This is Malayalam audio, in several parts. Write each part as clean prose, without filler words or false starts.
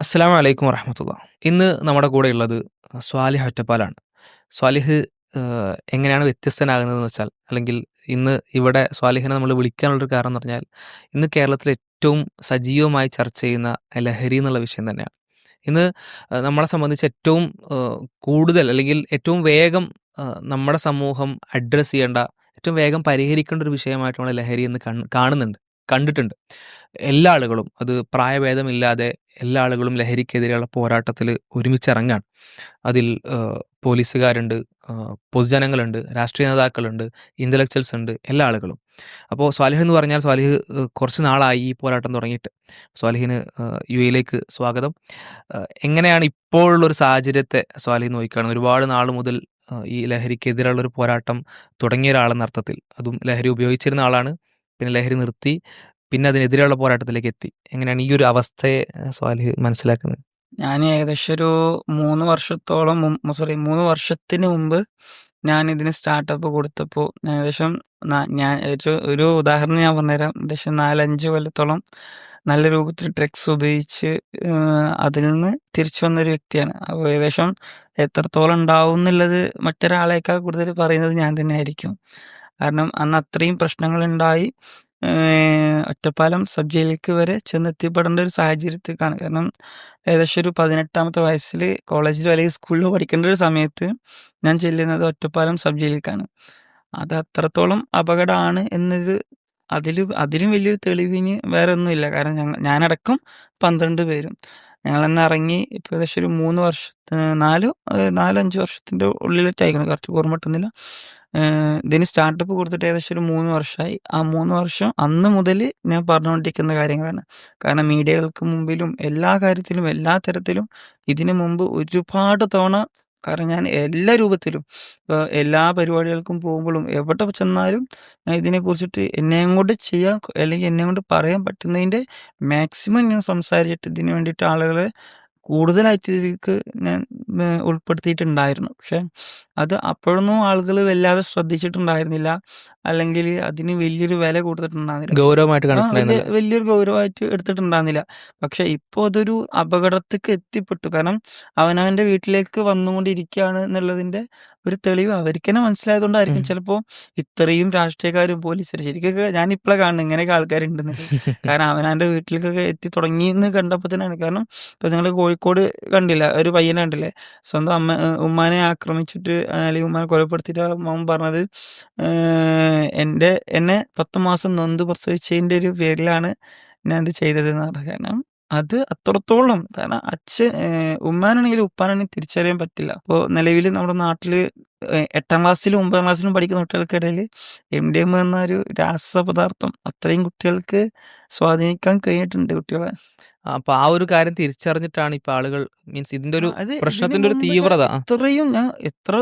അസ്സലാമു അലൈക്കും വറഹ്മത്തുള്ളാ. ഇന്ന് നമ്മുടെ കൂടെയുള്ളത് സ്വാലിഹ് ഒറ്റപ്പാലാണ്. സ്വാലിഹ് എങ്ങനെയാണ് വ്യത്യസ്തനാകുന്നതെന്ന് വെച്ചാൽ, അല്ലെങ്കിൽ ഇന്ന് ഇവിടെ സ്വാലിഹിനെ നമ്മൾ വിളിക്കാനുള്ളൊരു കാരണം എന്ന് പറഞ്ഞാൽ, ഇന്ന് കേരളത്തിൽ ഏറ്റവും സജീവമായി ചർച്ച ചെയ്യുന്ന ലഹരി എന്നുള്ള വിഷയം തന്നെയാണ്. ഇന്ന് നമ്മളെ സംബന്ധിച്ച് ഏറ്റവും കൂടുതൽ അല്ലെങ്കിൽ ഏറ്റവും വേഗം നമ്മുടെ സമൂഹം അഡ്രസ്സ് ചെയ്യേണ്ട, ഏറ്റവും വേഗം പരിഹരിക്കേണ്ട ഒരു വിഷയമായിട്ട് നമ്മൾ ലഹരി ഇന്ന് കാണുന്നുണ്ട്, കണ്ടിട്ടുണ്ട്. എല്ലാ ആളുകളും അത് പ്രായഭേദമില്ലാതെ എല്ലാ ആളുകളും ലഹരിക്കെതിരെയുള്ള പോരാട്ടത്തിൽ ഒരുമിച്ചിറങ്ങാണ്. അതിൽ പോലീസുകാരുണ്ട്, പൊതുജനങ്ങളുണ്ട്, രാഷ്ട്രീയ നേതാക്കളുണ്ട്, ഇന്റലക്ച്വൽസ് ഉണ്ട്, എല്ലാ ആളുകളും. അപ്പോൾ സ്വാലിഹ് എന്ന് പറഞ്ഞാൽ സ്വാലിഹ് കുറച്ച് നാളായി ഈ പോരാട്ടം തുടങ്ങിയിട്ട്. സ്വാലിഹിന് യുഎയിലേക്ക് സ്വാഗതം. എങ്ങനെയാണ് ഇപ്പോഴുള്ളൊരു സാഹചര്യത്തെ സ്വാലിഹ് നോക്കിക്കാണുന്നത്? ഒരുപാട് നാൾ മുതൽ ഈ ലഹരിക്കെതിരെയുള്ള ഒരു പോരാട്ടം തുടങ്ങിയ ഒരാളെന്ന അർത്ഥത്തിൽ. അതും ലഹരി ഉപയോഗിച്ചിരുന്ന ആളാണ്. പിന്നെ ലഹരി നിർത്തി. പിന്നെ അതിനെതിരെയുള്ള പോരാട്ടത്തിലേക്ക് എത്തി. എങ്ങനെയാണ് ഈ ഒരു അവസ്ഥയെ സ്വാലിഹ് മനസ്സിലാക്കുന്നത്? ഞാൻ ഏകദേശം ഒരു 3 വർഷത്തോളം 3 വർഷത്തിന് മുമ്പ് ഞാനിതിന് സ്റ്റാർട്ടപ്പ് കൊടുത്തപ്പോൾ ഏകദേശം ഞാൻ ഒരു ഉദാഹരണം ഞാൻ പറഞ്ഞുതരാം. ഏകദേശം 4, 5 കൊല്ലത്തോളം നല്ല രൂപത്തിൽ ഡ്രഗ്സ് ഉപയോഗിച്ച് അതിൽ നിന്ന് തിരിച്ചു വന്നൊരു വ്യക്തിയാണ്. അപ്പോൾ ഏകദേശം എത്രത്തോളം ഉണ്ടാവും എന്നുള്ളത് മറ്റൊരാളേക്കാൾ കൂടുതൽ പറയുന്നത് ഞാൻ തന്നെയായിരിക്കും. കാരണം അന്ന് അത്രയും പ്രശ്നങ്ങളുണ്ടായി. ഒറ്റപ്പാലം സബ് ജയിലിലേക്ക് വരെ ചെന്നെത്തിപ്പെടേണ്ട ഒരു സാഹചര്യത്തിലേക്കാണ്. കാരണം ഏകദേശം ഒരു 18ാമത്തെ വയസ്സിൽ കോളേജിലോ അല്ലെങ്കിൽ സ്കൂളിലോ പഠിക്കേണ്ട ഒരു സമയത്ത് ഞാൻ ചെല്ലുന്നത് ഒറ്റപ്പാലം സബ് ജയിലിലേക്കാണ്. അത് അത്രത്തോളം അപകടമാണ് എന്നത് അതിലും വലിയൊരു തെളിവിന് വേറെ ഒന്നുമില്ല. കാരണം ഞാനടക്കം 12 പേരും ഞങ്ങളന്ന് ഇറങ്ങി ഇപ്പോൾ ഏകദേശം ഒരു 3 4, 5 വർഷത്തിൻ്റെ ഉള്ളിലേറ്റായിരിക്കണം, കറക്റ്റ് ഓർമ്മ കിട്ടുന്നില്ല. ഇതിന് സ്റ്റാർട്ടപ്പ് കൊടുത്തിട്ട് ഏകദേശം ഒരു 3 വർഷമായി. ആ 3 വർഷം അന്ന് മുതൽ ഞാൻ പറഞ്ഞുകൊണ്ടിരിക്കുന്ന കാര്യങ്ങളാണ്. കാരണം മീഡിയകൾക്ക് മുമ്പിലും എല്ലാ കാര്യത്തിലും എല്ലാ തരത്തിലും ഇതിനു മുമ്പ് ഒരുപാട് തവണ, കാരണം ഞാൻ എല്ലാ രൂപത്തിലും എല്ലാ പരിപാടികൾക്കും പോകുമ്പോഴും എവിടെ ചെന്നാലും ഞാൻ ഇതിനെക്കുറിച്ചിട്ട് എന്നെക്കൊണ്ട് ചെയ്യാൻ അല്ലെങ്കിൽ എന്നെക്കൊണ്ട് പറയാൻ പറ്റുന്നതിൻ്റെ മാക്സിമം ഞാൻ സംസാരിച്ചിട്ട് ഇതിന് വേണ്ടിയിട്ട് ആളുകളെ കൂടുതലായിട്ട് ഇതിലേക്ക് ഞാൻ ഉൾപ്പെടുത്തിയിട്ടുണ്ടായിരുന്നു. പക്ഷെ അത് അപ്പോഴൊന്നും ആളുകൾ വല്ലാതെ ശ്രദ്ധിച്ചിട്ടുണ്ടായിരുന്നില്ല. അല്ലെങ്കിൽ അതിന് വലിയൊരു വില കൊടുത്തിട്ടുണ്ടായിരുന്നില്ല. പക്ഷെ ഗൗരവമായിട്ട് കണ്ടിട്ടുണ്ടായിരുന്നില്ല. വലിയൊരു ഗൗരവമായിട്ട് എടുത്തിട്ടുണ്ടായിരുന്നില്ല. പക്ഷെ ഇപ്പോൾ അതൊരു അപകടത്തിക്ക് എത്തിപ്പെട്ടു. കാരണം അവനവൻ്റെ വീട്ടിലേക്ക് വന്നുകൊണ്ടിരിക്കുകയാണ് എന്നുള്ളതിൻ്റെ ഒരു തെളിവ് അവർക്ക് തന്നെ മനസ്സിലായതുകൊണ്ടായിരിക്കും ചിലപ്പോൾ ഇത്രയും രാഷ്ട്രീയക്കാരും പോലീസുകാരും, ശരിക്കൊക്കെ ഞാൻ ഇപ്പോഴാണ് കാണുന്നത് ഇങ്ങനെയൊക്കെ ആൾക്കാരുണ്ടെന്നുള്ളത്. കാരണം അവനവൻ്റെ വീട്ടിലേക്കൊക്കെ എത്തി തുടങ്ങിയെന്ന് കണ്ടപ്പോൾ തന്നെയാണ്. കാരണം ഇപ്പോൾ നിങ്ങൾ കോഴിക്കോട് കണ്ടില്ല, ഒരു പയ്യനെ കണ്ടില്ലേ, സ്വന്തം ഉമ്മാനെ ആക്രമിച്ചിട്ട് അല്ലെങ്കിൽ ഉമ്മാനെ കൊലപ്പെടുത്തിയിട്ട് മോൻ പറഞ്ഞത് എന്നെ 10 മാസം നൊന്ത് പ്രസവിച്ചതിൻ്റെ ഒരു പേരിലാണ് ഞാൻ ഇത് ചെയ്തതെന്ന് പറഞ്ഞത്. കാരണം അത് അത്രത്തോളം, കാരണം ഉമ്മാനാണെങ്കിലും ഉപ്പാനാണെങ്കിലും തിരിച്ചറിയാൻ പറ്റില്ല. ഇപ്പോൾ നിലവിൽ നമ്മുടെ നാട്ടിൽ 8ാം ക്ലാസ്സിലും 9ാം ക്ലാസ്സിലും പഠിക്കുന്ന കുട്ടികൾക്കിടയിൽ MDMA എന്ന ഒരു രാസപദാർത്ഥം അത്രയും കുട്ടികൾക്ക് സ്വാധീനിക്കാൻ കഴിഞ്ഞിട്ടുണ്ട് കുട്ടികളെ. അപ്പൊ ആ ഒരു കാര്യം തിരിച്ചറിഞ്ഞിട്ടാണ് ഇപ്പൊ ആളുകൾ, മീൻസ് ഇതിന്റെ ഒരു അത് ഇതിന് പ്രശ്നത്തിന്റെ ഒരു മുമ്പ് ഞാൻ തീവ്രത. ഇത്രയും ഞാൻ എത്ര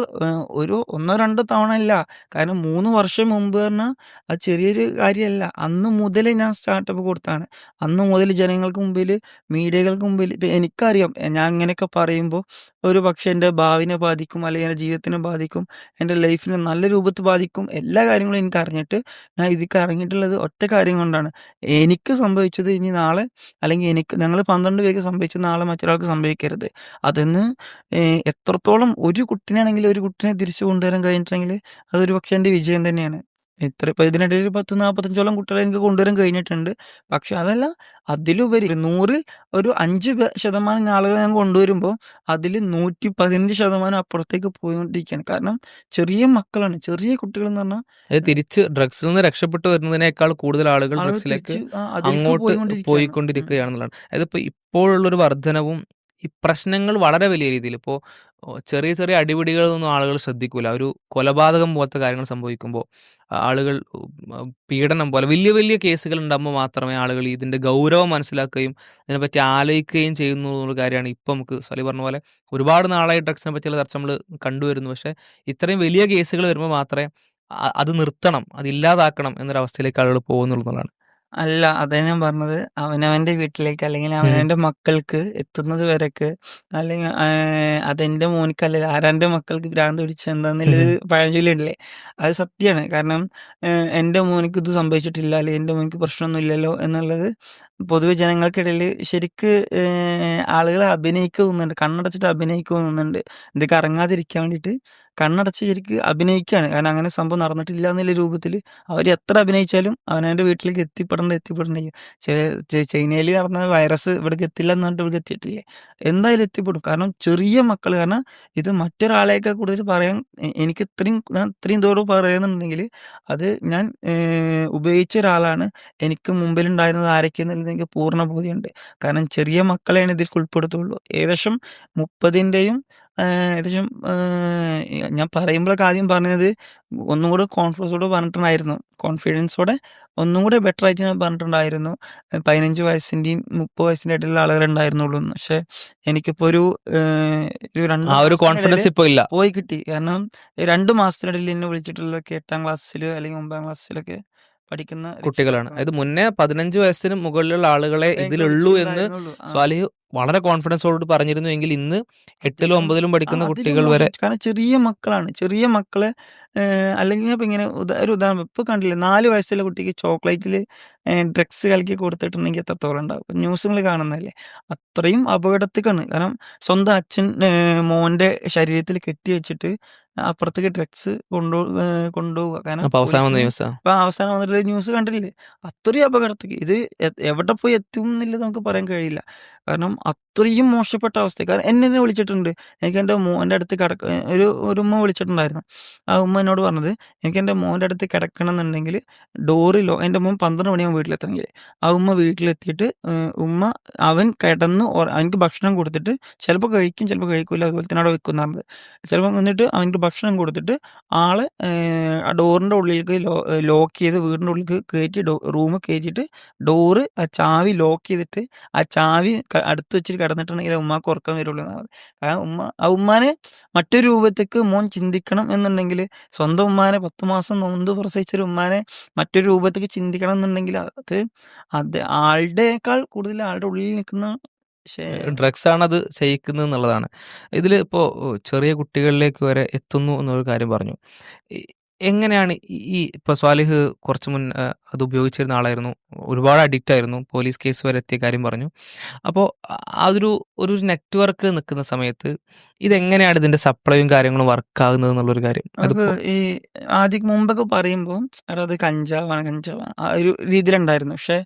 ഒരു 1, 2 തവണ അല്ല. കാരണം 3 വർഷം മുമ്പ് പറഞ്ഞാൽ അത് ചെറിയൊരു കാര്യമല്ല. അന്ന് മുതൽ ഞാൻ സ്റ്റാർട്ടപ്പ് കൊടുത്തതാണ്. അന്ന് മുതൽ ജനങ്ങൾക്ക് മുമ്പിൽ, മീഡിയകൾക്ക് മുമ്പിൽ ഇപ്പം എനിക്കറിയാം ഞാൻ ഇങ്ങനെയൊക്കെ പറയുമ്പോൾ ഒരു പക്ഷേ എൻ്റെ ഭാവിനെ ബാധിക്കും, അല്ലെങ്കിൽ എൻ്റെ ജീവിതത്തിനെ ബാധിക്കും, എൻ്റെ ലൈഫിനെ നല്ല രൂപത്തിൽ ബാധിക്കും. എല്ലാ കാര്യങ്ങളും എനിക്കറിഞ്ഞിട്ട് ഞാൻ ഇതിലേക്ക് ഇറങ്ങിയിട്ടുള്ളത് ഒറ്റ കാര്യം കൊണ്ടാണ്. എനിക്ക് സംഭവിച്ചത് ഇനി നാളെ, അല്ലെങ്കിൽ ഞങ്ങൾ 12 പേർക്ക് സംഭവിച്ചത് നാളെ മറ്റൊരാൾക്ക് സംഭവിക്കരുത്. അതിന്ന് എത്രത്തോളം ഒരു കുട്ടിനാണെങ്കിൽ ഒരു കുട്ടിനെ തിരിച്ചു കൊണ്ടുവരാൻ കഴിഞ്ഞിട്ടുണ്ടെങ്കിൽ അതൊരു പക്ഷേ എൻ്റെ വിജയം തന്നെയാണ്. ഇപ്പം ഇതിനിടയിൽ 10, 45ഓളം കുട്ടികളെ എനിക്ക് കൊണ്ടുവരാൻ കഴിഞ്ഞിട്ടുണ്ട്. പക്ഷെ അതല്ല, അതിലുപരി 100ൽ ഒരു 5% ആളുകളെ ഞാൻ കൊണ്ടുവരുമ്പോൾ അതിൽ 115% അപ്പുറത്തേക്ക് പോയിക്കൊണ്ടിരിക്കുകയാണ്. കാരണം ചെറിയ മക്കളാണ്, ചെറിയ കുട്ടികളെന്ന് പറഞ്ഞാൽ അത് തിരിച്ച് ഡ്രഗ്സിൽ നിന്ന് രക്ഷപ്പെട്ടു വരുന്നതിനേക്കാൾ കൂടുതൽ ആളുകൾ ആളുകൾ ഡ്രഗ്സിലേക്ക് തിരിച്ച് അതിലേക്ക് അങ്ങോട്ട് പോയിക്കൊണ്ടിരിക്കുകയാണ്. പോയിക്കൊണ്ടിരിക്കുകയാണെന്നുള്ളതാണ്. അതിപ്പോ ഇപ്പോഴുള്ളൊരു വർധനവും ഈ പ്രശ്നങ്ങൾ വളരെ വലിയ രീതിയിൽ ഇപ്പോൾ ചെറിയ ചെറിയ അടിപിടികളൊന്നും ആളുകൾ ശ്രദ്ധിക്കൂല. ഒരു കൊലപാതകം പോലത്തെ കാര്യങ്ങൾ സംഭവിക്കുമ്പോൾ ആളുകൾ പീഡനം പോലെ വലിയ വലിയ കേസുകൾ ഉണ്ടാകുമ്പോൾ മാത്രമേ ആളുകൾ ഇതിന്റെ ഗൗരവം മനസ്സിലാക്കുകയും ഇതിനെപ്പറ്റി ആലോചിക്കുകയും ചെയ്യുന്നു എന്നുള്ള കാര്യമാണ് ഇപ്പം നമുക്ക് സലി പറഞ്ഞ പോലെ ഒരുപാട് നാളായി ഡ്രഗ്സിനെ പറ്റിയുള്ള ചർച്ച നമ്മൾ കണ്ടുവരുന്നു. പക്ഷേ ഇത്രയും വലിയ കേസുകൾ വരുമ്പോൾ മാത്രമേ അത് നിർത്തണം, അത് ഇല്ലാതാക്കണം എന്നൊരവസ്ഥയിലേക്ക് ആളുകൾ പോകുന്നുള്ളതാണ്. അല്ല, അതാ ഞാൻ പറഞ്ഞത്. അവനവന്റെ വീട്ടിലേക്ക് അല്ലെങ്കിൽ ഉം. അവനവന്റെ മക്കൾക്ക് എത്തുന്നത് വരെക്ക് അല്ലെങ്കിൽ അതെന്റെ മോനിക്കല്ല ആരാന്റെ മക്കൾക്ക് ഭ്രാന്ത് പിടിച്ച എന്താന്നുള്ളത് പഴഞ്ചൊല്ലില്ലേ? അത് സത്യാണ്. കാരണം എന്റെ മോനിക്ക് ഇത് സംഭവിച്ചിട്ടില്ല അല്ലെങ്കിൽ എന്റെ മോനിക്ക് പ്രശ്നമൊന്നും ഇല്ലല്ലോ എന്നുള്ളത് പൊതുവെ ജനങ്ങൾക്കിടയിൽ ശരിക്ക് ആളുകൾ അഭിനയിക്കുക തോന്നുന്നുണ്ട്. കണ്ണടച്ചിട്ട് അഭിനയിക്കുക തോന്നുന്നുണ്ട്. ഇത് കറങ്ങാതിരിക്കാൻ വേണ്ടിയിട്ട് കണ്ണടച്ച് ശരിക്ക് അഭിനയിക്കുകയാണ്. കാരണം അങ്ങനെ സംഭവം നടന്നിട്ടില്ല എന്നുള്ള രൂപത്തിൽ അവർ എത്ര അഭിനയിച്ചാലും അവനവന്റെ വീട്ടിലേക്ക് എത്തിപ്പെടേണ്ട ചൈനയിൽ നടന്ന വൈറസ് ഇവിടേക്ക് എത്തില്ല എന്ന് പറഞ്ഞിട്ട് ഇവിടേക്ക് എത്തിയിട്ടില്ലേ? എന്തായാലും എത്തിപ്പെടും. കാരണം ചെറിയ മക്കൾ കാരണം ഇത് മറ്റൊരാളെയൊക്കെ കൂടുതൽ പറയാൻ എനിക്ക് ഞാൻ ഇത്രയും ദൂരം പറയുന്നുണ്ടെങ്കിൽ അത് ഞാൻ ഉപയോഗിച്ച ഒരാളാണ്. എനിക്ക് മുമ്പിലുണ്ടായിരുന്നത് ആരൊക്കെയെന്നുള്ളത് എനിക്ക് പൂർണ്ണ ബോധ്യമുണ്ട്. കാരണം ചെറിയ മക്കളെയാണ് ഇതിൽ ഉൾപ്പെടുത്തുള്ളൂ. ഏകദേശം 30ൻ്റെയും ഏകദേശം ഞാൻ പറയുമ്പോഴൊക്കെ ആദ്യം പറഞ്ഞത് ഒന്നും കൂടെ കോൺഫിഡൻസോടെ ഒന്നും കൂടെ ബെറ്റർ ആയിട്ട് ഞാൻ പറഞ്ഞിട്ടുണ്ടായിരുന്നു. 15 വയസ്സിൻ്റെയും 30 വയസ്സിൻ്റെ ഇടയിലുള്ള ആളുകളുണ്ടായിരുന്നുള്ളൂ എന്ന്. പക്ഷേ എനിക്കിപ്പോൾ ഒരു 2 ആ ഒരു മാസത്തിനിടയിൽ കോൺഫിഡൻസ് ഇപ്പൊ ഇല്ല. പോയി കിട്ടി. കാരണം 2 മാസത്തിനിടയിൽ എന്നെ വിളിച്ചിട്ടുള്ളതൊക്കെ 8ാം ക്ലാസ്സിൽ അല്ലെങ്കിൽ 9ാം ക്ലാസ്സിലൊക്കെ പഠിക്കുന്ന കുട്ടികളാണ്. രക്ഷിതാക്കളാണ്. അതായത് മുന്നേ 15 വയസ്സിന് മുകളിലുള്ള ആളുകളെ എനിക്ക് ഇതിലുള്ളൂ എന്ന് വിളിച്ചിട്ടുണ്ടായിരുന്നുള്ളൂ. സ്വാലിഹ് വളരെ കോൺഫിഡൻസോട് പറഞ്ഞിരുന്നു എങ്കിൽ ഇന്ന് 8ലും അതിലും 9ലും പഠിക്കുന്ന അതിലും കുട്ടികൾ മോശം. വരെ കാരണം ചെറിയ മക്കളാണ്. ചെറിയ മക്കളെ അല്ലെങ്കിൽ ഞാൻ ഇപ്പം ഇങ്ങനെ ഒരു ഉദാഹരണം ഇപ്പൊ കണ്ടില്ലേ 4 വയസ്സുള്ള കുട്ടിക്ക് ചോക്ലേറ്റിൽ ഡ്രഗ്സ് കലക്കി കൊടുത്തിട്ടുണ്ടെങ്കിൽ എത്രത്തോളം ഉണ്ടാവും. ഇപ്പൊ ന്യൂസുകൾ കാണുന്നതല്ലേ. അത്രയും അപകടത്തിക്കാണ്. കാരണം സ്വന്തം അച്ഛൻ മോന്റെ ശരീരത്തിൽ കെട്ടിവെച്ചിട്ട് അപ്പുറത്തേക്ക് ഡ്രഗ്സ് കൊണ്ടുപോവുക. കാരണം അപ്പൊ അവസാനം വന്ന പോലീസിന് ന്യൂസാ. ഇപ്പൊ അവസാനം വന്നിട്ടുള്ള ന്യൂസ് കണ്ടില്ലേ? അത്രയും അപകടത്തിക്ക്. ഇത് എവിടെ പോയി എത്തും എന്നുള്ളത് നമുക്ക് പറയാൻ കഴിയില്ല. കാരണം അത്രയും മോശപ്പെട്ട അവസ്ഥ. കാരണം എന്നെ വിളിച്ചിട്ടുണ്ട്. എനിക്ക് എൻ്റെ മോൻ്റെ അടുത്ത് ഒരു ഉമ്മ വിളിച്ചിട്ടുണ്ടായിരുന്നു. ആ ഉമ്മ എന്നോട് പറഞ്ഞത് എനിക്ക് എൻ്റെ മോൻ്റെ അടുത്ത് കിടക്കണമെന്നുണ്ടെങ്കിൽ എൻ്റെ മോൻ 12 മണിയാകും വീട്ടിലെത്തണമെങ്കിൽ. ആ ഉമ്മ വീട്ടിലെത്തിയിട്ട് അവൻ കിടന്ന് അവനിക്ക് ഭക്ഷണം കൊടുത്തിട്ട് ചിലപ്പോൾ കഴിക്കും ചിലപ്പോൾ കഴിക്കില്ല അതുപോലെ തന്നെ അവിടെ വെക്കും പറഞ്ഞത്. ചിലപ്പോൾ എന്നിട്ട് അവനിക്ക് ഭക്ഷണം കൊടുത്തിട്ട് ആള് ആ ഡോറിൻ്റെ ഉള്ളിലേക്ക് ലോക്ക് ചെയ്ത് വീടിൻ്റെ ഉള്ളിലേക്ക് കയറ്റി റൂം കയറ്റിയിട്ട് ഡോറ് ആ ചാവി ലോക്ക് ചെയ്തിട്ട് ആ ചാവി അടുത്ത് വെച്ചിട്ട് കിടന്നിട്ടുണ്ടെങ്കിൽ ഉമ്മാക്ക് ഉറക്കം വരുള്ളൂ എന്നാണ്. കാരണം ആ ഉമ്മാനെ മറ്റൊരു രൂപത്തേക്ക് മോൻ ചിന്തിക്കണം എന്നുണ്ടെങ്കിൽ സ്വന്തം ഉമ്മാനെ 10 മാസം നൊന്ത് പ്രസവിച്ചൊരു ഉമ്മാനെ മറ്റൊരു രൂപത്തേക്ക് ചിന്തിക്കണം എന്നുണ്ടെങ്കിൽ അത് ആളുടേക്കാൾ കൂടുതൽ ആളുടെ ഉള്ളിൽ നിൽക്കുന്ന ഡ്രഗ്സ് ആണ് അത് ചെയ്യിക്കുന്നത് എന്നുള്ളതാണ്. ഇതിൽ ഇപ്പോൾ ചെറിയ കുട്ടികളിലേക്ക് വരെ എത്തുന്നു എന്നൊരു കാര്യം പറഞ്ഞു. എങ്ങനെയാണ് ഈ ഇപ്പോൾ സ്വാലിഹ് കുറച്ച് മുന്നേ അത് ഉപയോഗിച്ചിരുന്ന ആളായിരുന്നു. ഒരുപാട് അഡിക്റ്റ് ആയിരുന്നു. പോലീസ് കേസ് വരെ എത്തിയ കാര്യം പറഞ്ഞു. അപ്പോൾ ഒരു നെറ്റ്വർക്ക് നിൽക്കുന്ന സമയത്ത് ഇതെങ്ങനെയാണ് ഇതിന്റെ സപ്ലൈയും കാര്യങ്ങളും വർക്ക് ആകുന്നത് എന്നുള്ളൊരു കാര്യം. നമുക്ക് അതിപ്പോ ഈ ആദ്യം മുമ്പൊക്കെ പറയുമ്പോൾ എടാ അത് കഞ്ചാവാണ് ആ ഒരു രീതിയിലുണ്ടായിരുന്നു. പക്ഷേ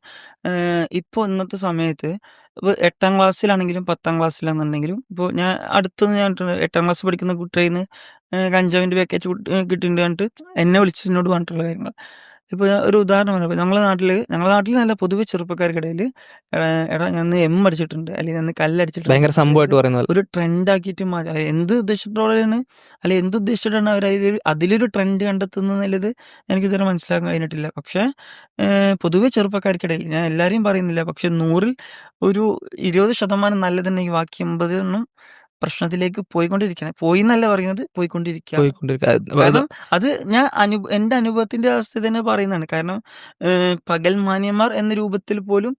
ഇപ്പോൾ ഇന്നത്തെ സമയത്ത് ഇപ്പോൾ 8ാം ക്ലാസ്സിലാണെങ്കിലും 10ാം ക്ലാസ്സിലാണെന്നുണ്ടെങ്കിലും ഇപ്പോൾ ഞാൻ അടുത്തുനിന്ന് ഞാൻ 8ാം ക്ലാസ് പഠിക്കുന്ന കുട്ടിയിൽ നിന്ന് കഞ്ചാവിൻ്റെ പാക്കറ്റ് കിട്ടിയിട്ടുണ്ട് പറഞ്ഞിട്ട് എന്നെ വിളിച്ച് എന്നോട് പറഞ്ഞിട്ടുള്ള കാര്യങ്ങൾ. ഇപ്പോൾ ഞാൻ ഒരു ഉദാഹരണം പറയാം. ഞങ്ങളുടെ നാട്ടിൽ നല്ല പൊതുവെ ചെറുപ്പക്കാർക്കിടയിൽ എടാ ഞാൻ എം അടിച്ചിട്ടുണ്ട് അല്ലെങ്കിൽ ഞാൻ കല്ലടിച്ചിട്ടുണ്ട് ഭയങ്കര സംഭവമായിട്ട് പറയുന്ന പോലെ. ഒരു ട്രെൻഡാക്കിയിട്ട് എന്ത് ഉദ്ദേശത്തോടെയാണ് അല്ലെ എന്തുദ്ദേശിച്ചിട്ടാണ് അവർ അതിലൊരു ട്രെൻഡ് കണ്ടെത്തുന്നത് എനിക്കിതുവരെ മനസ്സിലാക്കാൻ കഴിഞ്ഞിട്ടില്ല. പക്ഷേ പൊതുവെ ചെറുപ്പക്കാർക്കിടയിൽ ഞാൻ എല്ലാവരെയും പറയുന്നില്ല. പക്ഷെ 100ൽ ഒരു 20% നല്ലതുണ്ടെങ്കിൽ ബാക്കി 80 പ്രശ്നത്തിലേക്ക് പോയിക്കൊണ്ടിരിക്കുകയാണ്. പോയിന്നല്ല പറയുന്നത് പോയിക്കൊണ്ടിരിക്കുകയാണ്. കാരണം അത് ഞാൻ എൻ്റെ അനുഭവത്തിന്റെ അവസ്ഥ തന്നെ പറയുന്നതാണ്. കാരണം പകൽ മാന്യന്മാർ എന്ന രൂപത്തിൽ പോലും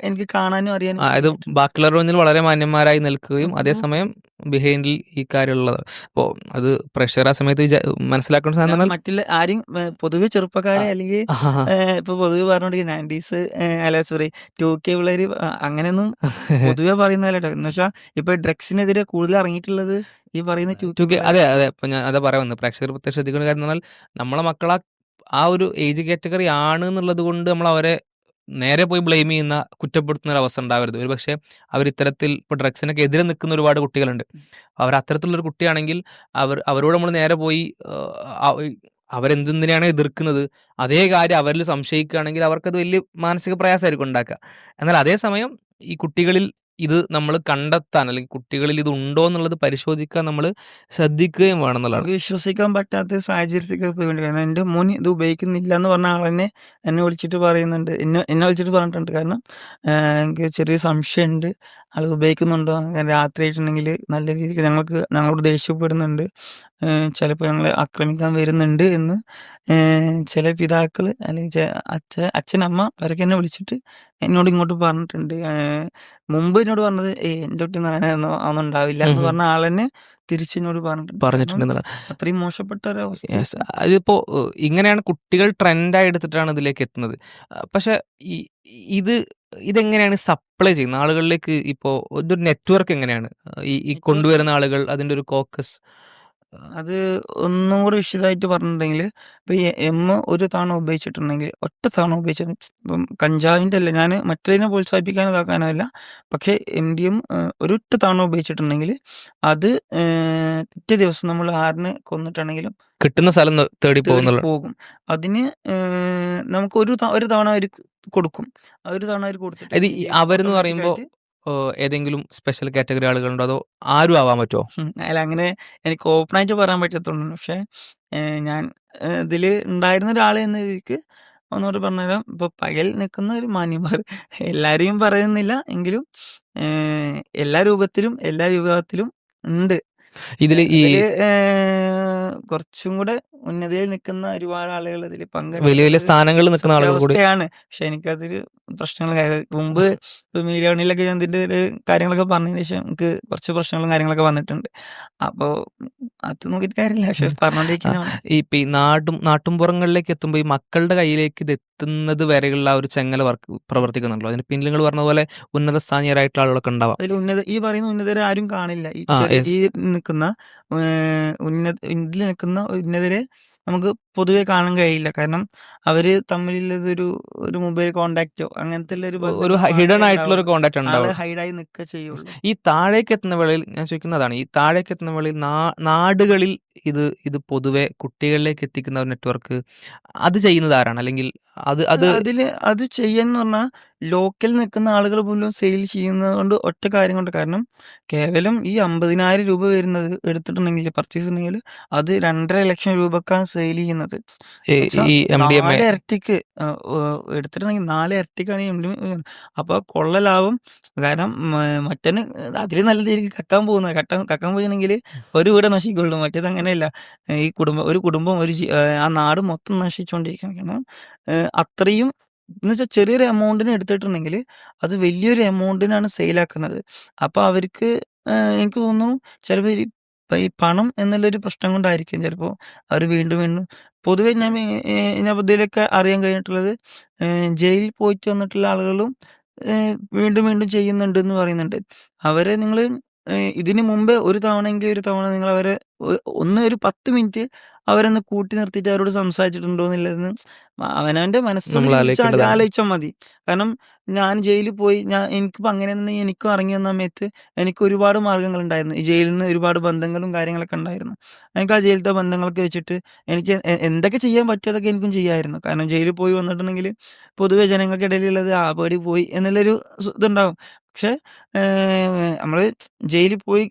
എനിക്ക് കാണാനും അറിയാനും അതായത് കഴിഞ്ഞിട്ടുണ്ട്. ബാക്കിയുള്ളവരുടെ മുന്നിൽ വളരെ മാന്യന്മാരായി നിൽക്കുകയും ഉം. അതേസമയം ബിഹൈൻഡിൽ ഈ കാര്യമുള്ളത്. അപ്പോൾ അത് പ്രേക്ഷകർ ആ സമയത്ത് മനസ്സിലാക്കേണ്ട സാധനം ഞാൻ പറഞ്ഞാൽ മറ്റുള്ള ആരെയും പൊതുവെ ചെറുപ്പക്കാരെ അല്ലെങ്കിൽ ഇപ്പൊ പൊതുവെ പറഞ്ഞോണ്ടിരിക്കും 90s അല്ല സോറി 2K പിള്ളേര് അങ്ങനെയൊന്നും പൊതുവെ പറയുന്നതല്ല ട്ടോ. എന്ന് വെച്ചാൽ ഇപ്പൊ ഡ്രഗ്സിനെതിരെ കൂടുതൽ ഇറങ്ങിയിട്ടുള്ളത് ഈ പറയുന്ന 2K 2K അതെ പിള്ളേരാണ്. അതെ. ഇപ്പൊ ഞാൻ അതാ പറയാൻ വന്നത്. പ്രേക്ഷകർ പ്രത്യേകം ശ്രദ്ധിക്കേണ്ട കാര്യം എന്ന് പറഞ്ഞാൽ നമ്മളെ മക്കളെ ആ ഒരു ഏജ് കാറ്റഗറി ആണ് എന്നുള്ളത് കൊണ്ട് നമ്മൾ അവരെ നേരെ പോയി ബ്ലെയിം ചെയ്യുന്ന കുറ്റപ്പെടുത്തുന്ന ഒരു അവസ്ഥ ഉണ്ടാവരുത്. ഒരുപക്ഷെ അവർ ഇത്തരത്തിൽ ഇപ്പോൾ ഡ്രഗ്സിനൊക്കെ എതിരെ നിൽക്കുന്ന ഒരുപാട് കുട്ടികളുണ്ട്. അവർ അത്തരത്തിലുള്ളൊരു കുട്ടിയാണെങ്കിൽ അവരോട് നമ്മൾ നേരെ പോയി അവരെന്തിനെയാണ് എതിർക്കുന്നത് അതേ കാര്യം അവരിൽ സംശയിക്കുകയാണെങ്കിൽ അവർക്കത് വലിയ മാനസിക പ്രയാസമായിരിക്കും ഉണ്ടാക്കുക. എന്നാൽ അതേസമയം ഈ കുട്ടികളിൽ ഇത് നമ്മൾ കണ്ടെത്താൻ അല്ലെങ്കിൽ കുട്ടികളിൽ ഇത് ഉണ്ടോ എന്നുള്ളത് പരിശോധിക്കാൻ നമ്മൾ ശ്രദ്ധിക്കുകയും വേണം എന്നുള്ളതാണ്. നമുക്ക് വിശ്വസിക്കാൻ പറ്റാത്ത സാഹചര്യത്തിലേക്ക് പോയിട്ടുണ്ട്. കാരണം എൻ്റെ മോൻ ഇത് ഉപയോഗിക്കുന്നില്ല എന്ന് പറഞ്ഞ ആളെന്നെ എന്നെ വിളിച്ചിട്ട് പറയുന്നുണ്ട്. എന്നെ വിളിച്ചിട്ട് പറഞ്ഞിട്ടുണ്ട്. കാരണം എനിക്ക് ചെറിയ സംശയമുണ്ട്. ആളുകൾ ഉപയോഗിക്കുന്നുണ്ടോ? അങ്ങനെ രാത്രിയായിട്ടുണ്ടെങ്കില് നല്ല രീതിക്ക് ഞങ്ങളോട് ദേഷ്യപ്പെടുന്നുണ്ട്. ചിലപ്പോൾ ഞങ്ങളെ ആക്രമിക്കാൻ വരുന്നുണ്ട് എന്ന് ചില പിതാക്കള് അല്ലെങ്കിൽ അച്ഛൻ, അമ്മ അവരൊക്കെ എന്നെ വിളിച്ചിട്ട് എന്നോട് ഇങ്ങോട്ട് പറഞ്ഞിട്ടുണ്ട്. മുമ്പ് എന്നോട് പറഞ്ഞത് എൻ്റെ കുട്ടി അങ്ങനെയൊന്നും ഒന്നും ഉണ്ടാവില്ല ഉം എന്ന് ഉം. പറഞ്ഞ ആളെന്നെ തിരിച്ചെന്നോട് പറഞ്ഞിട്ടുണ്ട്. കാരണം പറഞ്ഞിട്ടുണ്ടെന്നുള്ള. അത്രയും മോശപ്പെട്ട യെസ്. ഒരവസ്ഥയായിരുന്നു. അതിപ്പോ ഇങ്ങനെയാണ് കുട്ടികൾ ട്രെൻഡായി എടുത്തിട്ടാണ് ഇതിലേക്ക് എത്തുന്നത്. പക്ഷെ ഇ ഇത് ഇതെങ്ങനെയാണ് സപ്ലൈ ചെയ്യുന്നത്? ആളുകളിലേക്ക് ഇപ്പോ ഇതൊരു നെറ്റ്വർക്ക് എങ്ങനെയാണ്? ഈ നെറ്റ്‌വർക്ക് കൊണ്ടുവരുന്ന ആളുകൾ അതിന്റെ ഒരു കോക്കസ്. അത് ഒന്നും കൂടി വിശദമായിട്ട് പറഞ്ഞിട്ടുണ്ടെങ്കില്, ഇപ്പൊ ഈ ഒരു തവണ ഉപയോഗിച്ചിട്ടുണ്ടെങ്കിൽ, ഒറ്റ തവണ ഉപയോഗിച്ചിട്ട് ഇപ്പം കഞ്ചാവിന്റെ അല്ല, ഞാന് മറ്റേതിനെ പ്രോത്സാഹിപ്പിക്കാനോ ഇതാക്കാനോ അല്ല. പക്ഷേ എംഡിഎം ഒരൊറ്റ തവണ ഉപയോഗിച്ചിട്ടുണ്ടെങ്കില് അത് പിറ്റേ ദിവസം നമ്മൾ ആരിനെ കൊന്നിട്ടാണെങ്കിലും കിട്ടുന്ന സ്ഥലം തേടി തേടി പോകുന്നുള്ള. പോകും. അതിന് നമുക്ക് ഒരു തവണ അവര് കൊടുക്കും. ആ ഒരു തവണ അവര് ഇത് ഈ കൊടുത്തിട്ടുണ്ടെങ്കില് അവരെന്ന് ഓട്ടോമാറ്റിക് പറയുമ്പോ ആയിട്ട് ഏതെങ്കിലും സ്പെഷ്യൽ കാറ്റഗറി ആളുകളുണ്ടോ? അതോ ആരും ആവാൻ പറ്റുമോ? അല്ല, അങ്ങനെ എനിക്ക് ഓപ്പണായിട്ട് പറയാൻ പറ്റത്തുള്ളൂ. പക്ഷേ ഞാൻ ഇതില് ഉണ്ടായിരുന്ന ഒരാള് എന്ന രീതിക്ക് ഒന്നുകൂടി പറഞ്ഞുതരാം. ഇപ്പൊ പകൽ നിൽക്കുന്ന ഒരു മാന്യന്മാർ എല്ലാരെയും പറയുന്നില്ല എങ്കിലും എല്ലാ രൂപത്തിലും എല്ലാ വിഭാഗത്തിലും ഉണ്ട്. ഇതില് ഈ ഇതില് കുറച്ചും കൂടെ ഉന്നതിയിൽ നിൽക്കുന്ന ഒരുപാട് ആളുകൾ ഇതില് വലിയ വലിയ പങ്കെടുക്കുന്നുള്ളത് സ്ഥാനങ്ങളിൽ നിൽക്കുന്ന ആളുകൾ കൂടി. സത്യാവസ്ഥയാണ്. പക്ഷെ എനിക്കതൊരു മുമ്പ് മീഡിയ വണ്ണിലൊക്കെ ഞാൻ ഇതിന്റെ ഒരു കാര്യങ്ങളൊക്കെ പറഞ്ഞതിന് ശേഷം എനിക്ക് കുറച്ച് പ്രശ്നങ്ങളും കാര്യങ്ങളൊക്കെ വന്നിട്ടുണ്ട്. അപ്പൊ അത് നോക്കിയിട്ട് കാര്യമില്ല. പക്ഷെ ഉം. ആ, പറഞ്ഞോണ്ടിരിക്കുന്നതാണ്. ഇപ്പൊ ഈ നാട്ടുംപുറങ്ങളിലേക്ക് എത്തുമ്പോ ഈ മക്കളുടെ കയ്യിലേക്ക് ഇത് എത്തുന്നത് വരെയുള്ള ആ ഒരു ചെങ്ങല പ്രവർത്തിക്കുന്നുണ്ടല്ലോ. അതിന് പിന്നിൽ നിങ്ങൾ പറഞ്ഞ പോലെ ഉന്നത സ്ഥാനീയരായിട്ടുള്ള ആളുകളൊക്കെ ഉണ്ടാവാം. അതിൽ ഈ പറയുന്ന ഉന്നതരെ ആരും കാണില്ല. ആ, യെസ്. ഈ നിൽക്കുന്ന ഇതിൽ നിൽക്കുന്ന ഉന്നതരെ നമുക്ക് പൊതുവെ കാണാൻ കഴിയില്ല. കാരണം അവര് തമ്മിലുള്ളതൊരു ഒരു മൊബൈൽ കോൺടാക്റ്റോ അങ്ങനത്തെ ഒരു ഒരു ബന്ധങ്ങൾ ഹിഡൻ മാത്രമേ ആയിട്ടുള്ള ഒരു ഉണ്ടാവുള്ളൂ. കോണ്ടാക്ട് ആള് ഉണ്ടാവുള്ളൂ. ഹൈഡായി നിൽക്കുക യെസ്. ചെയ്യുള്ളൂ. ഈ താഴേക്ക് എത്തുന്ന വേളയിൽ ഞാൻ ചോദിക്കുന്നതാണ്. ഈ താഴേക്ക് എത്തുന്ന വേളയിൽ നാടുകളിൽ ഇത് പൊതുവെ കുട്ടികളിലേക്ക് എത്തിക്കുന്ന ഒരു നെറ്റ്വർക്ക് അത് ചെയ്യുന്നത് ആരാണ്? അല്ലെങ്കിൽ അത് അത് അത് ചെയ്യാന്ന് പറഞ്ഞാൽ ലോക്കൽ നിൽക്കുന്ന ആളുകൾ പോലും സെയിൽ ചെയ്യുന്നത് കൊണ്ട് ഒറ്റ കാര്യം കൊണ്ട്. കാരണം കേവലം ഈ 50,000 രൂപ വരുന്നത് എടുത്തിട്ടുണ്ടെങ്കിൽ പർച്ചേസ് ഉണ്ടെങ്കിൽ അത് 2,50,000 രൂപക്കാണ് സെയിൽ ചെയ്യുന്നത്. ഈ എന്നുവെച്ചാൽ ഈ എംഡിഎംഎ 4 ഇരട്ടിക്ക് എടുത്തിട്ടുണ്ടെങ്കിൽ 4 ഇരട്ടിക്കാണ് ഈ അപ്പൊ കൊള്ള ലാഭം. കാരണം മറ്റന് അതില് നല്ല രീതിക്ക് കക്കാൻ പോകുന്നത്. കക്കാൻ പോയിട്ടുണ്ടെങ്കിൽ ഒരു വീട് നശിക്കുള്ളൂ. മറ്റേത് അങ്ങനെയല്ല. ഒരു കുടുംബം ആ നാട് മൊത്തം നശിച്ചുകൊണ്ടിരിക്കുകയാണ്. കാരണം അത്രയും എന്നുവെച്ചാൽ ചെറിയൊരു എമൗണ്ടിന് എടുത്തിട്ടുണ്ടെങ്കിൽ അത് വലിയൊരു എമൗണ്ടിനാണ് സെയിലാക്കുന്നത്. അപ്പൊ അവർക്ക് എനിക്ക് തോന്നുന്നു ചിലപ്പോ ഈ പണം എന്നുള്ളൊരു പ്രശ്നം കൊണ്ടായിരിക്കും ചിലപ്പോ അവര് വീണ്ടും വീണ്ടും പൊതുവെ ഇതിലൊക്കെ അറിയാൻ കഴിഞ്ഞിട്ടുള്ളത് ജയിലിൽ പോയിട്ട് വന്നിട്ടുള്ള ആളുകളും വീണ്ടും വീണ്ടും ചെയ്യുന്നുണ്ടെന്ന് പറയുന്നുണ്ട്. അവരെ നിങ്ങള് ഇതിന് മുമ്പേ ഒരു തവണയെങ്കിലും ഒരു തവണ നിങ്ങളവരെ ഒരു 10 മിനിറ്റ് അവരൊന്ന് കൂട്ടി നിർത്തിയിട്ട് അവരോട് സംസാരിച്ചിട്ടുണ്ടോ എന്നുള്ളതെന്ന് അവനവന്റെ മനസ്സൊന്ന് നമ്മൾ ചിന്തിച്ചാൽ ആലോചിക്കേണ്ടതാണ്. ആലോചിച്ചാൽ മതി. കാരണം ഞാൻ ജയിലിൽ പോയി എനിക്കിപ്പോ അങ്ങനെയൊന്നും എനിക്കും ഇറങ്ങി വന്ന സമയത്ത് എനിക്ക് ഒരുപാട് മാർഗ്ഗങ്ങളുണ്ടായിരുന്നു. ഈ ജയിലിൽ നിന്ന് ഒരുപാട് ബന്ധങ്ങളും കാര്യങ്ങളൊക്കെ ഉണ്ടായിരുന്നു. എനിക്ക് ആ ജയിലിലത്തെ ബന്ധങ്ങളൊക്കെ വെച്ചിട്ട് എനിക്ക് എന്തൊക്കെ ചെയ്യാൻ പറ്റുമോ അതൊക്കെ എനിക്കും ചെയ്യാമായിരുന്നു. കാരണം ജയിലിൽ പോയി വന്നിട്ടുണ്ടെങ്കിൽ പൊതുവെ ജനങ്ങൾക്കിടയിലുള്ളത് പേടി പോയി എന്നുള്ളൊരു ഇതുണ്ടാവും. പക്ഷെ നമ്മള് ജയിലിൽ പോയി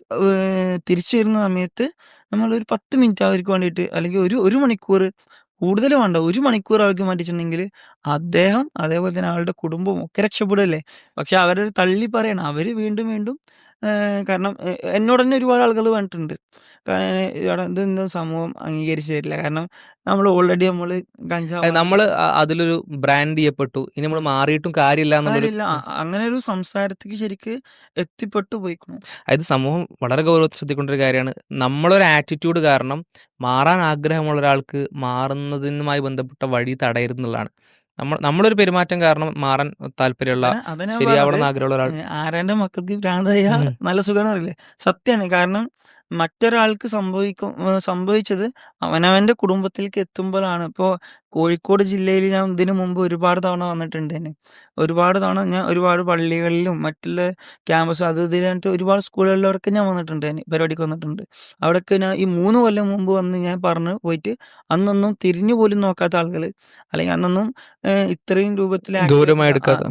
തിരിച്ചു വരുന്ന സമയത്ത് നമ്മളൊരു 10 മിനിറ്റ് അവർക്ക് വേണ്ടിയിട്ട് അല്ലെങ്കിൽ ഒരു മണിക്കൂർ കൂടുതൽ വേണ്ട. 1 മണിക്കൂർ അവർക്ക് മാറ്റിച്ചിട്ടുണ്ടെങ്കിൽ അദ്ദേഹം അതേപോലെ തന്നെ ആളുടെ കുടുംബവും ഒക്കെ രക്ഷപ്പെടല്ലേ. പക്ഷെ അവരത് തള്ളി പറയണം. അവര് വീണ്ടും വീണ്ടും കാരണം എന്നോട് തന്നെ ഒരുപാട് ആളുകൾ പറഞ്ഞിട്ടുണ്ട്. ഇതൊന്നും സമൂഹം അംഗീകരിച്ചു തരില്ല. കാരണം നമ്മള് കഞ്ചാവാണ് നമ്മള് അതിലൊരു ബ്രാൻഡ് ചെയ്യപ്പെട്ടു. ഇനി നമ്മൾ മാറിയിട്ടും കാര്യമില്ല എന്നുള്ളൊരു. കാര്യമില്ല. അങ്ങനെ ഒരു സംസാരത്തിക്ക് ശരിക്ക് എത്തിപ്പെട്ടു പോയിക്കണു. അതായത് സമൂഹം വളരെ ഗൗരവത്തിൽ ശ്രദ്ധിക്കേണ്ട ഒരു കാര്യമാണ്. നമ്മളൊരു ആറ്റിറ്റ്യൂഡ് കാരണം മാറാൻ ആഗ്രഹമുള്ള ഒരാൾക്ക് മാറുന്നതിനുമായി ബന്ധപ്പെട്ട വഴി തടയരുത് എന്നുള്ളതാണ്. നമ്മളൊരു പെരുമാറ്റം കാരണം മാറാൻ താല്പര്യമുള്ള, അതാ ഞാൻ പറഞ്ഞത്. ശരിയാവണം എന്ന് ആഗ്രഹമുള്ള ഒരാൾ. ആരാന്റെ മക്കൾക്ക് ഭ്രാന്തായ ഉം. നല്ല സുഖാന്ന് പറയില്ലേ? സത്യാണ്. കാരണം മറ്റൊരാൾക്ക് സംഭവിച്ചത് അവനവന്റെ കുടുംബത്തിലേക്ക് എത്തുമ്പോഴാണ്. ഇപ്പോ കോഴിക്കോട് ജില്ലയിൽ ഞാൻ ഇതിനു മുമ്പ് ഒരുപാട് തവണ വന്നിട്ടുണ്ട് തന്നെ. ഒരുപാട് തവണ ഞാൻ ഒരുപാട് പള്ളികളിലും മറ്റുള്ള ക്യാമ്പസ് അത് ഇതിലായിട്ട് ഒരുപാട് സ്കൂളുകളിലൊക്കെ ഞാൻ വന്നിട്ടുണ്ട് തന്നെ. പരിപാടിക്ക് വന്നിട്ടുണ്ട്. അവിടെയൊക്കെ ഞാൻ ഈ 3 കൊല്ലം മുമ്പ് വന്ന് ഞാൻ പറഞ്ഞു പോയിട്ട് അന്നൊന്നും തിരിഞ്ഞു പോലും നോക്കാത്ത ആളുകള്, അല്ലെങ്കിൽ അന്നൊന്നും ഇത്രയും രൂപത്തിൽ ആക്റ്റീവ് ഗൗരവമായി ആയിട്ടുള്ള എടുക്കാത്ത.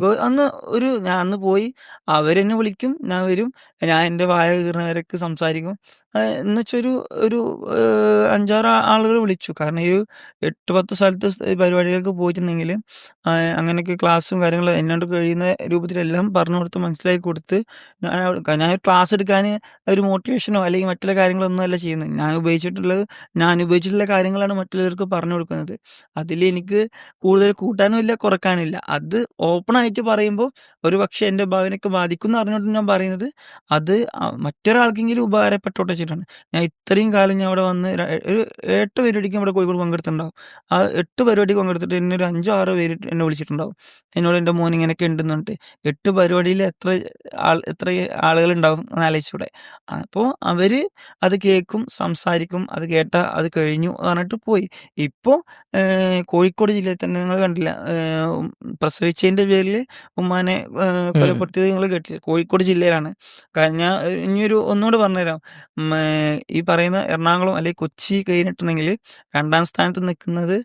ഞാൻ അന്ന് പോയി അവരെന്നെ വിളിക്കും, ഞാൻ വരും, ഞാൻ എൻ്റെ വായ കീറുന്നവരൊക്കെ സംസാരിക്കും. എന്നുവെച്ചാ ഒരു ഒരു 5, 6 ആളുകൾ വിളിച്ചു. കാരണം ഈ 8, 10 സ്ഥലത്ത് പരിപാടികൾക്ക് പോയിട്ടുണ്ടെങ്കില് അങ്ങനെയൊക്കെ ക്ലാസ്സും കാര്യങ്ങളും എന്നോട് കഴിയുന്ന രൂപത്തിലെല്ലാം പറഞ്ഞു കൊടുത്ത് മനസ്സിലാക്കി കൊടുത്ത് ഞാൻ ക്ലാസ് എടുക്കാന് ഒരു മോട്ടിവേഷനോ അല്ലെങ്കിൽ മറ്റുള്ള കാര്യങ്ങളൊന്നും അല്ല ചെയ്യുന്നത്. ഞാൻ ഉപയോഗിച്ചിട്ടുള്ള കാര്യങ്ങളാണ് മറ്റുള്ളവർക്ക് പറഞ്ഞു കൊടുക്കുന്നത്. അതിലെനിക്ക് കൂടുതൽ കൂട്ടാനും ഇല്ല, കുറക്കാനും ഇല്ല. അത് ഓപ്പണായിട്ട് പറയുമ്പോൾ ഒരുപക്ഷെ എൻ്റെ ഭാവിനെയൊക്കെ ബാധിക്കുംന്ന് അറിഞ്ഞുകൊണ്ട് ഞാൻ പറയുന്നത് അത് മറ്റൊരാൾക്കെങ്കിലും ഉപകാരപ്പെട്ടോട്ടെ വെച്ചിട്ടാണ്. ഞാൻ ഇത്രയും കാലം ഞാൻ അവിടെ വന്ന് ഒരു 8 പരിപാടിക്ക് ഇവിടെ കോഴിക്കോട് പങ്കെടുത്തിട്ടുണ്ടാവും. ആ 8 പരിപാടിക്ക് പങ്കെടുത്തിട്ട് എന്നെ ഒരു 5, 6 പേര് എന്നെ വിളിച്ചിട്ടുണ്ടാവും. എന്നോട് എൻ്റെ മോൻ ഇങ്ങനെയൊക്കെ ഉണ്ടെന്ന് പറഞ്ഞിട്ട്. 8 പരിപാടിയിൽ എത്ര ആളുകളുണ്ടാവും ഒന്ന് ആലോചിച്ചൂടെ. അപ്പോൾ അവര് അത് കേൾക്കും, സംസാരിക്കും. അത് കേട്ടാ അത് കഴിഞ്ഞു പറഞ്ഞിട്ട് പോയി. ഇപ്പോ കോഴിക്കോട് ജില്ലയിൽ തന്നെ നിങ്ങൾ കണ്ടില്ല, പ്രസവിച്ചതിന്റെ പേരില് ഉമ്മാനെ കൊലപ്പെടുത്തിയത് നിങ്ങൾ കേട്ടില്ലേ? കോഴിക്കോട് ജില്ലയിലാണ്. ഞാൻ ഇനിയൊരു ഒന്നുകൂടെ പറഞ്ഞുതരാം. ഈ പറയുന്ന എറണാകുളം അല്ലെങ്കിൽ കൊച്ചി കഴിഞ്ഞിട്ടുണ്ടെങ്കിൽ 2ാം സ്ഥാനത്ത് നിൽക്കുന്നത്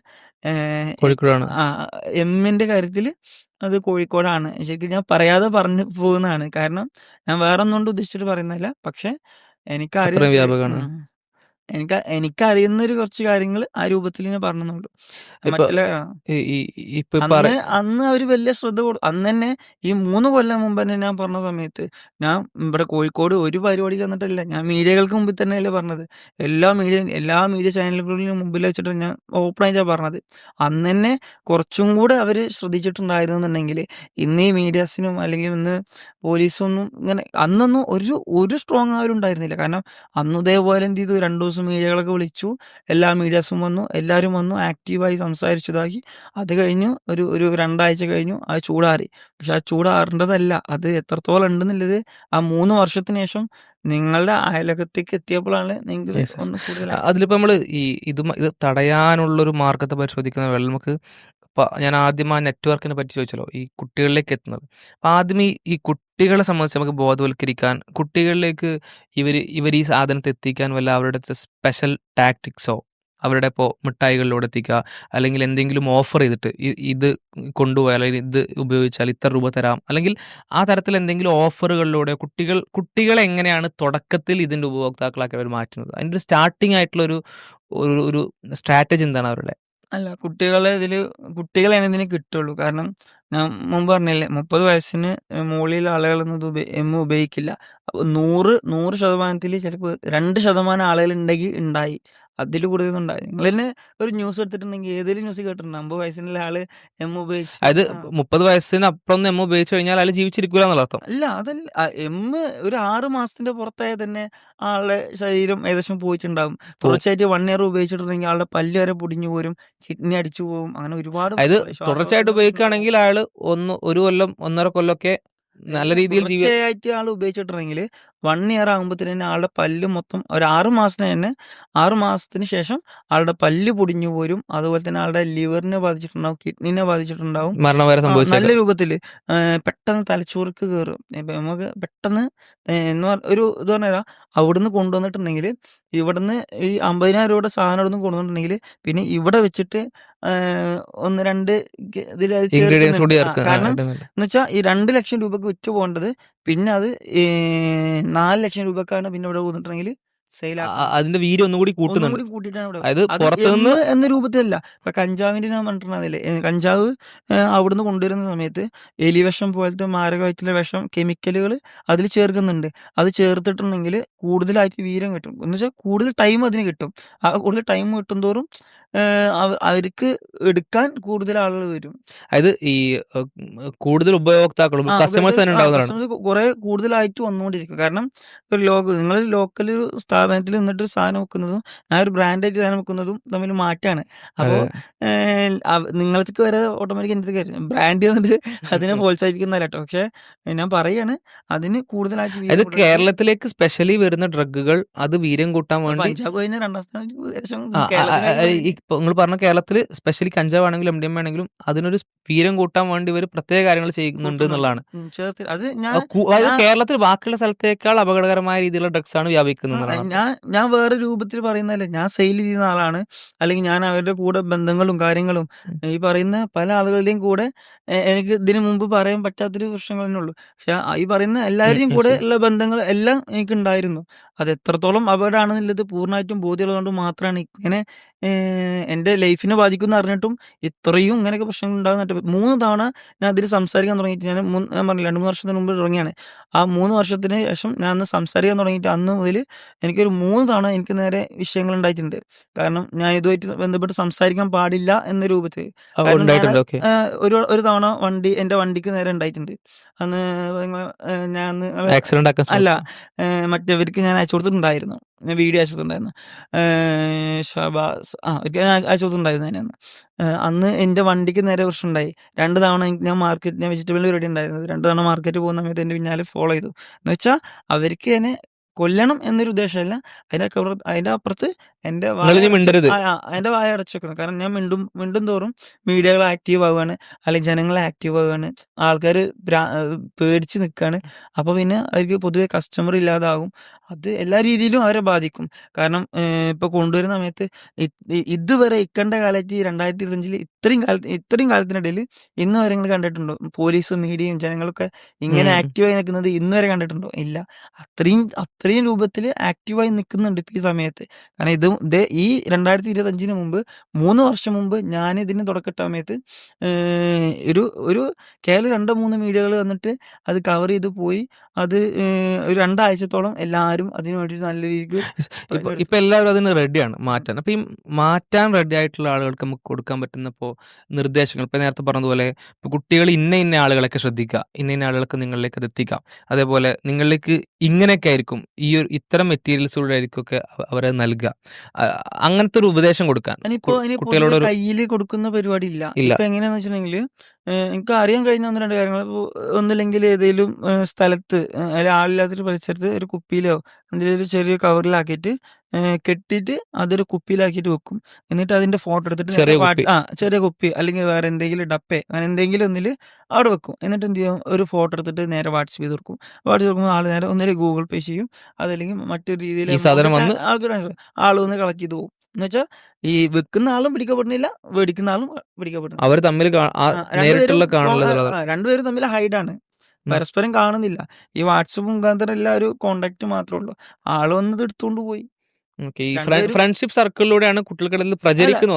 കോഴിക്കോടാണ്. എമ്മിന്റെ കാര്യത്തില് അത് കോഴിക്കോടാണ്. ശരിക്കും ഞാൻ പറയാതെ പറഞ്ഞു പോകുന്നതാണ്. കാരണം ഞാൻ വേറെ ഒന്നുകൊണ്ട് ഉദ്ദേശിച്ചിട്ട് പറയുന്നതല്ല. പക്ഷെ അത്രയും വ്യാപകമാണ്. എനിക്കറിയുന്നൊരു കുറച്ച് കാര്യങ്ങൾ ആ രൂപത്തിൽ ഞാൻ പറഞ്ഞെന്നുള്ളൂ. ഇപ്പൊ മറ്റുള്ള ഇപ്പൊ അന്ന് അവര് വലിയ ശ്രദ്ധ അന്നന്നെ ഈ 3 കൊല്ലം മുമ്പന്നെ ഞാൻ പറഞ്ഞ സമയത്ത് ഞാൻ ഇവിടെ കോഴിക്കോട് ഒരു പരിപാടിയിൽ വന്നിട്ടല്ല. ഞാൻ മീഡിയകൾക്ക് മുമ്പിൽ തന്നെയല്ലേ പറഞ്ഞത്. എല്ലാ മീഡിയ ചാനലുകളിലും മുമ്പിൽ വെച്ചിട്ട് ഞാൻ ഓപ്പണായിട്ടാ പറഞ്ഞത്. അന്നന്നെ കുറച്ചും കൂടെ അവര് ശ്രദ്ധിച്ചിട്ടുണ്ടായിരുന്നുണ്ടെങ്കില് ഇന്ന് ഈ മീഡിയാസിനും അല്ലെങ്കിൽ ഇന്ന് പോലീസൊന്നും ഇങ്ങനെ അന്നൊന്നും ഒരു സ്ട്രോങ് ആരും ഉണ്ടായിരുന്നില്ല. കാരണം അന്ന് ഇതേപോലെ എന്ത് ചെയ്തു, 2 ദിവസം മീഡിയകളൊക്കെ വിളിച്ചു. എല്ലാ മീഡിയാസും വന്നു. എല്ലാവരും വന്നു. ആക്റ്റീവായി സംസാരിച്ചു ഇതാക്കി. അത് കഴിഞ്ഞു ഒരു 2 ആഴ്ച കഴിഞ്ഞു. അത് ചൂടാറി. പക്ഷെ ആ ചൂടാറേണ്ടതല്ല. അത് എത്രത്തോളം ഉണ്ടെന്നുള്ളത് ആ 3 വർഷത്തിന് ശേഷം നിങ്ങളുടെ അയലകത്തേക്ക് എത്തിയപ്പോഴാണ് നിങ്ങൾക്ക് യെസ്, യെസ്. ഒന്ന് കൂടുതലായി. അതിലിപ്പോ നമ്മള് ഇത് തടയാനുള്ളൊരു മാർഗ്ഗത്തെ പരിശോധിക്കുന്ന വേളയിൽ നമുക്ക് ഞാൻ ആദ്യം ആ നെറ്റ്വർക്കിനെ പറ്റി ചോദിച്ചല്ലോ, ഈ കുട്ടികളിലേക്ക് എത്തുന്നത്. അപ്പൊ ആദ്യം ഈ കുട്ടികളെ സംബന്ധിച്ച് നമുക്ക് ബോധവൽക്കരിക്കാൻ, കുട്ടികളിലേക്ക് ഇവർ ഈ സാധനത്തെ എത്തിക്കാൻ വല്ല അവരുടെ സ്പെഷ്യൽ ടാക്ടിക്സോ, അവരുടെ ഇപ്പോൾ മിഠായികളിലൂടെ എത്തിക്കുക, അല്ലെങ്കിൽ എന്തെങ്കിലും ഓഫർ ചെയ്തിട്ട് ഇത് കൊണ്ടുപോയാൽ അല്ലെങ്കിൽ ഇത് ഉപയോഗിച്ചാൽ ഇത്ര രൂപ തരാം, അല്ലെങ്കിൽ ആ തരത്തിൽ എന്തെങ്കിലും ഓഫറുകളിലൂടെ കുട്ടികളെ എങ്ങനെയാണ് തുടക്കത്തിൽ ഇതിന്റെ ഉപഭോക്താക്കളാക്കി അവർ മാറ്റുന്നത്? അതിന്റെ ഒരു സ്റ്റാർട്ടിംഗ് ആയിട്ടുള്ള ഒരു ഒരു ഒരു സ്ട്രാറ്റജി എന്താണ് അവരുടെ? അല്ല, കുട്ടികളെയാണ് ഇതിന് കിട്ടുള്ളൂ. കാരണം ഞാൻ മുമ്പ് പറഞ്ഞില്ലേ, 30 വയസ്സിന് മുകളിലുള്ള ആളുകളൊന്നും എമ്മ് ഉപയോഗിക്കില്ല. അപ്പൊ 100% ചിലപ്പോൾ 2% ആളുകളുണ്ടെങ്കിൽ ഉണ്ടായി. അതിൽ കൂടുതലൊന്നും ഉണ്ടായി. നിങ്ങളന്നെ ഒരു ന്യൂസ് എടുത്തിട്ടുണ്ടെങ്കിൽ ഏതെങ്കിലും ന്യൂസ് കേട്ടിട്ടുണ്ടോ 50 വയസ്സിനുള്ള ആള് എമ്മ് ഉപയോഗിച്ച്? അതായത് 30 വയസ്സിന് അപ്പുറം എമ്മ ഉപയോഗിച്ച് കഴിഞ്ഞാൽ അയാൾ ജീവിച്ചിരിക്കൂല എന്നുള്ള അർത്ഥം. അല്ല, അതല്ല. എമ്മ് ഒരു 6 മാസത്തിന്റെ പുറത്തായാൽ തന്നെ ആളുടെ ശരീരം ഏകദേശം പോയിട്ടുണ്ടാകും. തുടർച്ചയായിട്ട് 1 ഇയർ ഉപയോഗിച്ചിട്ടുണ്ടെങ്കിൽ ആളുടെ പല്ല് വരെ പൊടിഞ്ഞു പോരും, കിഡ്നി അടിച്ചു പോകും. അങ്ങനെ ഒരുപാട് അതായത് തുടർച്ചയായിട്ട് ശ്വാസകോശ പ്രശ്നങ്ങൾ. ഉപയോഗിക്കുകയാണെങ്കിൽ അയാൾ 1 കൊല്ലം 1.5 കൊല്ലമൊക്കെ നല്ല രീതിയിൽ തുടർച്ചയായിട്ട് ആൾ ഉപയോഗിച്ചിട്ടുണ്ടെങ്കിൽ 1 ഇയർ ആകുമ്പോഴത്തേന് ആളുടെ പല്ല് മൊത്തം ഒരു 6 മാസത്തിന് തന്നെ 6 മാസത്തിന് ശേഷം ആളുടെ പല്ല് പൊടിഞ്ഞു പോരും. അതുപോലെ തന്നെ ആളുടെ ലിവറിനെ ബാധിച്ചിട്ടുണ്ടാവും, കിഡ്നിനെ ബാധിച്ചിട്ടുണ്ടാവും. മരണം വരെ നല്ല സംഭവിച്ചേക്കാം. രൂപത്തില് പെട്ടെന്ന് തലച്ചോർക്ക് കേറും. ഇപ്പൊ നമുക്ക് പെട്ടെന്ന് ഇത് പറഞ്ഞുതരാം. അവിടുന്ന് കൊണ്ടുവന്നിട്ടുണ്ടെങ്കില് ഇവിടുന്ന് ഈ 50,000 രൂപയുടെ സാധനം അവിടുന്ന് കൊണ്ടുവന്നിട്ടുണ്ടെങ്കില് പിന്നെ ഇവിടെ വെച്ചിട്ട് 1, 2 ഇതിൽ അത് ഇൻഗ്രീഡിയൻസ് കൂടി ചേർക്കുന്നുണ്ട്. കാരണം ഇടുന്നുണ്ട്. എന്നുവെച്ചാൽ ഈ 2 ലക്ഷം രൂപക്ക് വിറ്റ് പോകേണ്ടത് പിന്നെ അത് 4 ലക്ഷം രൂപക്കാണ് പിന്നെ ഇവിടെ കൊണ്ടുവന്നിട്ടുണ്ടെങ്കിൽ സെയിലാക്കുന്നത്. അതിന്റെ വീര്യം ഒന്നുകൂടി ഒന്നും കൂട്ടുന്നുണ്ട്. കൂടി കൂട്ടിയിട്ടാണ് ഇവിടെ. അതായത് അത് പുറത്തുനിന്ന് എമ്മ് എന്ന രൂപത്തിലല്ല. ഇപ്പൊ കഞ്ചാവിന്റെ ഞാൻ പറഞ്ഞിട്ടുണ്ടായിരുന്നില്ലേ, കഞ്ചാവ് അവിടുന്ന് കൊണ്ടുവരുന്ന സമയത്ത് എലിവിഷം പോലത്തെ മാരകമായിട്ടുള്ള വിഷം കെമിക്കലുകൾ അതിൽ ചേർക്കുന്നുണ്ട്. അത് ചേർത്തിട്ടുണ്ടെങ്കിൽ കൂടുതലായിട്ട് വീര്യം കിട്ടും. എന്ന് വെച്ചാൽ കൂടുതൽ ടൈം അതിന് കിട്ടും. ആ കൂടുതൽ ടൈം കിട്ടും തോറും അവർക്ക് എടുക്കാൻ കൂടുതൽ ആളുകൾ വരും. അതായത് ഈ കൂടുതൽ ഉപയോക്താക്കളും കസ്റ്റമേഴ്സ് തന്നെ ഉണ്ടാവുന്നതാണ്. കസ്റ്റമേഴ്സ് കുറെ കൂടുതലായിട്ട് വന്നുകൊണ്ടിരിക്കും. കാരണം നിങ്ങൾ ലോക്കൽ സ്ഥാപനത്തിൽ നിന്നിട്ട് ഒരു സാധനം വെക്കുന്നതും ഞാൻ ഒരു ബ്രാൻഡായിട്ട് സാധനം വെക്കുന്നതും തമ്മിൽ മാറ്റാണ്. അപ്പോൾ നിങ്ങൾക്ക് വരെ ഓട്ടോമാറ്റിക് എൻ്റെ കാര്യം ബ്രാൻഡ് എന്നിട്ട് അതിനെ പ്രോത്സാഹിപ്പിക്കുന്നതല്ല കേട്ടോ. പക്ഷെ ഞാൻ പറയാണ് അതിന് കൂടുതലായിട്ട് അതായത് കേരളത്തിലേക്ക് സ്പെഷ്യലി വരുന്ന ഡ്രഗുകൾ അത് വീര്യം കൂട്ടാൻ വേണ്ടി പഞ്ചാബ് കഴിഞ്ഞ 2ാം സ്ഥാനം ഏകദേശം നിങ്ങൾ പറഞ്ഞ കേരളത്തിൽ സ്പെഷ്യലി കഞ്ചാവ് ആണെങ്കിലും MDMA ആണെങ്കിലും അതിനൊരു വീര്യം കൂട്ടാൻ വേണ്ടി ഇവർ പ്രത്യേക കാര്യങ്ങൾ ചെയ്യുന്നുണ്ട് എന്നുള്ളതാണ്. അത് അതായത് കേരളത്തിൽ ബാക്കിയുള്ള സ്ഥലത്തേക്കാൾ അപകടകരമായ രീതിയിലുള്ള ഡ്രഗ്സ് ആണ് വ്യാപിക്കുന്നത്. ഞാൻ വേറെ രൂപത്തിൽ പറയുന്നതല്ല. ഞാൻ സെയിൽ ചെയ്യുന്ന ആളാണ്, അല്ലെങ്കിൽ ഞാൻ അവരുടെ കൂടെ ബന്ധങ്ങളും കാര്യങ്ങളും ഈ പറയുന്ന പല ആളുകളുടെയും കൂടെ എനിക്ക് ഇതിനു മുമ്പ് പറയാൻ പറ്റാത്തൊരു പ്രശ്നങ്ങൾ തന്നെ ഉള്ളൂ. പക്ഷെ ഈ പറയുന്ന എല്ലാവരുടെയും കൂടെ ഉള്ള ബന്ധങ്ങൾ എല്ലാം എനിക്ക് ഉണ്ടായിരുന്നു. അത് എത്രത്തോളം അപകടമാണെന്നുള്ളത് പൂർണ്ണമായിട്ടും ബോധ്യമുള്ളതുകൊണ്ട് മാത്രമാണ് ഇങ്ങനെ എൻ്റെ ലൈഫിനെ ബാധിക്കുമെന്ന് അറിഞ്ഞിട്ടും ഇത്രയും ഇങ്ങനെയൊക്കെ പ്രശ്നങ്ങൾ ഉണ്ടാകുന്നിട്ട് 3 തവണ ഞാൻ അതിൽ സംസാരിക്കാൻ തുടങ്ങിയിട്ട് ഞാൻ പറഞ്ഞില്ലേ 2, 3 വർഷത്തിന് മുമ്പ് തുടങ്ങിയാണ്. ആ 3 വർഷത്തിന് ശേഷം ഞാൻ അന്ന് സംസാരിക്കാൻ തുടങ്ങിയിട്ട് അന്ന് മുതൽ എനിക്കൊരു 3 തവണ എനിക്ക് നേരെ വിഷയങ്ങൾ ഉണ്ടായിട്ടുണ്ട്. കാരണം ഞാൻ ഇതുമായിട്ട് ബന്ധപ്പെട്ട് സംസാരിക്കാൻ പാടില്ല എന്ന രൂപത്തിൽ. കാരണം ഞാൻ ഉണ്ടായിട്ടുണ്ട്. ഓക്കെ. ഒരു തവണ എൻ്റെ വണ്ടിക്ക് നേരെ ഉണ്ടായിട്ടുണ്ട്. അന്ന് ഞാൻ അന്ന് ആക്സിഡന്റ് ആക്കാൻ അല്ല ശ്രമിച്ചു. മറ്റവർക്ക് ഞാൻ അയച്ചു കൊടുത്തിട്ടുണ്ടായിരുന്നു. ഞാൻ വീഡിയോ അയച്ചു കൊടുത്തിട്ടുണ്ടായിരുന്നു. ഷബാസ് അവർക്ക് ഞാൻ അയച്ചു കൊടുത്തിട്ടുണ്ടായിരുന്നു ഞാനന്ന്. അന്ന് എൻ്റെ വണ്ടിക്ക് നേരെ പ്രശ്നമുണ്ടായി. 2 തവണ ഞാൻ വെജിറ്റബിളിൻ്റെ പരിപാടി ഉണ്ടായിരുന്നത്. 2 തവണ മാർക്കറ്റ് പോകുന്ന സമയത്ത് എൻ്റെ പിന്നാലെ ഫോളോ ചെയ്തു. എന്ന് വെച്ചാൽ അവർക്ക് എന്നെ കൊല്ലണം എന്നൊരു ഉദ്ദേശമല്ല. അതിൻ്റെ അപ്പുറത്ത് എൻ്റെ നിങ്ങളിനി മിണ്ടരുത്. എൻ്റെ വായ അടച്ചു വെക്കണം. കാരണം ഞാൻ മിണ്ടും തോറും മീഡിയകൾ ആക്റ്റീവ് ആവുകയാണ്, അല്ലെങ്കിൽ ജനങ്ങൾ ആക്റ്റീവ് ആവുകയാണ്, ആൾക്കാർ പേടിച്ച് നിൽക്കുകയാണ്. അപ്പോൾ പിന്നെ അവർക്ക് പൊതുവെ കസ്റ്റമർ ഇല്ലാതാകും. അത് എല്ലാ രീതിയിലും അവരെ ബാധിക്കും. കാരണം ഇപ്പോൾ കൊണ്ടുവരുന്ന സമയത്ത് ഇതുവരെ ഇക്കണ്ട കാലത്ത് 2025 ഇത്രയും കാലത്തിനിടയിൽ ഇന്ന് വരെ നിങ്ങൾ കണ്ടിട്ടുണ്ടോ പോലീസും മീഡിയയും ജനങ്ങളൊക്കെ ഇങ്ങനെ ആക്റ്റീവായി നിൽക്കുന്നത് ഇന്ന് വരെ കണ്ടിട്ടുണ്ടോ? ഇല്ല. അത്രയും രൂപത്തിൽ ആക്റ്റീവായി നിൽക്കുന്നുണ്ട് ഇപ്പോൾ ഈ സമയത്ത്. കാരണം ഈ 2025 മുമ്പ് 3 വർഷം മുമ്പ് ഞാൻ ഇതിന് തുടക്കട്ട സമയത്ത് ഒരു കേവലം 2-3 മീഡിയകൾ വന്നിട്ട് അത് കവർ ചെയ്ത് പോയി. അത് ഒരു 2 ആഴ്ചത്തോളം എല്ലാവരും അതിന് വേണ്ടിയിട്ട് നല്ല രീതിക്ക് ഇപ്പൊ എല്ലാവരും അതിന് റെഡിയാണ് മാറ്റാൻ. അപ്പൊ ഈ മാറ്റാൻ റെഡി ആയിട്ടുള്ള ആളുകൾക്ക് നമുക്ക് കൊടുക്കാൻ പറ്റുന്ന നിർദ്ദേശങ്ങൾ ഇപ്പൊ നേരത്തെ പറഞ്ഞതുപോലെ ഇപ്പൊ കുട്ടികൾ ഇന്ന ആളുകളൊക്കെ ശ്രദ്ധിക്കുക, ഇന്ന ആളുകൾക്ക് നിങ്ങളിലേക്ക് അത് എത്തിക്കാം. അതേപോലെ നിങ്ങളിലേക്ക് ഇങ്ങനെയൊക്കെ ആയിരിക്കും ഇത്തരം മെറ്റീരിയൽസിലൂടെ ആയിരിക്കും ഒക്കെ അവരെ നൽകുക. അങ്ങനത്തെ ഒരു ഉപദേശം കൊടുക്കാൻ കുട്ടികളോട് കയ്യിൽ കൊടുക്കുന്ന പരിപാടി ഇല്ല. ഇപ്പൊ എങ്ങനെയാന്ന് വെച്ചിട്ടുണ്ടെങ്കിൽ എനിക്ക് അറിയാൻ കഴിഞ്ഞ 1-2 കാര്യങ്ങൾ. ഒന്നില്ലെങ്കിൽ ഏതെങ്കിലും സ്ഥലത്ത് അല്ലെങ്കിൽ ആളില്ലാത്തൊരു പരിസരത്ത് ഒരു കുപ്പിയിലോ എന്തെങ്കിലും ഒരു ചെറിയ കവറിലാക്കിയിട്ട് കെട്ടിയിട്ട് അതൊരു കുപ്പിയിലാക്കിയിട്ട് വെക്കും. എന്നിട്ട് അതിന്റെ ഫോട്ടോ എടുത്തിട്ട് ചെറിയ കുപ്പി അല്ലെങ്കിൽ വേറെ എന്തെങ്കിലും ഡപ്പേ അങ്ങനെ എന്തെങ്കിലും ഒന്നിൽ അവിടെ വെക്കും. എന്നിട്ട് എന്ത് ചെയ്യും, ഒരു ഫോട്ടോ എടുത്തിട്ട് നേരെ വാട്സപ്പ് ചെയ്ത് കൊടുക്കും. വാട്സപ്പ് കൊടുക്കുമ്പോൾ ആൾ നേരെ ഒന്നിൽ ഗൂഗിൾ പേ ചെയ്യും, അതല്ലെങ്കിൽ മറ്റൊരു രീതിയിൽ ആൾ വന്ന് കളക്ട് ചെയ്ത് പോകും. എന്ന് വെച്ചാൽ ഈ വെക്കുന്ന ആളും പിടിക്കപ്പെടുന്നില്ല, മേടിക്കുന്ന ആളും പിടിക്കപ്പെടുന്നില്ല. അവർ തമ്മിൽ രണ്ടുപേരും തമ്മിൽ ഹൈഡാണ്, പരസ്പരം കാണുന്നില്ല. ഈ വാട്സപ്പ് മുഖാന്തരം എല്ലാ ഒരു കോണ്ടാക്ട് മാത്രമേ ഉള്ളൂ. ആള് വന്നത് എടുത്തോണ്ട് പോയി. ഫ്രണ്ട്ഷിപ്പ് സർക്കിളിലൂടെയാണ് കുട്ടികൾക്കിടയിൽ പ്രചരിക്കുന്നു.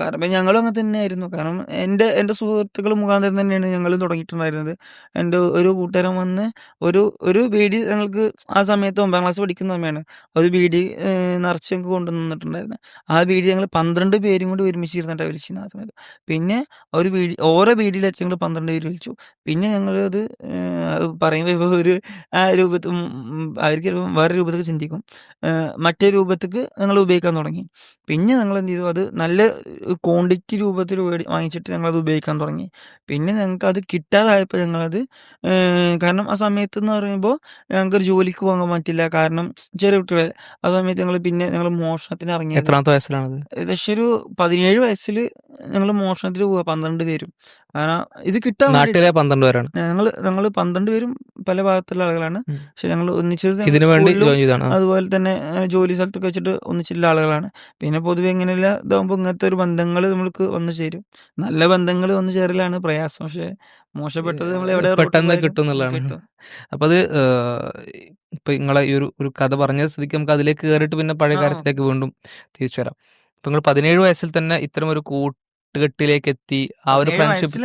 കാരണം ഞങ്ങളും അങ്ങനെ തന്നെയായിരുന്നു. കാരണം എൻ്റെ സുഹൃത്തുക്കൾ മുഖാന്തരം തന്നെയാണ് ഞങ്ങൾ തുടങ്ങിയിട്ടുണ്ടായിരുന്നത്. എൻ്റെ ഒരു കൂട്ടുകാരൻ വന്ന് ഒരു ബീഡി ഞങ്ങൾക്ക് ആ സമയത്ത് 9ാം ക്ലാസ് പഠിക്കുന്ന സമയമാണ്. ഒരു ബീഡി നിറച്ച് ഞങ്ങൾക്ക് കൊണ്ടുവന്നിട്ടുണ്ടായിരുന്നു. ആ ബീഡി ഞങ്ങൾ 12 പേരും കൂടി ഒരുമിച്ചിരുന്നിട്ടാണ് വലിച്ചിരുന്നത് ആ സമയത്ത്. പിന്നെ ഓരോ ബീഡിയിലായിട്ട് ഞങ്ങൾ 12 പേര് വലിച്ചു. പിന്നെ ഞങ്ങളത് പറയുമ്പോൾ ഇപ്പോൾ ഒരു രൂപത്തിൽ അവർക്ക് വേറെ രൂപത്തിൽ ചിന്തിക്കും. മറ്റേ രൂപത്തേക്ക് ഞങ്ങൾ ഉപയോഗിക്കാൻ തുടങ്ങി. പിന്നെ ഞങ്ങൾ എന്ത് ചെയ്തു, അത് നല്ല ക്വാണ്ടിറ്റി രൂപത്തിൽ വാങ്ങിച്ചിട്ട് ഞങ്ങളത് ഉപയോഗിക്കാൻ തുടങ്ങി. പിന്നെ ഞങ്ങൾക്ക് അത് കിട്ടാതായപ്പോൾ ഞങ്ങളത് കാരണം ആ സമയത്ത് എന്ന് പറയുമ്പോൾ ഞങ്ങൾക്കൊരു ജോലിക്ക് പോകാൻ പറ്റില്ല. കാരണം ചെറിയ കുട്ടികളെ ആ സമയത്ത് ഞങ്ങൾ മോഷണത്തിന് ഇറങ്ങി. എത്രാമത്തെ വയസ്സിലാണ്? ഏകദേശം ഒരു 17 വയസ്സിൽ ഞങ്ങൾ മോഷണത്തിൽ പോവുക 12 പേരും. കാരണം ഇത് കിട്ടാൻ നാട്ടിലെ 12 പേരാണ് ഞങ്ങൾ 12 പേരും പല ഭാഗത്തുള്ള ആളുകളാണ്. പക്ഷെ ഞങ്ങൾ ഒന്നിച്ചത് അതുപോലെ തന്നെ ജോലി സ്ഥലത്തൊക്കെ വെച്ചിട്ട് ഒന്നിച്ചുള്ള ആളുകളാണ്. പിന്നെ പൊതുവെ ഇങ്ങനെയുള്ള ഇതാകുമ്പോൾ ഇങ്ങനത്തെ ഒരു ബന്ധങ്ങൾ നമ്മൾക്ക് വന്നു ചേരും. നല്ല ബന്ധങ്ങൾ വന്നു ചേരലാണ് പ്രയാസം. പക്ഷെ മോശപ്പെട്ടത് നമ്മൾ എവിടെ പെട്ടെന്ന് കിട്ടും എന്നുള്ളതാണ്. അപ്പൊ അത് ഇപ്പൊ നിങ്ങളെ ഈ ഒരു കഥ പറഞ്ഞ സ്ഥിതിക്ക് നമുക്ക് അതിലേക്ക് കയറിയിട്ട് പിന്നെ പഴയ കാര്യത്തിലേക്ക് വീണ്ടും തിരിച്ചു വരാം. ഇപ്പൊ നിങ്ങൾ 17 വയസ്സിൽ തന്നെ ഇത്തരം ഒരു കൂട്ടുകെട്ടിലേക്ക് എത്തി. ആ ഒരു ഫ്രണ്ട്ഷിപ്പ്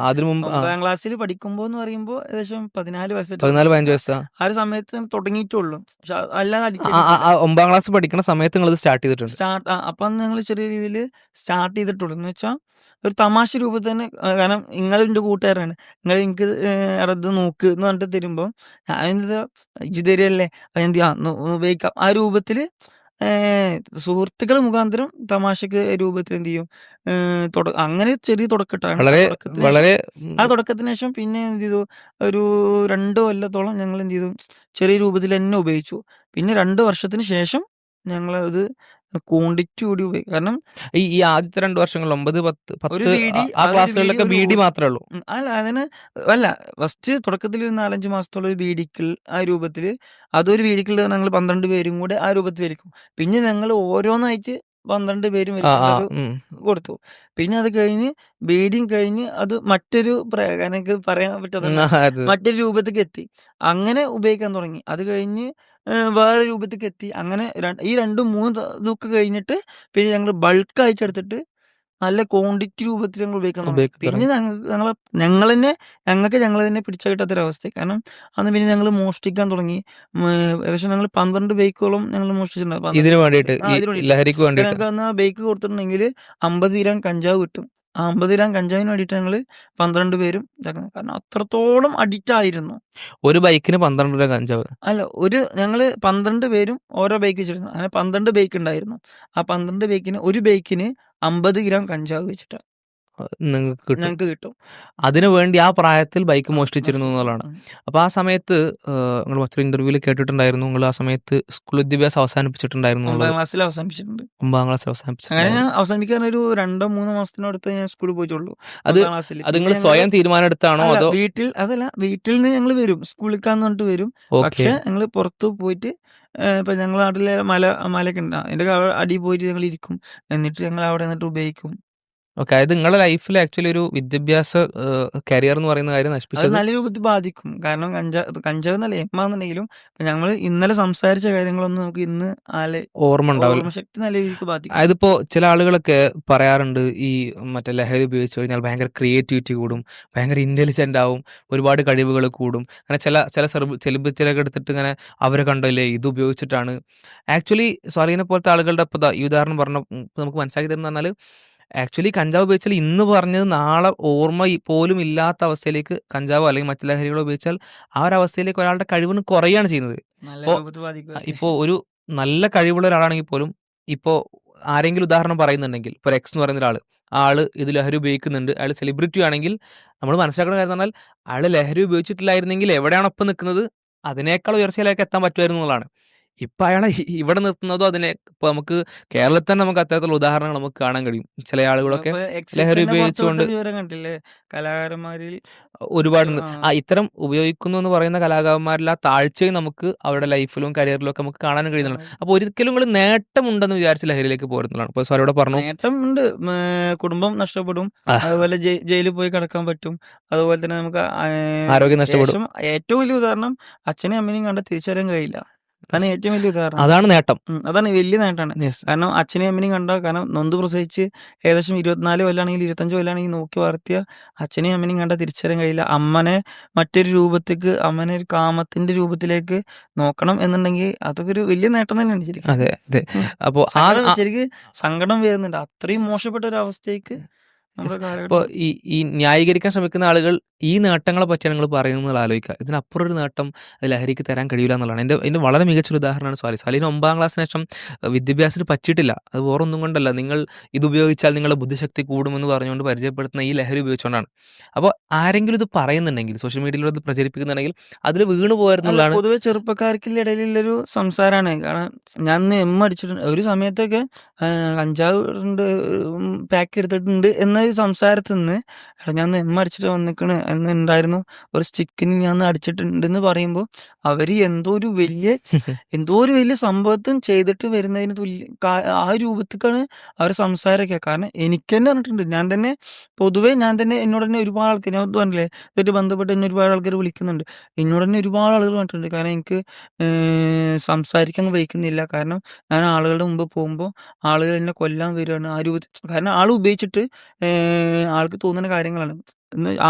അതിനു മുമ്പ് 9ാം ക്ലാസ്സിൽ പഠിക്കുമ്പോ എന്ന് പറയുമ്പോ ഏകദേശം 14-15 വയസ്സാ ആ ഒരു സമയത്ത് തുടങ്ങിയിട്ടുള്ളൂ. അല്ലാതെ 9ാം ക്ലാസ് പഠിക്കുന്ന സമയത്ത് നിങ്ങൾ സ്റ്റാർട്ട് ചെയ്തിട്ടുണ്ട്. അപ്പൊ ഞങ്ങൾ ചെറിയ രീതിയിൽ സ്റ്റാർട്ട് ചെയ്തിട്ടുള്ളൂ. എന്ന് വെച്ചാൽ ഒരു തമാശ രൂപത്തിൽ തന്നെ. കാരണം നിങ്ങൾ എൻ്റെ കൂട്ടുകാരാണ്, നിങ്ങൾ എനിക്ക് അത് നോക്ക് എന്ന് പറഞ്ഞിട്ട് തരുമ്പോൾ ഞാൻ ഇത് തരികയല്ലേ, അതെന്ത് ഉപയോഗിക്കാം ആ രൂപത്തിൽ സുഹൃത്തുക്കൾ മുഖാന്തരം തമാശക്ക് രൂപത്തിൽ എന്ത് ചെയ്യും, അങ്ങനെ ചെറിയ തുടക്കട്ടാണ്. ആ തുടക്കത്തിന് ശേഷം പിന്നെ എന്ത് ചെയ്തു, ഒരു 2 കൊല്ലത്തോളം ഞങ്ങൾ എന്ത് ചെയ്തു, ചെറിയ രൂപത്തിൽ തന്നെ ഉപയോഗിച്ചു. പിന്നെ 2 വർഷത്തിന് ശേഷം ഞങ്ങൾ അത് ക്വാണ്ടിറ്റി കൂടി ഉപയോഗിക്കും. കാരണം ഈ ആദ്യത്തെ 2 വർഷങ്ങളിൽ 9, 10 ആ ക്ലാസ്സുകളിലൊക്കെ ബീഡി മാത്രമേ ഉള്ളൂ. അല്ല ഫസ്റ്റ് തുടക്കത്തിൽ 4-5 മാസത്തോളം ഒരു ബീഡിക്കിൾ ആ രൂപത്തിൽ, അതൊരു ബീഡിക്കിൾ ഞങ്ങൾ 12 പേരും കൂടെ ആ രൂപത്തിൽ വലിക്കും. പിന്നെ ഞങ്ങൾ ഓരോന്നായിട്ട് 12 പേരും ആ, ആ. വലിച്ചിട്ടത് കൊടുത്തു. പിന്നെ അത് കഴിഞ്ഞ് ബീഡിയും കഴിഞ്ഞ് അത് മറ്റൊരു എനിക്ക് പറയാൻ പറ്റാത്ത അത് മറ്റൊരു രൂപത്തിക്ക് എത്തി. അങ്ങനെ ഉപയോഗിക്കാൻ തുടങ്ങി. അത് കഴിഞ്ഞ് വേറെ രൂപത്തിക്ക് എത്തി. അങ്ങനെ ഈ 2, 3 ഇതൊക്കെ കഴിഞ്ഞിട്ട് പിന്നെ ഞങ്ങള് ബൾക്കായിട്ട് എടുത്തിട്ട് നല്ല ക്വാണ്ടിറ്റി രൂപത്തിൽ ഞങ്ങൾ ഉപയോഗിക്കാൻ തുടങ്ങി. ഉപയോഗിക്കാൻ പിന്നെ തുടങ്ങി. ഞങ്ങൾ തന്നെ പിടിച്ചാൽ കിട്ടാത്തൊരവസ്ഥയായി. കാരണം അന്ന് പിന്നെ ഞങ്ങൾ മോഷ്ടിക്കാൻ തുടങ്ങി. ഏകദേശം ഞങ്ങൾ 12 ബൈക്കോളം ഞങ്ങൾ മോഷ്ടിച്ചിട്ടുണ്ടാവും. 12 ഇതിന് ബൈക്ക്. വേണ്ടിയിട്ട്, ഈ ഇതിന് വേണ്ടിയിട്ട്. ലഹരിക്ക് വേണ്ടിയിട്ട്. ഞങ്ങൾക്ക് അന്ന് ആ ബൈക്ക് കൊടുത്തിട്ടുണ്ടെങ്കിൽ 50 ഗ്രാം കഞ്ചാവ് കിട്ടും. ആ 50 ഗ്രാം കഞ്ചാവിന് വേണ്ടിയിട്ട് ഞങ്ങള് 12 പേരും ഇതാക്കുന്നത്. കാരണം അത്രത്തോളം അഡിക്റ്റ് ആയിരുന്നു. ഒരു ബൈക്കിന് 12 രൂപ കഞ്ചാവ്. അല്ല, ഞങ്ങള് 12 പേരും ഓരോ ബൈക്ക് വെച്ചിരുന്നു. അങ്ങനെ 12 ബൈക്ക് ഉണ്ടായിരുന്നു. ആ 12 ബൈക്കിന് ഒരു ബൈക്കിന് 50 ഗ്രാം കഞ്ചാവ് വെച്ചിട്ടാ നിങ്ങൾക്ക് കിട്ടും. ഞങ്ങക്ക് കിട്ടും. അതിനു വേണ്ടി ആ പ്രായത്തിൽ ബൈക്ക് മോഷ്ടിച്ചിരുന്നു മോഷ്ടിച്ചു. എന്നുള്ളതാണ്. അപ്പോൾ ആ സമയത്ത് നിങ്ങൾ മറ്റൊരു ഇന്റർവ്യൂവിൽ കേട്ടിട്ടുണ്ടായിരുന്നു, നിങ്ങൾ ആ സമയത്ത് സ്കൂൾ വിദ്യാഭ്യാസം അവസാനിപ്പിച്ചിട്ടുണ്ടായിരുന്നു 9ാം എന്നുള്ളത്. ക്ലാസ്സിൽ അവസാനിപ്പിച്ചിട്ടുണ്ട്. 9ാം ക്ലാസ് അങ്ങനെ അവസാനിപ്പിച്ചിട്ടുണ്ടായിരുന്നു. ഞാൻ അവസാനിപ്പിക്കാൻ ഒരു 2 3 മാസത്തിനടുത്ത് ഞാൻ സ്കൂളിൽ പോയിട്ടുള്ളൂ. അത് 9ാം ക്ലാസ്സിൽ. അത് പിന്നെ നിങ്ങൾ ഞങ്ങള് സ്വയം തീരുമാനം എടുത്താണോ അതോ? വീട്ടിൽ നിന്ന് ഞങ്ങള് വരും. സ്കൂളിലേക്കാന്ന് പറഞ്ഞിട്ട് വരും. ഓക്കെ, പക്ഷെ ഞങ്ങള് പുറത്ത് പോയിട്ട് ഇപ്പൊ ഞങ്ങളെ നാട്ടിലെ മലയൊക്കെ ഉണ്ട്. അതിന്റെ അടിയിൽ പോയിട്ട് ഞങ്ങൾ ഇരിക്കും. എന്നിട്ട് ഞങ്ങൾ അവിടെ നിന്നിട്ട് ഉപയോഗിക്കും. ഓക്കെ. അതായത് നിങ്ങളുടെ ലൈഫിൽ ആക്ച്വലി ഒരു വിദ്യാഭ്യാസ കരിയർ എന്ന് പറയുന്ന കാര്യം അത് നശിപ്പിച്ചത് നല്ല രൂപത്തിൽ ബാധിക്കും. കാരണം കഞ്ചാവ് എന്നല്ല എമ്മാന്നുണ്ടെങ്കിലും ഞങ്ങള് ഇന്നലെ സംസാരിച്ച കാര്യങ്ങളൊന്നും നമുക്ക് ഇന്ന് ഓർമ്മ ഉണ്ടാവില്ല. ഓർമ്മശക്തി നല്ല രീതിക്ക് ബാധിക്കും. അതിപ്പോ ചില ആളുകളൊക്കെ പറയാറുണ്ട്, ഈ മറ്റേ ലഹരി ഉപയോഗിച്ച് കഴിഞ്ഞാൽ ഭയങ്കര ക്രിയേറ്റിവിറ്റി കൂടും, ഭയങ്കര ഇന്റലിജന്റ് ആവും, ഒരുപാട് കഴിവുകൾ കൂടും. അങ്ങനെ ചില ചില സെലിബ്രിറ്റികളൊക്കെ എടുത്തിട്ട് ഇങ്ങനെ അവരെ കണ്ടല്ലേ ഇത് ഉപയോഗിച്ചിട്ടാണ്. ആക്ച്വലി സ്വാലിഹിനെ പോലത്തെ ആളുകളുടെ ഇപ്പോൾ ഈ ഉദാഹരണം പറഞ്ഞ നമുക്ക് മനസ്സിലാക്കി തരുന്ന പറഞ്ഞാൽ, ആക്ച്വലി കഞ്ചാവ് ഉപയോഗിച്ചാൽ ഇന്ന് പറഞ്ഞത് നാളെ ഓർമ്മ പോലും ഇല്ലാത്ത അവസ്ഥയിലേക്ക് കഞ്ചാവോ അല്ലെങ്കിൽ മറ്റു ലഹരികളോ ഉപയോഗിച്ചാൽ ആ ഒരു അവസ്ഥയിലേക്ക് ഒരാളുടെ കഴിവിന് കുറയുകയാണ് ചെയ്യുന്നത്. നല്ല അപ്പോൾ രൂപത്തിൽ ബാധിക്കും. ഇപ്പോൾ ഒരു നല്ല കഴിവുള്ള ഒരാളാണെങ്കിൽ പോലും, ഇപ്പോൾ ആരെങ്കിലും ഉദാഹരണം പറയുന്നുണ്ടെങ്കിൽ, ഇപ്പോൾ എക്സ് എന്ന് പറയുന്ന ഒരാൾ, ആള് ഇത് ലഹരി ഉപയോഗിക്കുന്നുണ്ട്, അയാൾ സെലിബ്രിറ്റി ആണെങ്കിൽ നമ്മൾ മനസ്സിലാക്കുന്ന കാര്യം എന്ന് പറഞ്ഞാൽ, അയാൾ ലഹരി ഉപയോഗിച്ചിട്ടില്ലായിരുന്നെങ്കിൽ എവിടെയാണ് ഒപ്പം നിൽക്കുന്നത് അതിനേക്കാൾ ഉയർച്ചയിലേക്ക് എത്താൻ പറ്റുമായിരുന്നു എന്നുള്ളതാണ്. ഇപ്പം അയാളെ ഇവിടെ നിർത്തുന്നതോ ഇപ്പോൾ നമുക്ക് കേരളത്തിൽ തന്നെ നമുക്ക് അത്തരത്തിലുള്ള ഉദാഹരണങ്ങൾ നമുക്ക് കാണാൻ കഴിയും. ചില ആളുകളൊക്കെ ഇപ്പൊ ലഹരി എക്സൈസിന്റെ ഉപയോഗിച്ചുകൊണ്ട് പുറത്തുവിട്ട വിവരം കണ്ടില്ലേ? കലാകാരന്മാരിൽ ഒരുപാടുണ്ട്. ആ ഇത്തരം ഉപയോഗിക്കുന്നു എന്ന് പറയുന്ന കലാകാരന്മാരിൽ ആ താഴ്ചയും നമുക്ക് അവരുടെ ലൈഫിലും കരിയറിലും ഒക്കെ നമുക്ക് കാണാൻ കഴിയുന്നുണ്ട്. അപ്പോൾ ഒരിക്കലും നിങ്ങൾ നേട്ടമുണ്ടെന്ന് വിചാരിച്ച് ലഹരിയിലേക്ക് പോരുന്നതാണ്. ഇപ്പോൾ സാർ ഇവിടെ പറഞ്ഞു. നേട്ടം ഉണ്ട്. കുടുംബം നഷ്ടപ്പെടും. അതുപോലെ ജയിലിൽ പോയി കിടക്കാൻ പറ്റും. അതുപോലെ തന്നെ നമുക്ക് ആരോഗ്യം നഷ്ടപ്പെടും. ഏറ്റവും വലിയ ഉദാഹരണം അച്ഛനെയും അമ്മേനെയും കണ്ടാൽ തിരിച്ചറിയാൻ കഴിയില്ല. അതാണ് ഏറ്റവും വലിയ ഉദാഹരണം. അതാണ് നേട്ടം. അതാണ് വലിയ നേട്ടമാണ്. യെസ്. കാരണം അച്ഛനെയും അമ്മേനെയും കണ്ടാൽ, കാരണം നൊന്ത് പ്രസവിച്ച് ഏകദേശം 24 കൊല്ലാണെങ്കിൽ 25 കൊല്ലാണെങ്കിൽ നോക്കി വളർത്തിയ അച്ഛനെയും അമ്മേനെയും കണ്ടാൽ തിരിച്ചറിയാൻ കഴിയില്ല. അമ്മനെ മറ്റൊരു രൂപത്തേക്ക്, അമ്മനെ ഒരു കാമത്തിന്റെ രൂപത്തിലേക്ക് നോക്കണം എന്നുണ്ടെങ്കിൽ അതൊക്കെ ഒരു വലിയ നേട്ടം തന്നെയാണ് ശരിക്കും. അതെ, അതെ. അപ്പോൾ ശരിക്കും സങ്കടം വരുന്നുണ്ട്. അത്രയും മോശപ്പെട്ട ഒരു അവസ്ഥയ്ക്ക് നമ്മുടെ ഇപ്പോൾ കാലഘട്ടം. ഈ ന്യായീകരിക്കാൻ ശ്രമിക്കുന്ന ആളുകൾ ഈ നേട്ടങ്ങളെ പറ്റിയാണ് നിങ്ങൾ പറയുന്നത് ആലോചിക്കുക. ഇതിനപ്പുറം ഒരു നേട്ടം ലഹരിക്ക് തരാൻ കഴിയില്ല എന്നുള്ളതാണ്. എൻ്റെ വളരെ മികച്ചൊരു ഉദാഹരണമാണ് സ്വാലിഹിന് 9ാം ക്ലാസ്സിന് ശേഷം വിദ്യാഭ്യാസത്തിന് പറ്റിയിട്ടില്ല. അത് വേറൊന്നും കൊണ്ടല്ല, നിങ്ങൾ ഇത് ഉപയോഗിച്ചാൽ നിങ്ങളുടെ ബുദ്ധിശക്തി കൂടുമെന്ന് പറഞ്ഞുകൊണ്ട് പരിചയപ്പെടുത്തുന്ന ഈ ലഹരി ഉപയോഗിച്ചുകൊണ്ടാണ്. അപ്പോൾ ആരെങ്കിലും ഇത് പറയുന്നുണ്ടെങ്കിൽ, സോഷ്യൽ മീഡിയയിലൂടെ ഇത് പ്രചരിപ്പിക്കുന്നുണ്ടെങ്കിൽ അതിൽ വീണ് പോയിരുന്നുള്ളതാണ്. പൊതുവെ ചെറുപ്പക്കാർക്കുള്ള ഇടയിലുള്ളൊരു സംസാരമാണ്. കാരണം ഞാൻ അടിച്ചിട്ടുണ്ട് ഒരു സമയത്തൊക്കെ, കഞ്ചാവ് പാക്ക് എടുത്തിട്ടുണ്ട് എന്നൊരു സംസാരത്തിൽ നിന്ന്, ഞാൻ അടിച്ചിട്ട് വന്നിക്കണ് എന്ന് ഉണ്ടായിരുന്നു, ഒരു സ്റ്റിക്കിന് ഞാൻ അടിച്ചിട്ടുണ്ടെന്ന് പറയുമ്പോൾ അവര് എന്തോ ഒരു വലിയ സംഭവത്തും ചെയ്തിട്ട് വരുന്നതിന് ആ രൂപത്തിക്കാണ് അവർ സംസാരമൊക്കെ. കാരണം എനിക്ക് തന്നെ പറഞ്ഞിട്ടുണ്ട്. ഞാൻ തന്നെ എന്നോട് തന്നെ ഒരുപാട് ആൾക്കാർ, ഞാൻ പറഞ്ഞില്ലേ ഇതായിട്ട് ബന്ധപ്പെട്ട് എന്നെ ഒരുപാട് ആൾക്കാർ വിളിക്കുന്നുണ്ട്. എന്നോട് തന്നെ ഒരുപാട് ആളുകൾ പറഞ്ഞിട്ടുണ്ട്. കാരണം എനിക്ക് സംസാരിക്കാൻ വഹിക്കുന്നില്ല. കാരണം ഞാൻ ആളുകളുടെ മുമ്പ് പോകുമ്പോൾ ആളുകൾ എന്നെ കൊല്ലാൻ വരികയാണ് ആ രൂപത്തിൽ. കാരണം ആൾ ഉപയോഗിച്ചിട്ട് ആൾക്ക് തോന്നുന്ന കാര്യങ്ങളാണ്.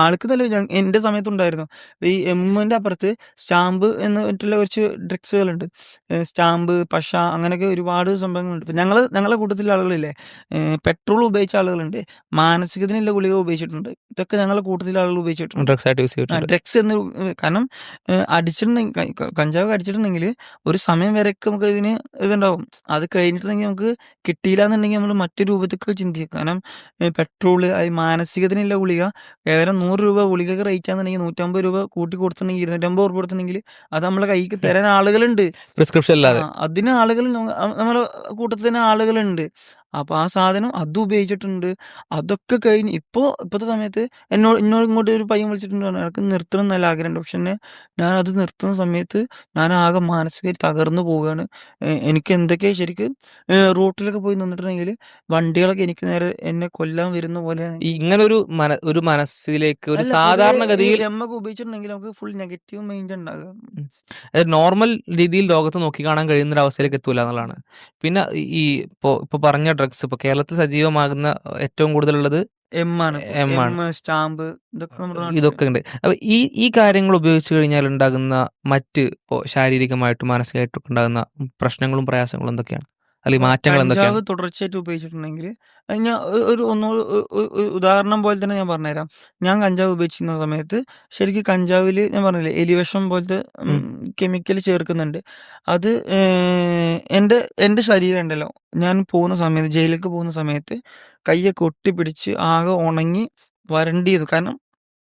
ആൾക്ക് നല്ല എൻ്റെ സമയത്തുണ്ടായിരുന്നു. ഈ എമ്മിൻ്റെ അപ്പുറത്ത് സ്റ്റാമ്പ് എന്ന് പറഞ്ഞിട്ടുള്ള കുറച്ച് ഡ്രഗ്സുകളുണ്ട്. സ്റ്റാമ്പ്, പശ, അങ്ങനെയൊക്കെ ഒരുപാട് സംഭവങ്ങളുണ്ട്. ഇപ്പം ഞങ്ങളെ കൂട്ടത്തിലുള്ള ആളുകളില്ലേ, പെട്രോൾ ഉപയോഗിച്ച ആളുകളുണ്ട്, മാനസികത്തിനുള്ള ഗുളിക ഉപയോഗിച്ചിട്ടുണ്ട്. ഇതൊക്കെ ഞങ്ങളുടെ കൂട്ടത്തിലെ ആളുകൾ ഉപയോഗിച്ചിട്ടുണ്ട്. ഡ്രഗ്സ് ആയിട്ട് യൂസ് ചെയ്തിട്ടുണ്ട്. ഡ്രഗ്സ് എന്ന് കാരണം അടിച്ചിട്ടുണ്ടെങ്കിൽ, കഞ്ചാവ് അടിച്ചിട്ടുണ്ടെങ്കിൽ ഒരു സമയം വരെയൊക്കെ നമുക്ക് ഇതിന് ഇതുണ്ടാവും. അത് കഴിഞ്ഞിട്ടുണ്ടെങ്കിൽ നമുക്ക് കിട്ടിയില്ല എന്നുണ്ടെങ്കിൽ നമ്മൾ മറ്റു രൂപത്തേക്ക് ചിന്തിക്കും. കാരണം പെട്രോള്, അത് മാനസികത്തിനുള്ള ഗുളിക കേവലം 100 രൂപ ഗുളികക്ക് റേറ്റ് ആണെന്നുണ്ടെങ്കിൽ 150 രൂപ കൂട്ടി കൊടുത്തിട്ടുണ്ടെങ്കിൽ 250 രൂപ കൊടുത്തിട്ടുണ്ടെങ്കിൽ അത് നമ്മളെ കൈക്ക് തരാൻ ആളുകളുണ്ട്. പ്രിസ്ക്രിപ്ഷൻ ഇല്ലാതെ. അതിന് ആളുകൾ നമ്മുടെ കൂട്ടത്തിൽ തന്നെ ആളുകളുണ്ട്. അപ്പൊ ആ സാധനം അതും ഉപയോഗിച്ചിട്ടുണ്ട്. അതൊക്കെ കഴിഞ്ഞ് ഇപ്പോഴത്തെ സമയത്ത് എന്നോട് ഇങ്ങോട്ട് ഒരു പയ്യൻ വിളിച്ചിട്ടുണ്ട് പറഞ്ഞു, "എനക്ക് നിർത്തണം എന്ന് നല്ല ആഗ്രഹമുണ്ട്." പക്ഷെ ഞാനത് നിർത്തുന്ന സമയത്ത് ഞാനാകെ മാനസികമായിട്ട് തകർന്നു പോവുകയാണ്. എനിക്ക് എന്തൊക്കെയോ ശരിക്കും റോട്ടിലൊക്കെ പോയി നിന്നിട്ടുണ്ടെങ്കിൽ വണ്ടികളൊക്കെ എനിക്ക് നേരെ എന്നെ കൊല്ലാൻ വരുന്ന പോലെയാണ്. ഒരു മനസ്സിലേക്ക് ഒരു അല്ല, പൊതുവേ ഈ സാധാരണഗതിയിൽ എമ്മൊക്കെ ഉപയോഗിച്ചിട്ടുണ്ടെങ്കിൽ നമുക്ക് ഫുൾ നെഗറ്റീവ് മൈൻഡ് ഉണ്ടാകുക. നോർമൽ രീതിയിൽ ലോകത്ത് നോക്കിക്കാണാൻ കഴിയുന്ന ഒരു അവസ്ഥയിലേക്ക് എത്തൂല എന്നുള്ളതാണ്. പിന്നെ ഈ ഇപ്പൊ പറഞ്ഞ ഡ്രഗ്സ് ഇപ്പൊ കേരളത്തിൽ സജീവമാകുന്ന ഏറ്റവും കൂടുതലുള്ളത് എമ്മാണ് ഇപ്പൊ. ആണ്. സ്റ്റാമ്പ് ഇതൊക്കെ നമ്മുടെ നാട്ടില്. ഇതൊക്കെ ഉണ്ട്. അപ്പൊ ഈ കാര്യങ്ങൾ ഉപയോഗിച്ച് കഴിഞ്ഞാൽ ഉണ്ടാകുന്ന മറ്റ് ശാരീരികമായിട്ടും മാനസികമായിട്ടും ഒക്കെ ഉണ്ടാകുന്ന പ്രശ്നങ്ങളും പ്രയാസങ്ങളും എന്തൊക്കെയാണ്? അല്ലെങ്കിൽ ഇപ്പൊ മാറ്റങ്ങൾ എന്തൊക്കെയാണ്? കഞ്ചാവ് തുടർച്ചയായിട്ട് ഉപയോഗിച്ചിട്ടുണ്ടെങ്കിൽ ഞാൻ ഒരു ഒരു ഉദാഹരണം പോലെ തന്നെ ഞാൻ പറഞ്ഞുതരാം. ഞാൻ കഞ്ചാവ് ഉപയോഗിച്ചിരുന്ന സമയത്ത് ശരിക്കും കഞ്ചാവിൽ ഞാൻ പറഞ്ഞില്ലേ എലിവിഷം പോലത്തെ ഉം. കെമിക്കൽ ചേർക്കുന്നുണ്ട്. അത് എൻ്റെ എൻ്റെ ശരീരം ഉണ്ടല്ലോ, ഞാൻ പോകുന്ന സമയത്ത് ജയിലിലേക്ക് പോകുന്ന സമയത്ത് കൈയൊക്കെ ഒട്ടിപ്പിടിച്ച് ആകെ ഉണങ്ങി വരണ്ടിയത്. കാരണം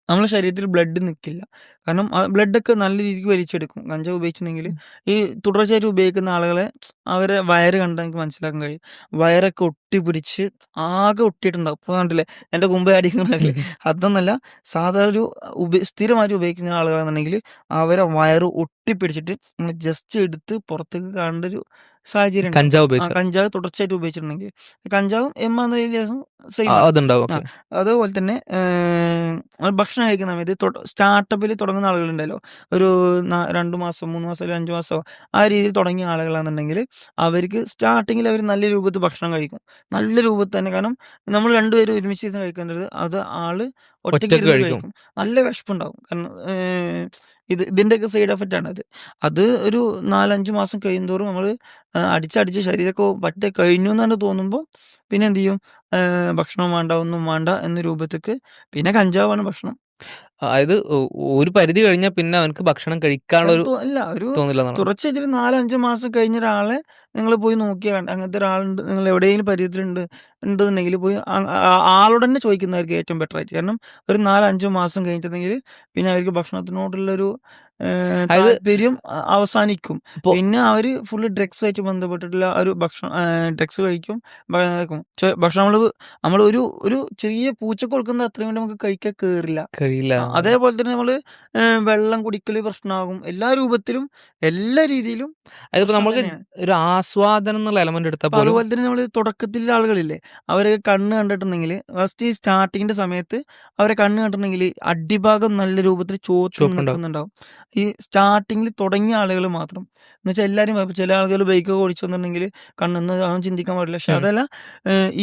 നമ്മുടെ ശരീരത്തിൽ ബ്ലഡ് നിൽക്കില്ല. കാരണം ബ്ലഡൊക്കെ നല്ല രീതിക്ക് വലിച്ചെടുക്കും കഞ്ചാവ് ഉപയോഗിച്ചിട്ടുണ്ടെങ്കിൽ. ഈ തുടർച്ചയായിട്ട് ഉപയോഗിക്കുന്ന ആളുകളെ അവരെ വയറ് കണ്ടാൽ എനിക്ക് മനസ്സിലാക്കാൻ കഴിയും. വയറൊക്കെ ഒട്ടിപ്പിടിച്ച് ആകെ ഒട്ടിയിട്ടുണ്ടാവും. ഇപ്പോൾ കണ്ടില്ലേ എൻ്റെ മുമ്പേ അടിക്കുന്നില്ലേ, അതൊന്നല്ല. സാധാരണ ഒരു സ്ഥിരമായിട്ട് ഉപയോഗിക്കുന്ന ആളുകളാണെന്നുണ്ടെങ്കിൽ അവരെ വയറ് ഒട്ടിപ്പിടിച്ചിട്ട് ജസ്റ്റ് എടുത്ത് പുറത്തേക്ക് കാണേണ്ട ഒരു സാഹചര്യം ഉണ്ടാവും. കഞ്ചാവ് ഉപയോഗിച്ചാൽ കഞ്ചാവ് തുടർച്ചയായിട്ട് ഉപയോഗിച്ചിട്ടുണ്ടെങ്കിൽ. കഞ്ചാവും എന്ന സെയിം ആണ്. അതുണ്ടാവും. ആ, ഓക്കെ. അതുപോലെ തന്നെ ഭക്ഷണം കഴിക്കുന്ന സമയത്ത് സ്റ്റാർട്ടപ്പിൽ തുടങ്ങുന്ന ആളുകളുണ്ടല്ലോ. ഒരു 2 മാസം 3 മാസം അല്ലെങ്കിൽ 5 മാസമോ ആ രീതിയിൽ തുടങ്ങിയ ആളുകളാണെന്നുണ്ടെങ്കിൽ അവർക്ക് സ്റ്റാർട്ടിങ്ങിൽ അവർ നല്ല രൂപത്തിൽ ഭക്ഷണം കഴിക്കും. നല്ല രൂപത്തിൽ തന്നെ. കാരണം നമ്മൾ രണ്ടുപേരും ഒരുമിച്ചിരുന്ന് കഴിക്കേണ്ടത് അത് ആള് ഒറ്റയ്ക്ക് ഒറ്റക്ക് ഇരുന്ന് കഴിക്കും. കഴിക്കും. നല്ല വിശപ്പുണ്ടാവും. കാരണം ഇതിൻ്റെയൊക്കെ സൈഡ് എഫക്റ്റ് ആണത്. അത് ഒരു 4-5 മാസം കഴിയുന്തോറും നമ്മൾ അടിച്ചടിച്ച് ശരീരമൊക്കെ പറ്റെ കഴിഞ്ഞു എന്ന് തന്നെ തോന്നുമ്പോൾ പിന്നെ എന്ത് ചെയ്യും, ഭക്ഷണം വേണ്ട ഒന്നും വേണ്ട എന്ന രൂപത്തേക്ക് പിന്നെ കഞ്ചാവാണ് ഭക്ഷണം. അതായത് ഒരു പരിധി കഴിഞ്ഞാൽ പിന്നെ അവനക്ക് ഭക്ഷണം കഴിക്കാനുള്ള ഒരു അല്ല, ഒരു തോന്നില്ല എന്നാണ്. തുടർച്ചയായിട്ട് 4-5 മാസം കഴിഞ്ഞ ഒരാളെ നിങ്ങൾ പോയി നോക്കിയാൽ അങ്ങനത്തെ ഒരാളുണ്ട്, നിങ്ങൾ എവിടെയെങ്കിലും പരിചയത്തിലുണ്ട് ഉണ്ടെന്നുണ്ടെങ്കിൽ പോയി ആളോട് തന്നെ ചോദിക്കുന്നതായിരിക്കും ഏറ്റവും ബെറ്റർ ആയിട്ട്. കാരണം ഒരു 4-5 മാസം കഴിഞ്ഞിട്ടുണ്ടെങ്കിൽ പിന്നെ അവർക്ക് ഭക്ഷണത്തിനോടുള്ളൊരു അതായത് താല്പര്യം അവസാനിക്കും. ഇപ്പൊ പിന്നെ അവർ ഫുള്ള് ഡ്രഗ്സുമായിട്ട് ബന്ധപ്പെട്ടിട്ടുള്ള ഒരു ഭക്ഷണം ഡ്രഗ്സ് കഴിക്കും. ഭക്ഷണം നമ്മൾ ഒരു ഒരു ചെറിയ പൂച്ചക്ക് കൊടുക്കുന്നത് അത്രയും കൊണ്ട് നമുക്ക് കഴിക്കാൻ കയറില്ല. കഴിയില്ല. അതേപോലെ തന്നെ നമ്മൾ വെള്ളം കുടിക്കൽ പ്രശ്നമാകും. എല്ലാ രൂപത്തിലും എല്ലാ രീതിയിലും അതിപ്പോ പ്രശ്നം നമ്മൾക്ക് തന്നെയാണ്. ഒരു ആസ്വാദനം എന്നുള്ള എലമെന്റ് എടുത്താൽ അപ്പൊ പോലും അതുപോലെ തന്നെ നമ്മൾ തുടക്കത്തിലുള്ള ആളുകളില്ലേ, അവരെ കണ്ണ് കണ്ടിട്ടുണ്ടെങ്കിൽ ഫസ്റ്റ് ഈ സ്റ്റാർട്ടിങ്ങിന്റെ സമയത്ത് അവരെ കണ്ണ് കണ്ടിട്ടുണ്ടെങ്കിൽ അടിഭാഗം നല്ല രൂപത്തിൽ ചോത്ത് ചുവപ്പുണ്ടാവും. നിൽക്കുന്നുണ്ടാവും. ഈ സ്റ്റാർട്ടിങ്ങിൽ തുടങ്ങിയ ആളുകൾ മാത്രം എന്ന് വെച്ചാൽ എല്ലാവരും ചില ആളുകൾ ബൈക്കൊക്കെ ഓടിച്ചു വന്നിട്ടുണ്ടെങ്കിൽ കണ്ണെന്ന് അതൊന്നും ചിന്തിക്കാൻ പാടില്ല. പക്ഷെ ഉം. അതല്ല,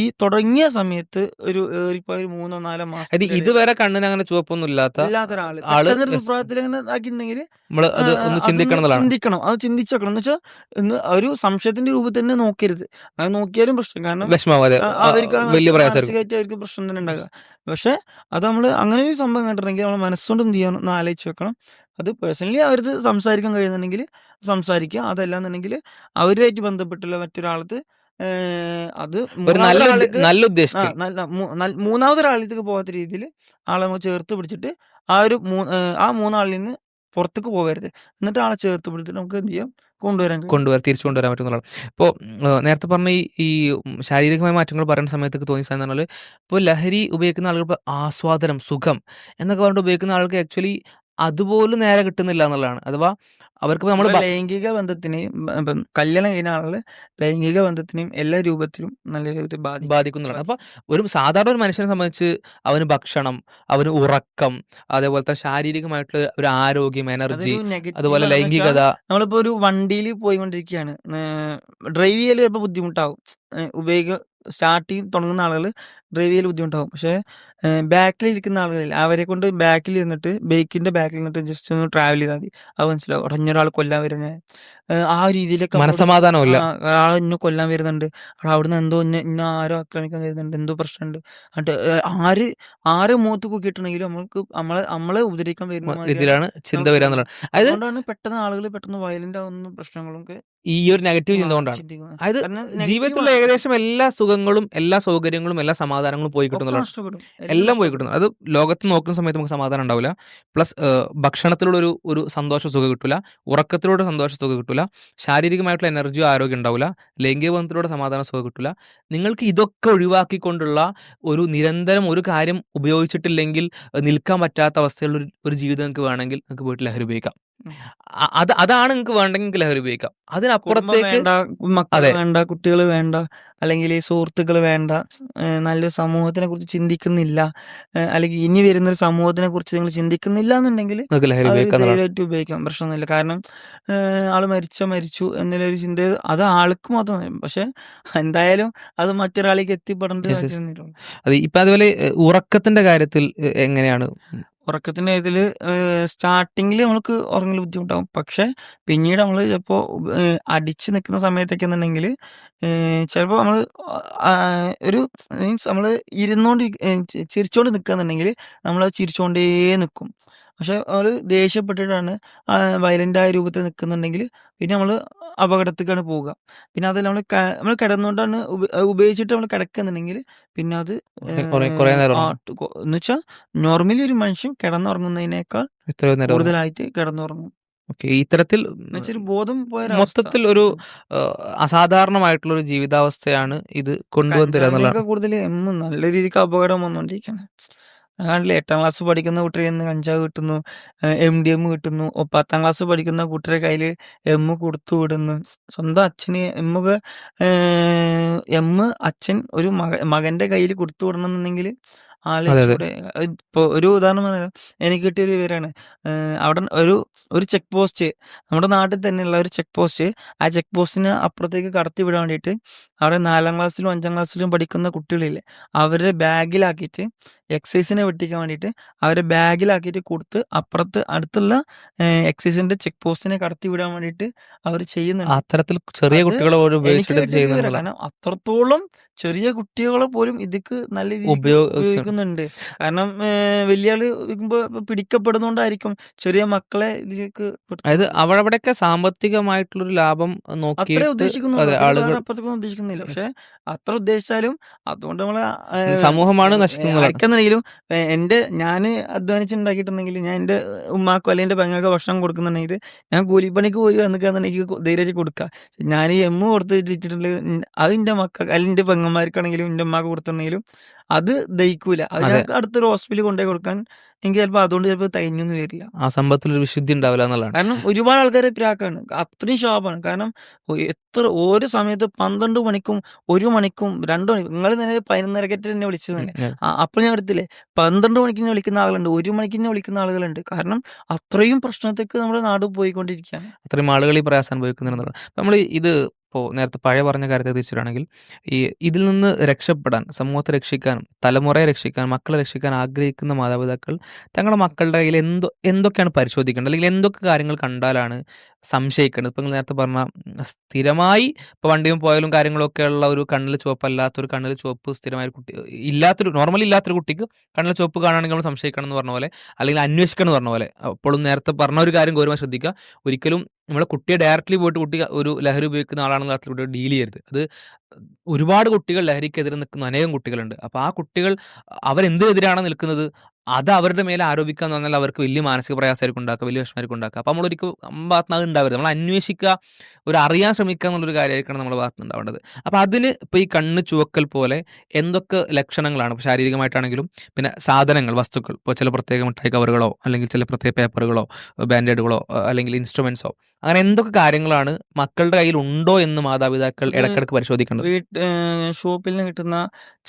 ഈ തുടങ്ങിയ സമയത്ത് ഒരു ഏറിപ്പോയ ഒരു 3-4 അത് മാസത്തിന്റെ ഇടയിൽ ഇതുവരെ കണ്ണിന് അങ്ങനെ ചുവപ്പൊന്നും ഇല്ലാത്ത ഇല്ലാത്തൊരാള് ആള് പെട്ടെന്നൊരു സുപ്രഭാതത്തിൽ അങ്ങനെ ആക്കിയിട്ടുണ്ടെങ്കിൽ നമ്മള് അത് ഒന്ന് അതൊന്ന് ചിന്തിക്കണം എന്നുള്ളതാണ്. ചിന്തിക്കണം. അത് ചിന്തിച്ചേക്കണം. എന്ന് വെച്ചാൽ ഒരു സംശയത്തിന്റെ രൂപത്തിൽ തന്നെ നോക്കരുത്. അത് നോക്കിയാലും പ്രശ്നം. കാരണം വിഷമാവാതെ അവർക്ക് വലിയ പ്രയാസമായിരിക്കും. മാനസികമായിട്ട് അവർക്ക് പ്രശ്നം തന്നെ ഉണ്ടാകുക. പക്ഷെ അത് നമ്മൾ അങ്ങനെ ഒരു സംഭവം കണ്ടിട്ടുണ്ടെങ്കിൽ നമ്മൾ മനസ്സുകൊണ്ട് എന്ത് ചെയ്യണം എന്ന് ആലോചിച്ച് വെക്കണം. അത് പേഴ്സണലി അവർക്ക് സംസാരിക്കാൻ കഴിയുന്നുണ്ടെങ്കിൽ സംസാരിക്കുക. അതല്ലാന്നുണ്ടെങ്കിൽ അവരുമായിട്ട് ബന്ധപ്പെട്ടുള്ള മറ്റൊരാളത്ത് അത് ഒരു നല്ല മൂന്നാമതൊരാൾക്ക് നല്ല ഉദ്ദേശത്തിൽ മൂന്നാമതൊരാളിലേക്ക് പോകാത്ത രീതിയിൽ ആളെ നമ്മൾ ചേർത്ത് പിടിച്ചിട്ട് ആ 3 ആളിൽ നിന്ന് പുറത്തേക്ക് പോകരുത്. എന്നിട്ട് ആളെ ചേർത്ത് പിടിച്ചിട്ട് നമുക്ക് എന്ത് ചെയ്യാം, കൊണ്ടുവരാൻ കഴിയും. തിരിച്ചു കൊണ്ടുവരാൻ പറ്റുന്നതാണ്. ഇപ്പോൾ നേരത്തെ പറഞ്ഞ ഈ ശാരീരികമായ മാറ്റങ്ങൾ പറയുന്ന സമയത്തൊക്കെ തോന്നിയ സാധനം പറഞ്ഞാൽ ഇപ്പോൾ ലഹരി ഉപയോഗിക്കുന്ന ആളുകൾ ഇപ്പോൾ ആസ്വാദനം, സുഖം എന്നൊക്കെ പറഞ്ഞിട്ട് ഉപയോഗിക്കുന്ന ആൾക്ക് ആക്ച്വലി അതുപോലും നേരെ കിട്ടുന്നില്ല എന്നുള്ളതാണ്. അഥവാ അവർക്ക് നമ്മൾ നമ്മുടെ ലൈംഗിക ബന്ധത്തിനെയും ഇപ്പം കല്യാണം കഴിഞ്ഞ ആളുകളെ ലൈംഗിക ബന്ധത്തിനെയും എല്ലാ രൂപത്തിലും നല്ല രൂപത്തിൽ ബാധിക്കുന്നതാണ്. അപ്പോൾ ഒരു സാധാരണ ഒരു മനുഷ്യനെ സംബന്ധിച്ച് അവന് ഭക്ഷണം, അവന് ഉറക്കം, അതേപോലത്തെ ശാരീരികമായിട്ടുള്ള ഒരു ആരോഗ്യം, എനർജി, അതൊരു നെഗറ്റീവ് അതുപോലെ ആണെന്ന് വെച്ചാൽ ലൈംഗികത. നമ്മളിപ്പോ ഒരു വണ്ടിയിൽ പോയിക്കൊണ്ടിരിക്കുകയാണ്. ഡ്രൈവ് ചെയ്യൽ ചിലപ്പോൾ ബുദ്ധിമുട്ടാവും. സ്റ്റാർട്ടിങ് തുടങ്ങുന്ന ആളുകൾ ഡ്രൈവ് ചെയ്യൽ ബുദ്ധിമുട്ടാവും. പക്ഷേ ബാക്കിൽ ഇരിക്കുന്ന ആളുകളിൽ അവരെ കൊണ്ട് ബാക്കിൽ ഇരുന്നിട്ട് ബൈക്കിന്റെ ബാക്കിൽ നിന്നിട്ട് ജസ്റ്റ് ഒന്ന് ട്രാവൽ ചെയ്താൽ മതി. അത് മനസ്സിലാവും. ഒരാൾ കൊല്ലാൻ വരുന്നത് ആ രീതിയിലൊക്കെ മനസ്സമാധാനമില്ല. ആൾ ഇന്നെ കൊല്ലാൻ വരുന്നുണ്ട്, അവിടുന്ന് എന്തോ ഇന്ന ആരോ ആക്രമിക്കാൻ വരുന്നുണ്ട്, എന്തോ പ്രശ്നമുണ്ട്. എന്നിട്ട് ആര് മുഖത്ത് കുക്കിയിട്ടുണ്ടെങ്കിലും നമ്മളെ ഉപദ്രവിക്കാൻ വരുന്ന മാതിരിയാണ് ഇതിലാണ് ചിന്ത വരിക എന്നുള്ളതാണ്. അതായത് അതുകൊണ്ടാണ് പെട്ടെന്ന് ആളുകൾ പെട്ടെന്ന് വയലന്റ് ആവുന്ന പ്രശ്നങ്ങളൊക്കെ ഈ ഒരു നെഗറ്റീവ് ചിന്ത കൊണ്ടാണ്. ചിന്തിക്കുന്നത്. അതായത് കാരണം ജീവിതത്തിലുള്ള നെഗറ്റീവാണ്. ഏകദേശം എല്ലാ സുഖങ്ങളും, എല്ലാ സൗകര്യങ്ങളും, എല്ലാ സമാധാനങ്ങളും പോയി ഒക്കെ കിട്ടുന്നുള്ളതാണ്. നഷ്ടപ്പെടും. എല്ലാം പോയി നഷ്ടപ്പെടും. കിട്ടുന്നു. അത് ലോകത്ത് നോക്കുന്ന സമയത്ത് നമുക്ക് സമാധാനം ഉണ്ടാവില്ല. പ്ലസ് ഭക്ഷണത്തിലൂടെ ഒരു സന്തോഷ സുഖം കിട്ടൂല. ഉറക്കത്തിലൂടെ സന്തോഷ സുഖം കിട്ടൂല. ശാരീരികമായിട്ടുള്ള എനർജിയോ ആരോഗ്യം ഉണ്ടാവില്ല. ലൈംഗിക ബന്ധത്തിലൂടെ സമാധാന സുഖം കിട്ടൂല. നിങ്ങൾക്ക് ഇതൊക്കെ ഒഴിവാക്കിക്കൊണ്ടുള്ള ഒരു നിരന്തരം ഒരു കാര്യം ഉപയോഗിച്ചിട്ടില്ലെങ്കിൽ നിൽക്കാൻ പറ്റാത്ത അവസ്ഥയുള്ള ഒരു ജീവിതം നിങ്ങൾക്ക് വേണമെങ്കിൽ നിങ്ങൾക്ക് വീട്ടിൽ ലഹരി ഉപയോഗിക്കാം. ഉം. അതാണ് നിങ്ങൾക്ക് വേണ്ടെങ്കിൽ ലഹരി ഉപയോഗിക്കാം. കുടുംബം അതിനപ്പുറത്തേക്ക് വേണ്ട, മക്കള് അതെ. വേണ്ട, കുട്ടികള് വേണ്ട, അല്ലെങ്കിൽ സുഹൃത്തുക്കള് വേണ്ട, നല്ലൊരു സമൂഹത്തിനെ കുറിച്ച് ചിന്തിക്കുന്നില്ല, അല്ലെങ്കിൽ ഇനി വരുന്നൊരു സമൂഹത്തിനെ കുറിച്ച് നിങ്ങൾ ചിന്തിക്കുന്നില്ല എന്നുണ്ടെങ്കിൽ നിങ്ങൾക്ക് ലഹരി അവർ ഉപയോഗിക്കാം എന്നുള്ളതാണ്. ധൈര്യമായിട്ട് ഉപയോഗിക്കാം, പ്രശ്നമൊന്നുമില്ല. കാരണം ആള് മരിച്ചു എന്നുള്ളൊരു ചിന്ത അത് ആൾക്ക് മാത്രം. പക്ഷെ എന്തായാലും അത് മറ്റൊരാളിലേക്ക് എത്തിപ്പെടേണ്ട യെസ്, യെസ്. സാഹചര്യം. അത് ഇപ്പം അതുപോലെ ഉറക്കത്തിന്റെ കാര്യത്തിൽ എങ്ങനെയാണ്? ഉറക്കത്തിന്റെ കാര്യത്തിൽ സ്റ്റാർട്ടിങ്ങിൽ നമ്മൾക്ക് ഉറങ്ങൽ ബുദ്ധിമുട്ടാവും. പക്ഷെ പിന്നീട് നമ്മൾ ചിലപ്പോൾ അടിച്ച് നിൽക്കുന്ന സമയത്തൊക്കെ എന്നുണ്ടെങ്കിൽ ചിലപ്പോൾ നമ്മൾ ഒരു മീൻസ് നമ്മൾ ഇരുന്നോണ്ട് ചിരിച്ചോണ്ട് നിൽക്കുകയെന്നുണ്ടെങ്കിൽ നമ്മളത് ചിരിച്ചോണ്ടേ നിൽക്കും. പക്ഷെ നമ്മൾ ദേഷ്യപ്പെട്ടിട്ടാണ് വയലൻ്റായ രൂപത്തിൽ നിൽക്കുന്നുണ്ടെങ്കിൽ പിന്നെ നമ്മൾ അപകടത്തിലേക്കാണ് പോവുക. പിന്നെ അതല്ല നമ്മൾ കിടന്നുകൊണ്ടാണ് ഉപയോഗിച്ചിട്ട് നമ്മൾ കിടക്കുന്നുണ്ടെങ്കിൽ പിന്നെ അത് കുറേ നേരം ആ ഉറങ്ങും. എന്ന് വെച്ചാൽ നോർമലി ഒരു മനുഷ്യൻ കിടന്നുറങ്ങുന്നതിനേക്കാൾ എത്രയോ നേരം ഉറങ്ങും. കൂടുതലായിട്ട് കിടന്നുറങ്ങും. ഓക്കെ. ഇത്തരത്തിൽ എന്നുവെച്ചാൽ ഒരു ബോധം പോയൊരവസ്ഥ. മൊത്തത്തിൽ ഒരു അസാധാരണമായിട്ടുള്ള ഒരു ജീവിതാവസ്ഥയാണ് ഇത് കൊണ്ടുവന്ന് തരിക കഞ്ചാവിനേക്കാൾ എന്നുള്ളതാണ്. കൂടുതൽ നല്ല രീതിക്ക് അപകടം വന്നുകൊണ്ടിരിക്കുകയാണ്. അതാണല്ലേ 8ാം ക്ലാസ് പഠിക്കുന്ന കുട്ടിയിൽ നിന്ന് കഞ്ചാവ് കിട്ടുന്നു, MDM കിട്ടുന്നു. 10ാം ക്ലാസ് പഠിക്കുന്ന കുട്ടിയുടെ കയ്യിൽ കൊടുത്തു വിടുന്നു. സ്വന്തം അച്ഛന് അച്ഛൻ ഒരു മകന്റെ കയ്യിൽ കൊടുത്തു വിടണം എന്നുണ്ടെങ്കിൽ ആള് അതെ, അതെ. ഇച്ചിരൂടെ ഇപ്പോൾ ഒരു ഉദാഹരണം പറഞ്ഞാൽ എനിക്ക് കിട്ടിയൊരു വിവരമാണ്. അവിടെ ഒരു ചെക്ക് പോസ്റ്റ്, നമ്മുടെ നാട്ടിൽ തന്നെയുള്ള ഒരു ചെക്ക് പോസ്റ്റ്, ആ ചെക്ക് പോസ്റ്റിന് അപ്പുറത്തേക്ക് കടത്തി വിടാൻ വേണ്ടിയിട്ട് അവിടെ 4ാം ക്ലാസ്സിലും 5ാം ക്ലാസ്സിലും പഠിക്കുന്ന കുട്ടികളില്ലേ, അവരുടെ ബാഗിലാക്കിയിട്ട് എക്സൈസിനെ വെട്ടിക്കാൻ വേണ്ടിയിട്ട് അവരെ ബാഗിലാക്കിയിട്ട് കൊടുത്ത് അപ്പുറത്ത് അടുത്തുള്ള എക്സൈസിന്റെ ചെക്ക് പോസ്റ്റിനെ കടത്തി വിടാൻ വേണ്ടിയിട്ട് അവർ ചെയ്യുന്നുണ്ട്. അത്തരത്തിൽ ചെറിയ അത് കുട്ടികളെ പോലും എനിക്ക് ഉപയോഗിച്ചിട്ട് ഇത് കിട്ടിയൊരു വിവരം. ചെയ്യുന്നുണ്ടെന്നുള്ളതാണ്. കാരണം അത്രത്തോളം ചെറിയ കുട്ടികളെ പോലും ഇതിക്ക് നല്ല രീതിക്ക് ഉപയോഗിക്കുന്നുണ്ട്. കാരണം വലിയ ആള് പിടിക്കപ്പെടുന്നോണ്ടായിരിക്കും ചെറിയ മക്കളെ ഇതിലേക്ക് അതായത് പെടുത്തുന്നത്. അവിടെയൊക്കെ സാമ്പത്തികമായിട്ടുള്ളൊരു ലാഭം അത്രേ നോക്കിയിട്ട് ഉദ്ദേശിക്കുന്നുള്ളൂ. അതെ അതിൽ ആളുകൾ വേറെ അപ്പുറത്തേക്കൊന്നും ഉദ്ദേശിക്കുന്നില്ല. പക്ഷെ അത്ര ഉദ്ദേശിച്ചാലും അതുകൊണ്ട് നമ്മളെ സമൂഹമാണ് നശിക്കുന്നതാണ്. അടിക്കുന്നുണ്ടെങ്കിലും ഞാന് അധ്വാനിച്ചുണ്ടാക്കിയിട്ടുണ്ടെങ്കിൽ ഞാൻ എൻ്റെ ഉമ്മാക്കോ അല്ലെങ്കിൽ എൻ്റെ പെങ്ങൾക്കോ ഭക്ഷണം കൊടുക്കുന്നുണ്ടെങ്കിൽ ഞാൻ കൂലിപ്പണിക്ക് പോയി വന്നിക്കാന്നുണ്ടെങ്കിൽ എനിക്ക് ധൈര്യമായിട്ട് കൊടുക്കാം. ഞാൻ ഈ കൊടുത്തിട്ടുണ്ടെങ്കിൽ അത് എൻ്റെ മക്കൾക്ക് അല്ലെങ്കിൽ എൻ്റെ പെങ്ങന്മാർക്കാണെങ്കിലും എൻ്റെ ഉമ്മാക്ക് കൊടുത്തിട്ടുണ്ടെങ്കിലും അത് ദഹിക്കൂല. അത് അതെ. ഞാൻ അടുത്തൊരു ഹോസ്പിറ്റലിൽ കൊണ്ടുപോയി കൊടുക്കാൻ എനിക്ക് ചിലപ്പോൾ അതുകൊണ്ട് ചിലപ്പോൾ തികഞ്ഞൊന്നും വരില്ല. ആ സമ്പത്തിലൊരു വിശുദ്ധി ഉണ്ടാവില്ല എന്നുള്ളതാണ്. കാരണം ഒരുപാട് ആൾക്കാരെ പ്രാക്കാണ്. അത്രയും ശാപാണ്. കാരണം ഓരോ സമയത്ത് 12 മണിക്കും 1 മണിക്കും 2 മണിക്കും നിങ്ങൾ തന്നെ 11:30 എന്നെ വിളിച്ചതല്ലേ. അപ്പോൾ ഞാൻ എടുത്തില്ലേ 12 മണിക്ക് എന്നെ വിളിക്കുന്ന ആളുകളുണ്ട്, 1 മണിക്ക് എന്നെ വിളിക്കുന്ന ആളുകളുണ്ട്. കാരണം അത്രയും പ്രശ്നത്തേക്ക് നമ്മുടെ നാട് പോയിക്കൊണ്ടിരിക്കുകയാണ്. അത്രയും ആളുകൾ ഈ പ്രയാസം അനുഭവിക്കുന്നുണ്ടെന്നുള്ളത്. നമ്മൾ ഇത് ഇപ്പോൾ നേരത്തെ പഴയ പറഞ്ഞ കാര്യത്തെ തിരിച്ചിട്ടാണെങ്കിൽ ഇതിൽ നിന്ന് രക്ഷപ്പെടാൻ, സമൂഹത്തെ രക്ഷിക്കാനും തലമുറയെ രക്ഷിക്കാനും മക്കളെ രക്ഷിക്കാൻ ആഗ്രഹിക്കുന്ന മാതാപിതാക്കൾ തങ്ങളുടെ മക്കളുടെ കയ്യിൽ എന്തൊക്കെയാണ് പരിശോധിക്കേണ്ടത്, അല്ലെങ്കിൽ എന്തൊക്കെ കാര്യങ്ങൾ കണ്ടാലാണ് സംശയിക്കേണ്ടത്? ഇപ്പം നിങ്ങൾ നേരത്തെ പറഞ്ഞ സ്ഥിരമായി ഇപ്പോൾ വണ്ടിയും പോയാലും കാര്യങ്ങളൊക്കെ ഉള്ള ഒരു കണ്ണിൽ ചുവപ്പല്ലാത്തൊരു കണ്ണിൽ ചുവപ്പ് സ്ഥിരമായ കുട്ടി നോർമലി ഇല്ലാത്തൊരു കുട്ടിക്ക് കണ്ണിൽ ചുവപ്പ് കാണുകയാണെങ്കിൽ നമ്മൾ സംശയിക്കണം എന്ന് പറഞ്ഞ പോലെ, അല്ലെങ്കിൽ അന്വേഷിക്കണം എന്ന് പറഞ്ഞ പോലെ, അപ്പോഴും നേരത്തെ പറഞ്ഞ ഒരു കാര്യം ഗൗരവമായി ശ്രദ്ധിക്കുക. ഒരിക്കലും നമ്മളെ കുട്ടിയെ ഡയറക്റ്റ്ലി പോയിട്ട് കുട്ടി ഒരു ലഹരി ഉപയോഗിക്കുന്ന ആളാണെന്ന തരത്തിൽ കുട്ടിയെ ഡീൽ ചെയ്യരുത്. അത് ഒരുപാട് കുട്ടികൾ ലഹരിക്കെതിരെ നിൽക്കുന്ന അനേകം കുട്ടികളുണ്ട്. അപ്പോൾ ആ കുട്ടികൾ അവരെന്തിനെതിരാണ് നിൽക്കുന്നത് അത് അവരുടെ മേലെ ആരോപിക്കുക എന്ന് പറഞ്ഞാൽ അവർക്ക് വലിയ മാനസിക പ്രയാസമായിരിക്കും ഉണ്ടാക്കുക, വലിയ വിഷമമായിരിക്കും ഉണ്ടാക്കുക. അപ്പോൾ നമ്മളൊരിക്കലും നമ്മുടെ ഭാഗത്ത് നിന്ന് അത് ഉണ്ടാവരുത്. നമ്മൾ അന്വേഷിക്കുക, അറിയാൻ ശ്രമിക്കുക എന്നുള്ളൊരു കാര്യമായിരിക്കണം നമ്മുടെ ഭാഗത്ത് നിന്ന് ഉണ്ടാവേണ്ടത്. അപ്പോൾ അതിന് ഇപ്പോൾ ഈ കണ്ണ് ചുവക്കൽ പോലെ എന്തൊക്കെ ലക്ഷണങ്ങളാണ്, ഇപ്പോൾ ശാരീരികമായിട്ടാണെങ്കിലും പിന്നെ സാധനങ്ങൾ, വസ്തുക്കൾ, ഇപ്പോൾ ചില പ്രത്യേക മിഠായി കവറുകളോ അല്ലെങ്കിൽ ചില പ്രത്യേക പേപ്പറുകളോ ബാൻഡേഡുകളോ അല്ലെങ്കിൽ ഇൻസ്ട്രുമെന്റ്സോ, അങ്ങനെ എന്തൊക്കെ കാര്യങ്ങളാണ് മക്കളുടെ കയ്യിൽ ഉണ്ടോ എന്ന് മാതാപിതാക്കൾ ഇടയ്ക്കിടയ്ക്ക് പരിശോധിക്കേണ്ടത്? ഷോപ്പിൽ നിന്ന് കിട്ടുന്ന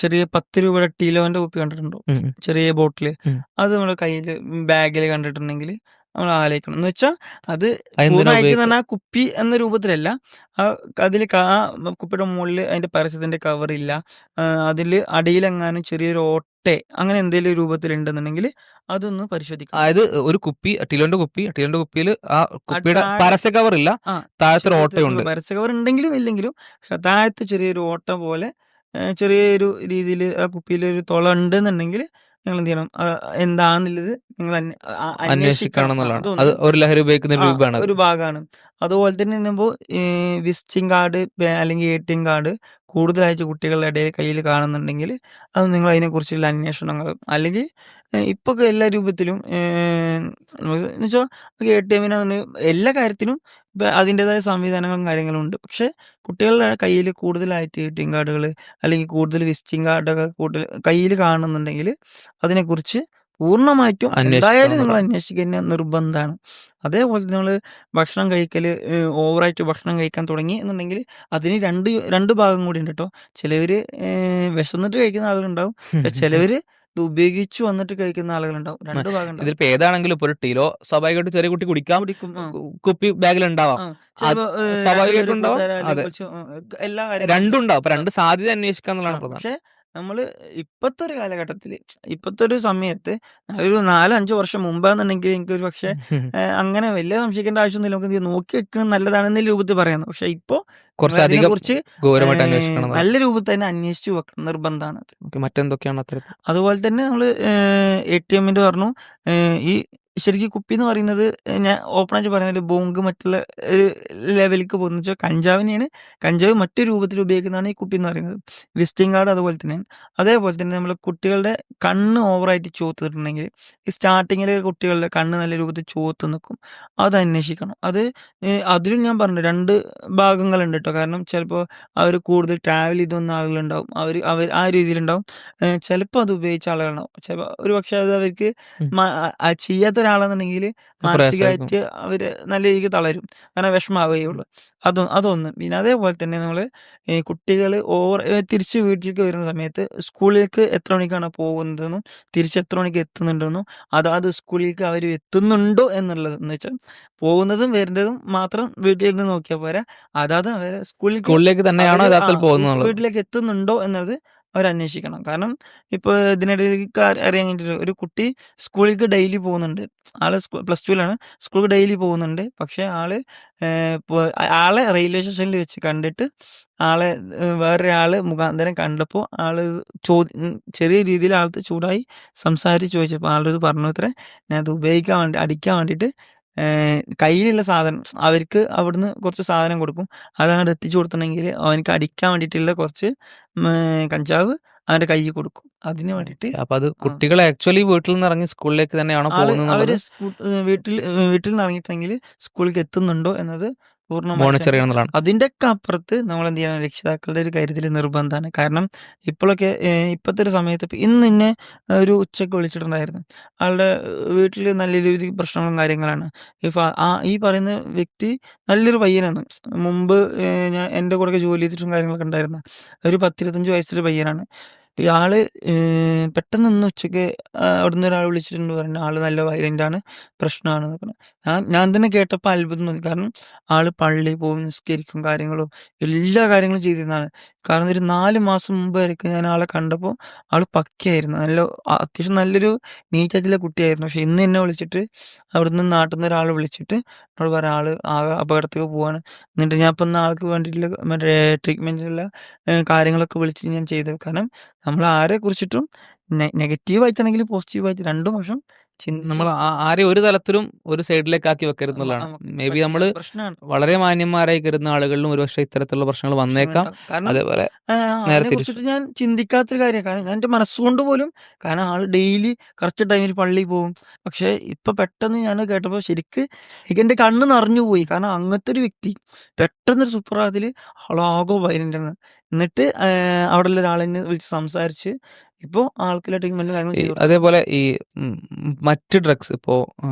ചെറിയ 10 രൂപയുടെ ടീലോന്റെ കുപ്പി കണ്ടിട്ടുണ്ടോ? ചെറിയ ബോട്ടില്. അത് നമ്മുടെ കയ്യിൽ ബാഗിൽ കണ്ടിട്ടുണ്ടെങ്കിൽ നമ്മൾ ആലോചിക്കണം. എന്ന് വെച്ചാൽ അത് പൂർണ്ണമായിട്ട് തന്നെ ആ കുപ്പി എന്ന രൂപത്തിലല്ല, അതിൽ ആ കുപ്പിയുടെ മുകളിൽ അതിന്റെ പരസ്യത്തിന്റെ കവറില്ല, അതിൽ അടിയിലെങ്ങാനും ചെറിയൊരു ഓട്ടെ അങ്ങനെ എന്തെങ്കിലും രൂപത്തിലുണ്ടെന്നുണ്ടെങ്കിൽ അതൊന്ന് പരിശോധിക്കണം. അതായത് ഒരു കുപ്പി, ടിലോന്റെ കുപ്പിയിൽ ആ കുപ്പിയുടെ പരസ്യ കവർ ഇല്ല, താഴത്തൊരു ഓട്ടയുണ്ട്. പരസ്യ കവർ ഉണ്ടെങ്കിലും ഇല്ലെങ്കിലും പക്ഷെ താഴത്ത് ചെറിയൊരു ഓട്ട പോലെ ചെറിയൊരു രീതിയിൽ ആ കുപ്പിയിൽ ഒരു തുള ഉണ്ടെന്നുണ്ടെങ്കിൽ നിങ്ങൾ എന്ത് ചെയ്യണം, എന്താണെന്നുള്ളത് നിങ്ങൾ അന്വേഷിക്കണം അന്വേഷിക്കണം. എന്നുള്ളതാണ്. അത് അതൊന്ന് ഒരു ലഹരി ഉപയോഗിക്കുന്ന ആ രൂപമാണത്. ഒരു ഭാഗമാണ്. അതുപോലെ തന്നെ പറയുമ്പോൾ ഈ വിസിറ്റിംഗ് കാർഡ് അല്ലെങ്കിൽ എടിഎം കാർഡ് കൂടുതലായിട്ട് കുട്ടികളുടെ ഇടയിൽ കയ്യിൽ കാണുന്നുണ്ടെങ്കിൽ അത് നിങ്ങൾ അതിനെക്കുറിച്ചുള്ള അന്വേഷണങ്ങൾ അല്ലെങ്കിൽ ഇപ്പൊക്കെ എല്ലാ രൂപത്തിലും എന്ന് വെച്ചാൽ എടിഎമ്മിന് എല്ലാ കാര്യത്തിനും ഇപ്പം അതിൻ്റെതായ സംവിധാനങ്ങളും കാര്യങ്ങളും ഉണ്ട്. പക്ഷേ കുട്ടികളുടെ കയ്യിൽ കൂടുതലായിട്ട് എടിഎം കാർഡുകൾ അല്ലെങ്കിൽ കൂടുതൽ വിസിറ്റിംഗ് കാർഡൊക്കെ കൂടുതൽ കയ്യിൽ കാണുന്നുണ്ടെങ്കിൽ അതിനെക്കുറിച്ച് പൂർണ്ണമായിട്ടും അന്വേഷിക്കണം എന്തായാലും നിങ്ങൾ എന്നുള്ളതാണ്. അന്വേഷിക്കുക നിർബന്ധമാണ്. അതേപോലെ നമ്മൾ ഭക്ഷണം കഴിക്കൽ ഓവറായിട്ട് ഭക്ഷണം കഴിക്കാൻ തുടങ്ങി എന്നുണ്ടെങ്കിൽ അതിന് രണ്ട് ഭാഗം കൂടി ഉണ്ട് കേട്ടോ. ചിലവർ വിശന്നിട്ട് കഴിക്കുന്ന ആളുകളുണ്ടാവും. ചിലവർ ഇത് ഉപയോഗിച്ച് വന്നിട്ട് കഴിക്കുന്ന ആളുകളുണ്ടാവും. രണ്ട് ഭാഗം ഉണ്ടാവും. ഇതിലിപ്പോ ഏതാണെങ്കിലും ഇപ്പൊ ഒരു ടീലോ സ്വാഭാവികമായിട്ടും ചെറിയ കുട്ടി കുടിക്കാം. കുടിക്കും. കുപ്പി ബാഗിലുണ്ടാവാം. ചിലപ്പോ സ്വാഭാവികമായിട്ടും രണ്ടുപേര് ഉണ്ടാവും. കൂട്ടുകാര് അല്ലെങ്കിൽ അതെ. കുറച്ച് എല്ലാ കാര്യങ്ങളും രണ്ടും ഉണ്ടാവും. ഉണ്ടാവും. അപ്പൊ രണ്ട് സാധ്യത അന്വേഷിക്കുക എന്നുള്ളതാണ് പ്രധാനം. പക്ഷെ നമ്മള് ഇപ്പത്തെ ഒരു കാലഘട്ടത്തില് ഇപ്പത്തെ ഒരു സമയത്ത് ഒരു 4-5 വർഷം മുമ്പാന്നുണ്ടെങ്കിൽ എനിക്കൊരു പക്ഷെ അങ്ങനെ വലിയ സംശയിക്കേണ്ട ആവശ്യമൊന്നുമില്ല. നമുക്ക് എന്ത് നോക്കി വെക്കുന്നത് നല്ലതാണെന്ന രൂപത്തിൽ പറയാം. പക്ഷെ ഇപ്പോ കുറച്ചധികം അതിനെക്കുറിച്ച് ഗൗരവമായിട്ട് അന്വേഷിക്കണം എന്നുള്ളതാണ്. നല്ല രൂപത്തിൽ തന്നെ അന്വേഷിച്ചു വെക്കണം, നിർബന്ധമാണ് അത്. ഓക്കെ. മറ്റെന്തൊക്കെയാണ് അത്തരത്തിൽ? അതുപോലെ തന്നെ നമ്മൾ എടിഎമ്മിന്റെ പറഞ്ഞു. ഈ ശരിക്കും കുപ്പി എന്ന് പറയുന്നത് ഞാൻ ഓപ്പണായിട്ട് പറയുന്നത് ബോങ്ക് മറ്റുള്ള ഒരു ലെവലിലേക്ക് പോകുന്നത് വെച്ചാൽ കഞ്ചാവിനെയാണ്. കഞ്ചാവ് മറ്റു രൂപത്തിൽ ഉപയോഗിക്കുന്നതാണ് ഈ കുപ്പി എന്ന് പറയുന്നത്. വിസിറ്റിംഗ് കാർഡ് അതുപോലെ തന്നെയാണ്. അതേപോലെ തന്നെ നമ്മൾ കുട്ടികളുടെ കണ്ണ് ഓവറായിട്ട് ചുവത്തിട്ടുണ്ടെങ്കിൽ ഈ സ്റ്റാർട്ടിങ്ങിൽ കുട്ടികളുടെ കണ്ണ് നല്ല രൂപത്തിൽ ചുവത്ത് നിൽക്കും. അത് അന്വേഷിക്കണം. അത് അതിലും ഞാൻ പറഞ്ഞു 2 ഭാഗങ്ങളുണ്ട് കേട്ടോ. കാരണം ചിലപ്പോൾ അവർ കൂടുതൽ ട്രാവൽ ചെയ്ത് വന്ന ആളുകളുണ്ടാവും. അവർ ആ രീതിയിലുണ്ടാവും. ചിലപ്പോൾ അത് ഉപയോഗിച്ച ആളുകളുണ്ടാവും. ചിലപ്പോൾ ഒരു പക്ഷേ അത് അവർക്ക് ഉം. ചെയ്യാത്ത ഒരാളാണെന്നുണ്ടെങ്കിൽ പ്രയാസമായിരിക്കും. മാനസികമായിട്ട് അവർ നല്ല രീതിക്ക് തളരും. കാരണം വിഷമാവുകയുള്ളൂ. അതൊന്ന്. പിന്നെ അതേപോലെ തന്നെ നമ്മൾ ഈ കുട്ടികൾ തിരിച്ച് വീട്ടിലേക്ക് വരുന്ന സമയത്ത് സ്കൂളിലേക്ക് എത്ര മണിക്കാണ് പോകുന്നതെന്നും തിരിച്ച് എത്ര മണിക്ക് എത്തുന്നുണ്ടെന്നും അതാത് സ്കൂളിലേക്ക് അവർ എത്തുന്നുണ്ടോ എന്നുള്ളത് എന്ന് വെച്ചാൽ പോകുന്നതും വരുന്നതും മാത്രം വീട്ടിൽ നിന്ന് നോക്കിയാൽ പോരാ. അതാത് അവരെ സ്കൂളിലേക്ക് തന്നെയാണോ അവര് യഥാർത്ഥത്തിൽ പോകുന്നത്? വീട്ടിലേക്ക് എത്തുന്നുണ്ടോ എന്നുള്ളത് അവരന്വേഷിക്കണം. കാരണം ഇപ്പോൾ ഇതിനിടയിലേക്ക് അറിയാൻ കഴിഞ്ഞിട്ട് ഒരു കുട്ടി സ്കൂളിലേക്ക് ഡെയിലി പോകുന്നുണ്ട്. ആള് +2ലാണ്. സ്കൂളിലേക്ക് ഡെയിലി പോകുന്നുണ്ട്. പക്ഷേ ആളെ റെയിൽവേ സ്റ്റേഷനിൽ വെച്ച് കണ്ടിട്ട് ആളെ വേറൊരാള് മുഖാന്തരം കണ്ടപ്പോൾ ആള് ചെറിയ രീതിയിൽ ആൾക്ക് ചൂടായി സംസാരിച്ച് ചോദിച്ചപ്പോൾ ആളത് പറഞ്ഞത്രേ, ഞാനത് അടിക്കാൻ വേണ്ടിയിട്ട് കയ്യിലുള്ള സാധനം അവർക്ക് അവിടുന്ന് കുറച്ച് സാധനം കൊടുക്കും. അതങ്ങട് എത്തിച്ചു കൊടുത്തിട്ടുണ്ടെങ്കിൽ അവനിക്ക് അടിക്കാൻ വേണ്ടിയിട്ടുള്ള കുറച്ച് കഞ്ചാവ് അവൻ്റെ കയ്യിൽ കൊടുക്കും. അതിന് വേണ്ടിയിട്ട് അപ്പൊ അത് കുട്ടികൾ ആക്ച്വലി വീട്ടിൽ നിന്ന് ഇറങ്ങി സ്കൂളിലേക്ക് തന്നെയാണോ പോകുന്നത് അവര് എന്നുള്ളത് വീട്ടിൽ നിന്ന് ഇറങ്ങിയിട്ടുണ്ടെങ്കിൽ സ്കൂളിലേക്ക് എത്തുന്നുണ്ടോ എന്നത് പൂർണ്ണമായിട്ട് മോണിറ്റർ ചെയ്യണം എന്നുള്ളതാണ്. അതിൻ്റെയൊക്കെ അപ്പുറത്ത് നമ്മൾ എന്ത് ചെയ്യണം, രക്ഷിതാക്കളുടെ ഒരു കരുതൽ നിർബന്ധമാണ്. കാരണം ഇപ്പോഴൊക്കെ ഇപ്പോഴത്തെ ഒരു സമയത്ത് ഇന്ന് എന്നെ ഒരു ഉച്ചയ്ക്ക് വിളിച്ചിട്ടുണ്ടായിരുന്നു. ആളുടെ വീട്ടിൽ നല്ല രീതിയിൽ പ്രശ്നങ്ങളും കാര്യങ്ങളാണ്. ഈ പറയുന്ന വ്യക്തി നല്ലൊരു പയ്യനാണ്. മുമ്പ് ഞാൻ എൻ്റെ കൂടെയൊക്കെ ജോലി ചെയ്തിട്ടും കാര്യങ്ങളൊക്കെ ഉണ്ടായിരുന്നു. ഒരു 10-25 വയസ്സുള്ള പയ്യനാണ്. ഇയാള് പെട്ടെന്ന് ഇന്ന് ഉച്ചയ്ക്ക് അവിടുന്ന് ഒരാൾ വിളിച്ചിട്ടുണ്ട് പറഞ്ഞു ആള് നല്ല വയലൻ്റാണ്, പ്രശ്നമാണെന്ന് പറഞ്ഞു. ഞാൻ തന്നെ കേട്ടപ്പോൾ അത്ഭുതം തോന്നി. കാരണം ആള് പള്ളിയിൽ പോകും, നിസ്കരിക്കും, കാര്യങ്ങളും എല്ലാ കാര്യങ്ങളും ചെയ്തിരുന്നതാണ്. കാരണം ഒരു 4 മാസം മുമ്പ് വരെയൊക്കെ ഞാൻ ആളെ കണ്ടപ്പോൾ ആള് പക്കയായിരുന്നു. അത്യാവശ്യം നല്ലൊരു നീറ്റായിട്ടുള്ള കുട്ടിയായിരുന്നു. പക്ഷെ ഇന്ന് എന്നെ വിളിച്ചിട്ട് അവിടുന്ന് നാട്ടിൽ നിന്ന് ഒരാൾ വിളിച്ചിട്ട് എന്നോട് പറയാം ആള് ആകെ അപകടത്തിലേക്ക് പോവാണ്. എന്നിട്ട് ഞാൻ ഇപ്പം ഇന്ന് ആൾക്ക് വേണ്ടിയിട്ടുള്ള മറ്റേ ട്രീറ്റ്മെൻറ്റിനുള്ള കാര്യങ്ങളൊക്കെ വിളിച്ച് ഞാൻ ചെയ്തത്. കാരണം നമ്മൾ ആരെ കുറിച്ചിട്ടും നെഗറ്റീവായിട്ടാണെങ്കിലും പോസിറ്റീവായിട്ട് രണ്ടും വശം ചിന്തിച്ച് നമ്മൾ ആരെയും ഒരു തലത്തിലും ഒരു സൈഡിലേക്ക് ആക്കി വെക്കരുത് എന്നുള്ളതാണ്. നമുക്ക് മേ ബി നമ്മൾ പ്രശ്നമാണ്. വളരെ മാന്യന്മാരായി കരുതുന്ന ആളുകളിലും ഒരുപക്ഷെ ഇത്തരത്തിലുള്ള പ്രശ്നങ്ങൾ വന്നേക്കാം. കാരണം അതേപോലെ നേരെ അതിനെ തിരിച്ചു. കുറിച്ചിട്ട് ഞാൻ ചിന്തിക്കാത്തൊരു കാര്യമാണ്. കാരണം ഞാൻ എൻ്റെ മനസ്സുകൊണ്ട് പോലും, കാരണം ആള് ഡെയിലി കറക്റ്റ് ടൈമിൽ പള്ളിയിൽ പോകും. പക്ഷേ ഇപ്പൊ പെട്ടെന്ന് ഞാൻ കേട്ടപ്പോൾ ശരിക്ക് എൻ്റെ കണ്ണ് നിറഞ്ഞു പോയി. കാരണം അങ്ങനത്തെ ഒരു വ്യക്തി പെട്ടെന്നൊരു സുപ്രഭാതത്തില് ആളാകെ വയലൻ്റാണ്. എന്നിട്ട് അവിടെയുള്ള ഒരാളെന്നെ വിളിച്ച് സംസാരിച്ച് ഇപ്പോൾ ആൾക്കുള്ള ട്രീറ്റ്മെന്റും കാര്യങ്ങളും ചെയ്തു കൊടുക്കും. അതേപോലെ ഈ മറ്റ് ഡ്രഗ്സ് ഇപ്പോൾ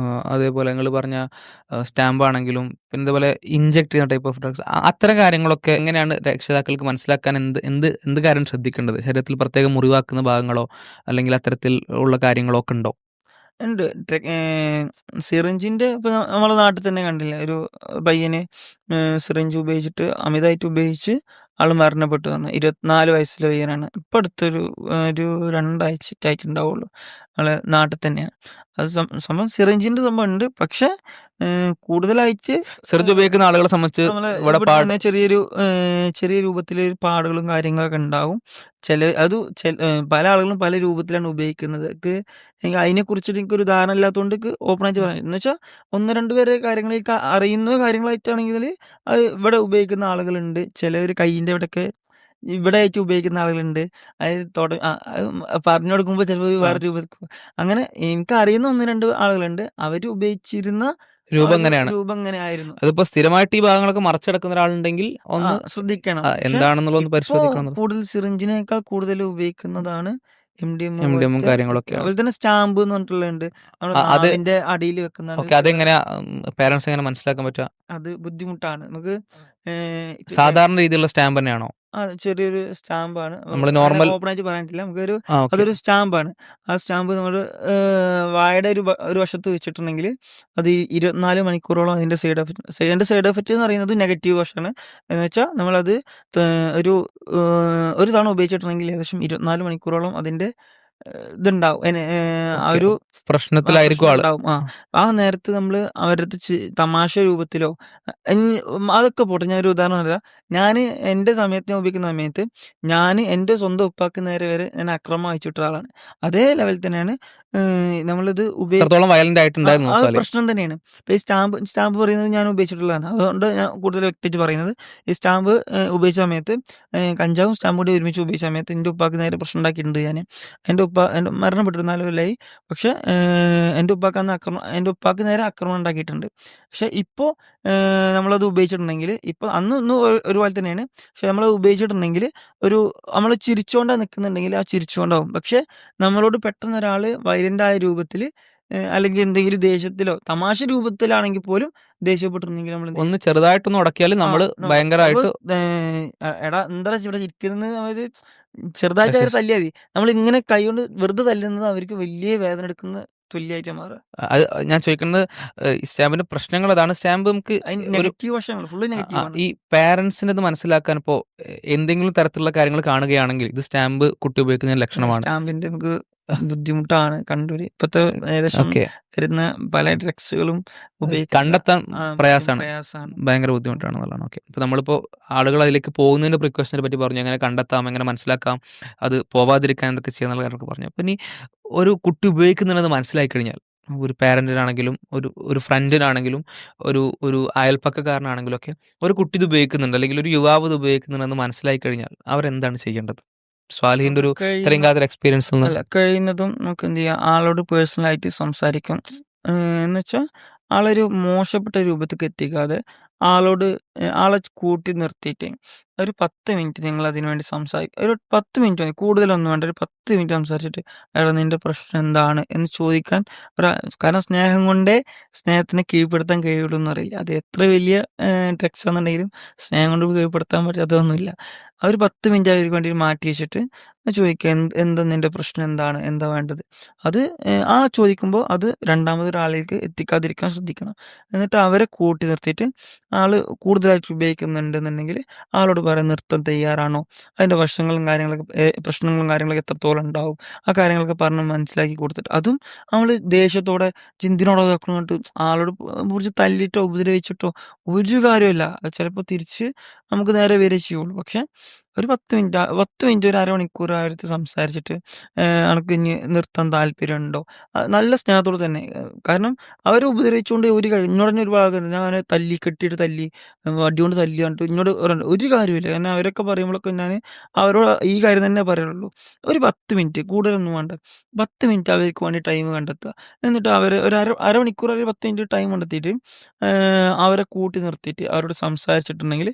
അതേപോലെ നിങ്ങൾ പറഞ്ഞ സ്റ്റാമ്പ് ആണെങ്കിലും പിന്നെ ഇതേപോലെ ഇഞ്ചെക്ട് ചെയ്യുന്ന ടൈപ്പ് ഓഫ് ഡ്രഗ്സ് അത്തരം കാര്യങ്ങളൊക്കെ എങ്ങനെയാണ് രക്ഷിതാക്കൾക്ക് മനസ്സിലാക്കാൻ എന്ത് കാര്യം ശ്രദ്ധിക്കേണ്ടത്? ശരീരത്തിൽ പ്രത്യേകം മുറിവാക്കുന്ന ഭാഗങ്ങളോ അല്ലെങ്കിൽ അത്തരത്തിൽ ഉള്ള കാര്യങ്ങളോ ഒക്കെ ഉണ്ടോ? ഉണ്ട്. സിറിഞ്ചിന്റെ ഇപ്പൊ നമ്മളെ നാട്ടിൽ തന്നെ കണ്ടില്ലേ ഒരു പയ്യന് സിറിഞ്ച് ഉപയോഗിച്ചിട്ട് അമിതമായിട്ട് ഉപയോഗിച്ച് ആള് മരണപ്പെട്ടു പറഞ്ഞു. 24 വയസ്സുള്ള പയ്യനാണ്. ഇപ്പൊ അടുത്തൊരു 2 ആഴ്ച ആയിട്ടുണ്ടാവുള്ളൂ. നമ്മളെ നാട്ടിൽ തന്നെയാണ്. അത് സംഭവം സിറിഞ്ചിന്റെ സംഭവം ഉണ്ട്. പക്ഷെ കൂടുതലായിട്ട് സിറിഞ്ച് ഉപയോഗിക്കുന്ന ആളുകളെ സംബന്ധിച്ച് നമ്മളെ ഇവിടെ ഇവിടെ തന്നെ ചെറിയ രൂപത്തിൽ പാടുകളും കാര്യങ്ങളൊക്കെ ഉണ്ടാവും. പല ആളുകളും പല രൂപത്തിലാണ് ഉപയോഗിക്കുന്നത്. അതിനെ കുറിച്ചിട്ട് എനിക്കൊരു ധാരണ ഇല്ലാത്തതുകൊണ്ട് ഓപ്പൺ ആയിട്ട് പറയാം. എന്ന് വെച്ചാൽ 1-2 പേരെ കാര്യങ്ങൾ അറിയുന്ന കാര്യങ്ങളായിട്ടാണെങ്കിൽ അത് ഇവിടെ ഉപയോഗിക്കുന്ന ആളുകളുണ്ട്. ചിലവർ കൈയിന്റെ ഇവിടെയൊക്കെ ഇവിടെ ആയിട്ട് ഉപയോഗിക്കുന്ന ആളുകളുണ്ട്. അത് പറഞ്ഞു കൊടുക്കുമ്പോൾ ചിലപ്പോൾ ആ, വേറെ രൂപത്തിൽ അങ്ങനെ എനിക്കറിയുന്ന 1-2 ആളുകളുണ്ട്. അവർ ഉപയോഗിച്ചിരുന്ന രൂപം ഒരു എങ്ങനെയാണ് രൂപം ഇങ്ങനെ ആയിരുന്നു. അതിപ്പോ സ്ഥിരമായിട്ട് ഈ ഭാഗങ്ങളൊക്കെ മറച്ചെടുക്കുന്ന ഒരാളുണ്ടെങ്കിൽ ഒന്ന് ശ്രദ്ധിക്കണം. പക്ഷെ എന്താണെന്നുള്ളത് ഒന്ന് ഇപ്പോ പരിശോധിക്കണം. കൂടുതൽ സിറിഞ്ചിനേക്കാൾ കൂടുതൽ ഉപയോഗിക്കുന്നതാണ് MDMA എം ഡി എമ്മും പോലത്തെ. കാര്യങ്ങളൊക്കെയാണ്. അതുപോലെ തന്നെ സ്റ്റാമ്പ് എന്ന് പറഞ്ഞിട്ടുള്ളതുണ്ട്. നമ്മുടെ അത് നാവിന്റെ അടിയിൽ വെക്കുന്നതാണ്. ഓക്കെ, അതെങ്ങനെയാ പേരൻസ് എങ്ങനെ മനസ്സിലാക്കാൻ പറ്റുക? അത് ബുദ്ധിമുട്ടാണ്. നമുക്ക് സാധാരണ രീതിയിലുള്ള സ്റ്റാമ്പ് തന്നെയാണോ? ചെറിയൊരു സ്റ്റാമ്പാണ്. നമ്മൾ അങ്ങനെ നോർമൽ ഓപ്പൺ ആയിട്ട് പറയാൻ പറ്റില്ല. ഓക്കെ അതൊരു സ്റ്റാമ്പാണ്. ആ സ്റ്റാമ്പ് നമ്മള് വായുടെ ഒരു വശത്ത് വെച്ചിട്ടുണ്ടെങ്കിൽ അത് 24 മണിക്കൂറോളം അതിന്റെ സൈഡ് എഫക്റ്റ് എന്ന് പറയുന്നത് നെഗറ്റീവ് വശമാണ്. എന്ന് വെച്ചാൽ നമ്മളത് ഒരു ഒരു തവണ ഉപയോഗിച്ചിട്ടുണ്ടെങ്കിൽ ഏകദേശം 24 മണിക്കൂറോളം അതിന്റെ ഇതുണ്ടാവും. ആ ഓക്കെ ഒരു പ്രശ്നത്തിലായിരിക്കും പ്രശ്നം ആള്. ഉണ്ടാവും. ആ നേരത്ത് നമ്മള് അവരുടെ അടുത്ത് തമാശ രൂപത്തിലോ അതൊക്കെ പോട്ടെ. ഞാനൊരു ഉദാഹരണം പറയാം. ഞാന് എന്റെ സമയത്ത് ഞാൻ ഉപയോഗിക്കുന്ന സമയത്ത് എന്റെ സ്വന്തം ഉപ്പാക്ക് നേരെ വരെ ഞാൻ അക്രമം അയച്ചിട്ട ആളാണ്. അതേ ലെവലിൽ തന്നെയാണ് നമ്മളിത് അത്രത്തോളം വയലന്റ് ആയിട്ടുണ്ടായിരുന്നു അത് സ്വാലിഹ്. പ്രശ്നം തന്നെയാണ്. ഇപ്പൊ ഈ സ്റ്റാമ്പ് പറയുന്നത് ഞാൻ ഉപയോഗിച്ചിട്ടുള്ളതാണ്. അതുകൊണ്ട് ഞാൻ കൂടുതൽ വ്യക്തിച്ച് പറയുന്നത് ഈ സ്റ്റാമ്പ് ഉപയോഗിച്ച സമയത്ത് കഞ്ചാവും സ്റ്റാമ്പും കൂടി ഒരുമിച്ച് ഉപയോഗിച്ച സമയത്ത് എൻ്റെ ഉപ്പാക്ക് നേരെ പ്രശ്നം ഉണ്ടാക്കിയിട്ടുണ്ട് ഞാൻ. എൻ്റെ മരണപ്പെട്ടു 4 കൊല്ലമായി. പക്ഷെ എൻ്റെ ഉപ്പാക്ക് നേരെ ആക്രമണം ഉണ്ടാക്കിയിട്ടുണ്ട്. പക്ഷെ ഇപ്പോൾ നമ്മളത് ഉപയോഗിച്ചിട്ടുണ്ടെങ്കിൽ അന്ന് ഇന്നും ഒരുപോലെ തന്നെയാണ്. പക്ഷെ നമ്മളത് ഉപയോഗിച്ചിട്ടുണ്ടെങ്കിൽ നമ്മൾ ചിരിച്ചുകൊണ്ടാ നിൽക്കുന്നുണ്ടെങ്കിൽ ആ ചിരിച്ചുകൊണ്ടാവും. പക്ഷെ നമ്മളോട് പെട്ടെന്ന് ഒരാൾ വയലന്റ് ആയ രൂപത്തിൽ അല്ലെങ്കിൽ എന്തെങ്കിലും ദേഷ്യത്തിലോ തമാശ രൂപത്തിലാണെങ്കിൽ പോലും ദേഷ്യപ്പെട്ടിട്ടുണ്ടെങ്കിൽ നമ്മൾ ഒന്ന് ചെറുതായിട്ടൊന്ന് ഉടക്കിയാൽ നമ്മള് ഭയങ്കരമായിട്ട് എടാ എന്താ ഇവിടെ ചിരിക്കുന്നത് അവര് ചെറുതായിട്ട് അവരെ തല്ലിയാൽ മതി. നമ്മൾ ഇങ്ങനെ കൈ കൊണ്ട് വെറുതെ തല്ലുന്നത് അവർക്ക് വലിയ വേദന എടുക്കുന്ന തുല്യമായിട്ട് മാറുക. അത് ഞാൻ ചോദിക്കുന്നത് ഈ സ്റ്റാമ്പിന്റെ പ്രശ്നങ്ങൾ അതാണ്. സ്റ്റാമ്പ് നമുക്ക് ഒരു നെഗറ്റീവ് വശങ്ങൾ ഫുള്ള് നെഗറ്റീവ് ആണ്. ഈ പാരന്റ്സിന് ഇത് മനസ്സിലാക്കാൻ ഇപ്പോൾ എന്തെങ്കിലും തരത്തിലുള്ള കാര്യങ്ങൾ കാണുകയാണെങ്കിൽ ഇത് സ്റ്റാമ്പ് കുട്ടി ഉപയോഗിക്കുന്ന ലക്ഷണമാണ്. സ്റ്റാമ്പിന്റെ നമുക്ക് ബുദ്ധിമുട്ടാണ് കണ്ടൂര്. ഇപ്പത്തെ ഏകദേശം ഓക്കെ, വരുന്ന പല ഡ്രഗ്സുകളും കണ്ടെത്താൻ പ്രയാസമാണ്, പ്രയാസമാണ്. ഭയങ്കര ബുദ്ധിമുട്ടാണ് എന്നുള്ളതാണ്. ഓക്കെ, ഇപ്പൊ നമ്മളിപ്പോ ആളുകൾ അതിലേക്ക് പോകുന്നതിന്റെ പ്രിക്കോഷനെ പറ്റി പറഞ്ഞു, എങ്ങനെ കണ്ടെത്താം, എങ്ങനെ മനസ്സിലാക്കാം, അത് പോവാതിരിക്കാൻ എന്തൊക്കെ ചെയ്യാന്നുള്ള കാര്യമൊക്കെ പറഞ്ഞു. അപ്പൊ ഇനി ഒരു കുട്ടി ഉപയോഗിക്കുന്നുണ്ടെന്ന് മനസ്സിലാക്കി കഴിഞ്ഞാൽ ഒരു പാരന്റിനാണെങ്കിലും ഒരു ഫ്രണ്ടിനാണെങ്കിലും ഒരു അയൽപ്പക്കക്കാരനാണെങ്കിലും ഒക്കെ ഒരു കുട്ടി ഇത് ഉപയോഗിക്കുന്നുണ്ട് അല്ലെങ്കിൽ ഒരു യുവാവ് ഇത് ഉപയോഗിക്കുന്നുണ്ടെന്ന് മനസ്സിലാക്കി കഴിഞ്ഞാൽ അവരെന്താണ് ചെയ്യേണ്ടത്? സ്വാലിഹിന്റെ ഒരു ഇത്രയും കാലത്തെ എക്സ്പീരിയൻസിൽ നിന്ന് അല്ല കഴിയുന്നതും നമുക്ക് എന്ത് ചെയ്യാം, ആളോട് പേഴ്സണലായിട്ട് സംസാരിക്കാം. എന്ന് വെച്ചാൽ ആളൊരു മോശപ്പെട്ട രൂപത്തിലേക്ക് എത്തിക്കാതെ ആളെ കൂട്ടി നിർത്തിയിട്ട് ഒരു 10 മിനിറ്റ് നിങ്ങൾ അതിനു വേണ്ടി സംസാരിക്കുക. ഒരു 10 മിനിറ്റ് മതി, കൂടുതലൊന്നും വേണ്ട. ഒരു 10 മിനിറ്റ് സംസാരിച്ചിട്ട് എടാ നിന്റെ പ്രശ്നം എന്താണ് എന്ന് ചോദിക്കാൻ കാരണം സ്നേഹം കൊണ്ടേ സ്നേഹത്തിനെ കീഴ്പ്പെടുത്താൻ കഴിയുള്ളൂ എന്നറിയില്ല. അത് എത്ര വലിയ ഡ്രഗ്സ് ആണെന്നുണ്ടെങ്കിലും സ്നേഹം കൊണ്ട് കീഴ്പ്പെടുത്താൻ പറ്റാത്തതൊന്നുമില്ല. ആ ഒരു 10 മിനിറ്റ് അവർക്ക് വേണ്ടി മാറ്റി വെച്ചിട്ട് ചോദിക്കുക, എന്താ നിന്റെ പ്രശ്നം എന്താണ്, എന്താ വേണ്ടത്. അത് ചോദിക്കുമ്പോൾ അത് രണ്ടാമതൊരാളിലേക്ക് എത്തിക്കാതിരിക്കാൻ ശ്രദ്ധിക്കണം. എന്നിട്ട് അവരെ കൂട്ടി നിർത്തിയിട്ട് ആള് കൂടുതലായിട്ട് ഉപയോഗിക്കുന്നുണ്ടെന്നുണ്ടെങ്കിൽ ആളോട് പറയാൻ നിർത്താൻ തയ്യാറാണോ, അതിൻ്റെ പ്രശ്നങ്ങളും കാര്യങ്ങളൊക്കെ എത്രത്തോളം ഉണ്ടാവും, ആ കാര്യങ്ങളൊക്കെ പറഞ്ഞ് മനസ്സിലാക്കി കൊടുത്തിട്ട് അതും നമ്മൾ ദേഷ്യത്തോടെ ചിന്തിനോടെ പറഞ്ഞിട്ട് ആളോട് കുറിച്ച് തല്ലിയിട്ടോ ഉപദ്രവിച്ചിട്ടോ ഒരു കാര്യമില്ല. അത് ചിലപ്പോൾ തിരിച്ച് നമുക്ക് നേരെ വരെ ചെയ്യുള്ളൂ. പക്ഷെ ഒരു 10 മിനിറ്റ് ഒരു അരമണിക്കൂർ അവരടുത്ത് സംസാരിച്ചിട്ട് അനക്ക് ഇനി നിർത്താൻ താല്പര്യമുണ്ടോ, നല്ല സ്നേഹത്തോടെ തന്നെ. കാരണം അവരെ ഉപദ്രവിച്ചുകൊണ്ട് എന്നോട് തന്നെ ഒരുപാട് ആൾക്കാരുണ്ട്, ഞാൻ അവനെ കെട്ടിയിട്ട് തല്ലി, വടി കൊണ്ട് തല്ലി കണ്ടിട്ട് എന്നോട് ഒരു കാര്യമില്ല. കാരണം അവരൊക്കെ പറയുമ്പോഴൊക്കെ ഞാൻ അവരോട് ഈ കാര്യം തന്നെ പറയുള്ളൂ. ഒരു 10 മിനിറ്റ്, കൂടുതലൊന്നും വേണ്ട. 10 മിനിറ്റ് അവർക്ക് വേണ്ടി ടൈം കണ്ടെത്തുക. എന്നിട്ട് അരമണിക്കൂർ ഒരു 10 മിനിറ്റ് ടൈം കണ്ടെത്തിയിട്ട് അവരെ കൂട്ടി നിർത്തിയിട്ട് അവരോട് സംസാരിച്ചിട്ടുണ്ടെങ്കിൽ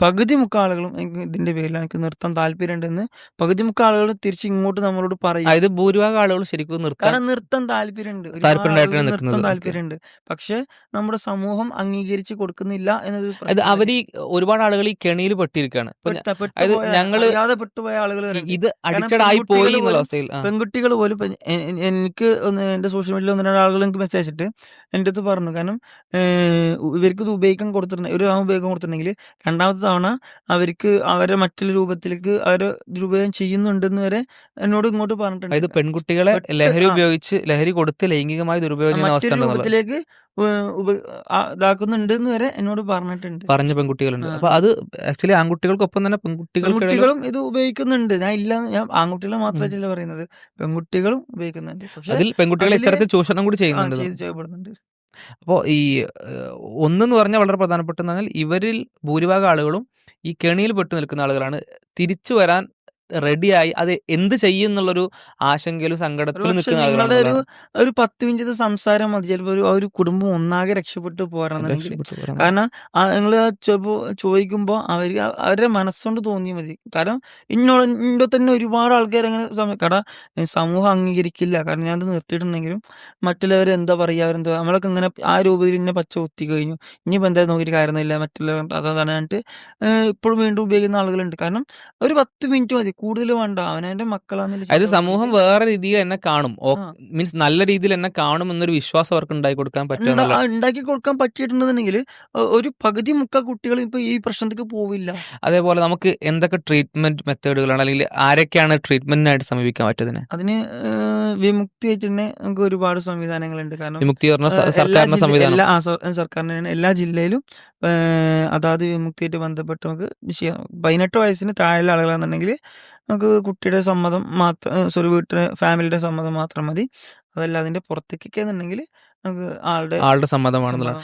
പകുതി മുക്കാൽ ആളുകളും എനിക്ക് ഇതിന്റെ പേരിൽ എനിക്ക് നിർത്താൻ താല്പര്യമുണ്ടെന്ന് പകുതി മുക്കാൽ ആളുകൾ തിരിച്ച് ഇങ്ങോട്ട് നമ്മളോട് പറയും. അതായത് ഭൂരിഭാഗം ആളുകൾ ശരിക്കും കാരണം നിർത്താൻ താല്പര്യമുണ്ട്, ഒരുപാട് താല്പര്യമായിട്ടാണ് ആളുകൾക്ക് നിൽക്കുന്നത്. നിർത്താൻ താല്പര്യമുണ്ട്. പക്ഷെ നമ്മുടെ സമൂഹം അംഗീകരിച്ച് കൊടുക്കുന്നില്ല എന്നത് അത് അവർ ഒരുപാട് ആളുകൾ ഈ കെണിയിൽ പെട്ടിരിക്കുകയാണ്. അറിയാതെ പെട്ടുപോയ ആളുകൾ ഇത് അഡിക്റ്റഡ് ആയി പോയി എന്നുള്ള അവസ്ഥയിൽ പെൺകുട്ടികൾ പോലും എനിക്ക് എന്റെ സോഷ്യൽ മീഡിയയിൽ 1-2 ആളുകൾ എനിക്ക് മെസ്സേജ് അയച്ചിട്ട് എൻ്റെ അടുത്ത് പറഞ്ഞു. കാരണം ഇവർക്ക് ഇത് ഉപയോഗിക്കാൻ കൊടുത്തിട്ടുണ്ടെങ്കിൽ രണ്ടാമത്തെ തവണ അവർക്ക് അവരെ മറ്റുള്ള രൂപത്തിലേക്ക് അവര് ദുരുപയോഗം ചെയ്യുന്നുണ്ടെന്ന് വരെ എന്നോട് ഇങ്ങോട്ട് പറഞ്ഞിട്ടുണ്ട്. അതായത് പെൺകുട്ടികളെ ലഹരി ഉപയോഗിച്ച് ലഹരി കൊടുത്ത് ലൈംഗികമായി ദുരുപയോഗം ചെയ്യുന്ന അവസ്ഥ മറ്റൊരു ഉണ്ടെന്നുള്ളത് രൂപത്തിലേക്ക് ഇതാക്കുന്നുണ്ടെന്ന് വരെ എന്നോട് പറഞ്ഞിട്ടുണ്ട്. പറഞ്ഞ പെൺകുട്ടികളുണ്ട്. അപ്പൊ അത് ആക്ച്വലി ആൺകുട്ടികൾക്കൊപ്പം തന്നെ പെൺകുട്ടികൾക്കിടയിലും പെൺകുട്ടികളും ഇത് ഉപയോഗിക്കുന്നുണ്ട്. ഞാൻ ആൺകുട്ടികളെ മാത്രമായിട്ടല്ല പറയുന്നത്, പെൺകുട്ടികളും ഉപയോഗിക്കുന്നുണ്ട്. പക്ഷെ അതിൽ പെൺകുട്ടികളെ അതില് ഇത്തരത്തിൽ ചൂഷണം കൂടി ചെയ്യുന്നുണ്ട്. ചെയ്യപ്പെടുന്നുണ്ട്. അപ്പോൾ ഈ ഒന്നെന്ന് പറഞ്ഞാൽ വളരെ പ്രധാനപ്പെട്ടെന്ന് പറഞ്ഞാൽ ഇവരിൽ ഭൂരിഭാഗം ആളുകളും ഈ കെണിയിൽ പെട്ടു നിൽക്കുന്ന ആളുകളാണ്. തിരിച്ചു വരാൻ റെഡിയായി അത് എന്ത് ചെയ്യും എന്നുള്ളൊരു ആശങ്കയിലും സങ്കടത്തിലും ഒരുപക്ഷെ നിൽക്കുന്ന നിങ്ങളുടെ ആളുകളാണ്. ഒരു 10 മിനിറ്റത്തെ സംസാരം മതി ചിലപ്പോൾ ആ ഒരു കുടുംബം ഒന്നാകെ രക്ഷപ്പെട്ടു പോരണമെന്നുണ്ടെങ്കിൽ. രക്ഷപ്പെട്ടു വരാൻ. കാരണം നിങ്ങൾ ചോദിക്കുമ്പോൾ അവരുടെ മനസ്സുകൊണ്ട് തോന്നിയാൽ മതി. കാരണം ഇന്നോട് തന്നെ ഒരുപാട് ആൾക്കാർ അങ്ങനെ കാരണം സമൂഹം അംഗീകരിക്കില്ല. കാരണം ഞാനത് നിർത്തിയിട്ടുണ്ടെങ്കിലും മറ്റുള്ളവർ എന്താ പറയുക, അവരെന്താ നമ്മളൊക്കെ ഇങ്ങനെ ആ രൂപത്തിൽ ഇന്നെ പച്ച കുത്തി കഴിഞ്ഞു, ഇനിയിപ്പോൾ എന്താ നോക്കിയിട്ട് കാര്യമൊന്നുമില്ല, മറ്റുള്ളവർ അതാണ് പറഞ്ഞിട്ട് ഇപ്പോഴും വീണ്ടും ഉപയോഗിക്കുന്ന ആളുകളുണ്ട്. കാരണം ഒരു 10 മിനിറ്റ് മതി, കൂടുതൽ വേണ്ട. അവനവൻ്റെ മക്കളാണെന്നില്ല അതായത് സമൂഹം വേറെ രീതിയിൽ എന്നെ കാണും, മീൻസ് നല്ല രീതിയിൽ എന്നെ കാണും എന്നൊരു വിശ്വാസം അവർക്ക് ഉണ്ടാക്കി കൊടുക്കാൻ പറ്റുക എന്നുള്ള. ഉണ്ടാക്കി കൊടുക്കാൻ പറ്റിയിട്ടുണ്ടെന്നുണ്ടെങ്കിൽ ഒരു പകുതി മുക്കാൽ കുട്ടികൾ ഇപ്പൊ ഈ പ്രശ്നത്തേക്ക് പോവില്ല. അതേപോലെ നമുക്ക് എന്തൊക്കെ ട്രീറ്റ്മെന്റ് മെത്തേഡുകളാണ്, അല്ലെങ്കിൽ ആരൊക്കെയാണ് ട്രീറ്റ്മെന്റിനായിട്ട് സമീപിക്കാൻ പറ്റുന്നതിന്? അതിന് വിമുക്തി ആയിട്ട് തന്നെ നമുക്ക് ഒരുപാട് സംവിധാനങ്ങളുണ്ട്. കാരണം വിമുക്തി പറഞ്ഞ സർക്കാരിന്റെ സംവിധാനം. സർക്കാരിന് എല്ലാ ജില്ലയിലും അതാത് വിമുക്തിയായിട്ട് ബന്ധപ്പെട്ട് നമുക്ക് 18 വയസ്സിന് താഴെയുള്ള ആളുകളാണെന്നുണ്ടെങ്കിൽ നമുക്ക് കുട്ടിയുടെ സമ്മതം മാത്രം, വീട്ടിലെ ഫാമിലിയുടെ സമ്മതം മാത്രം മതി. അതല്ല അതിന്റെ പുറത്തേക്കൊക്കെ എന്നുണ്ടെങ്കിൽ നമുക്ക് ആളുടെ സമ്മതമാണെന്നുള്ളതാണ്.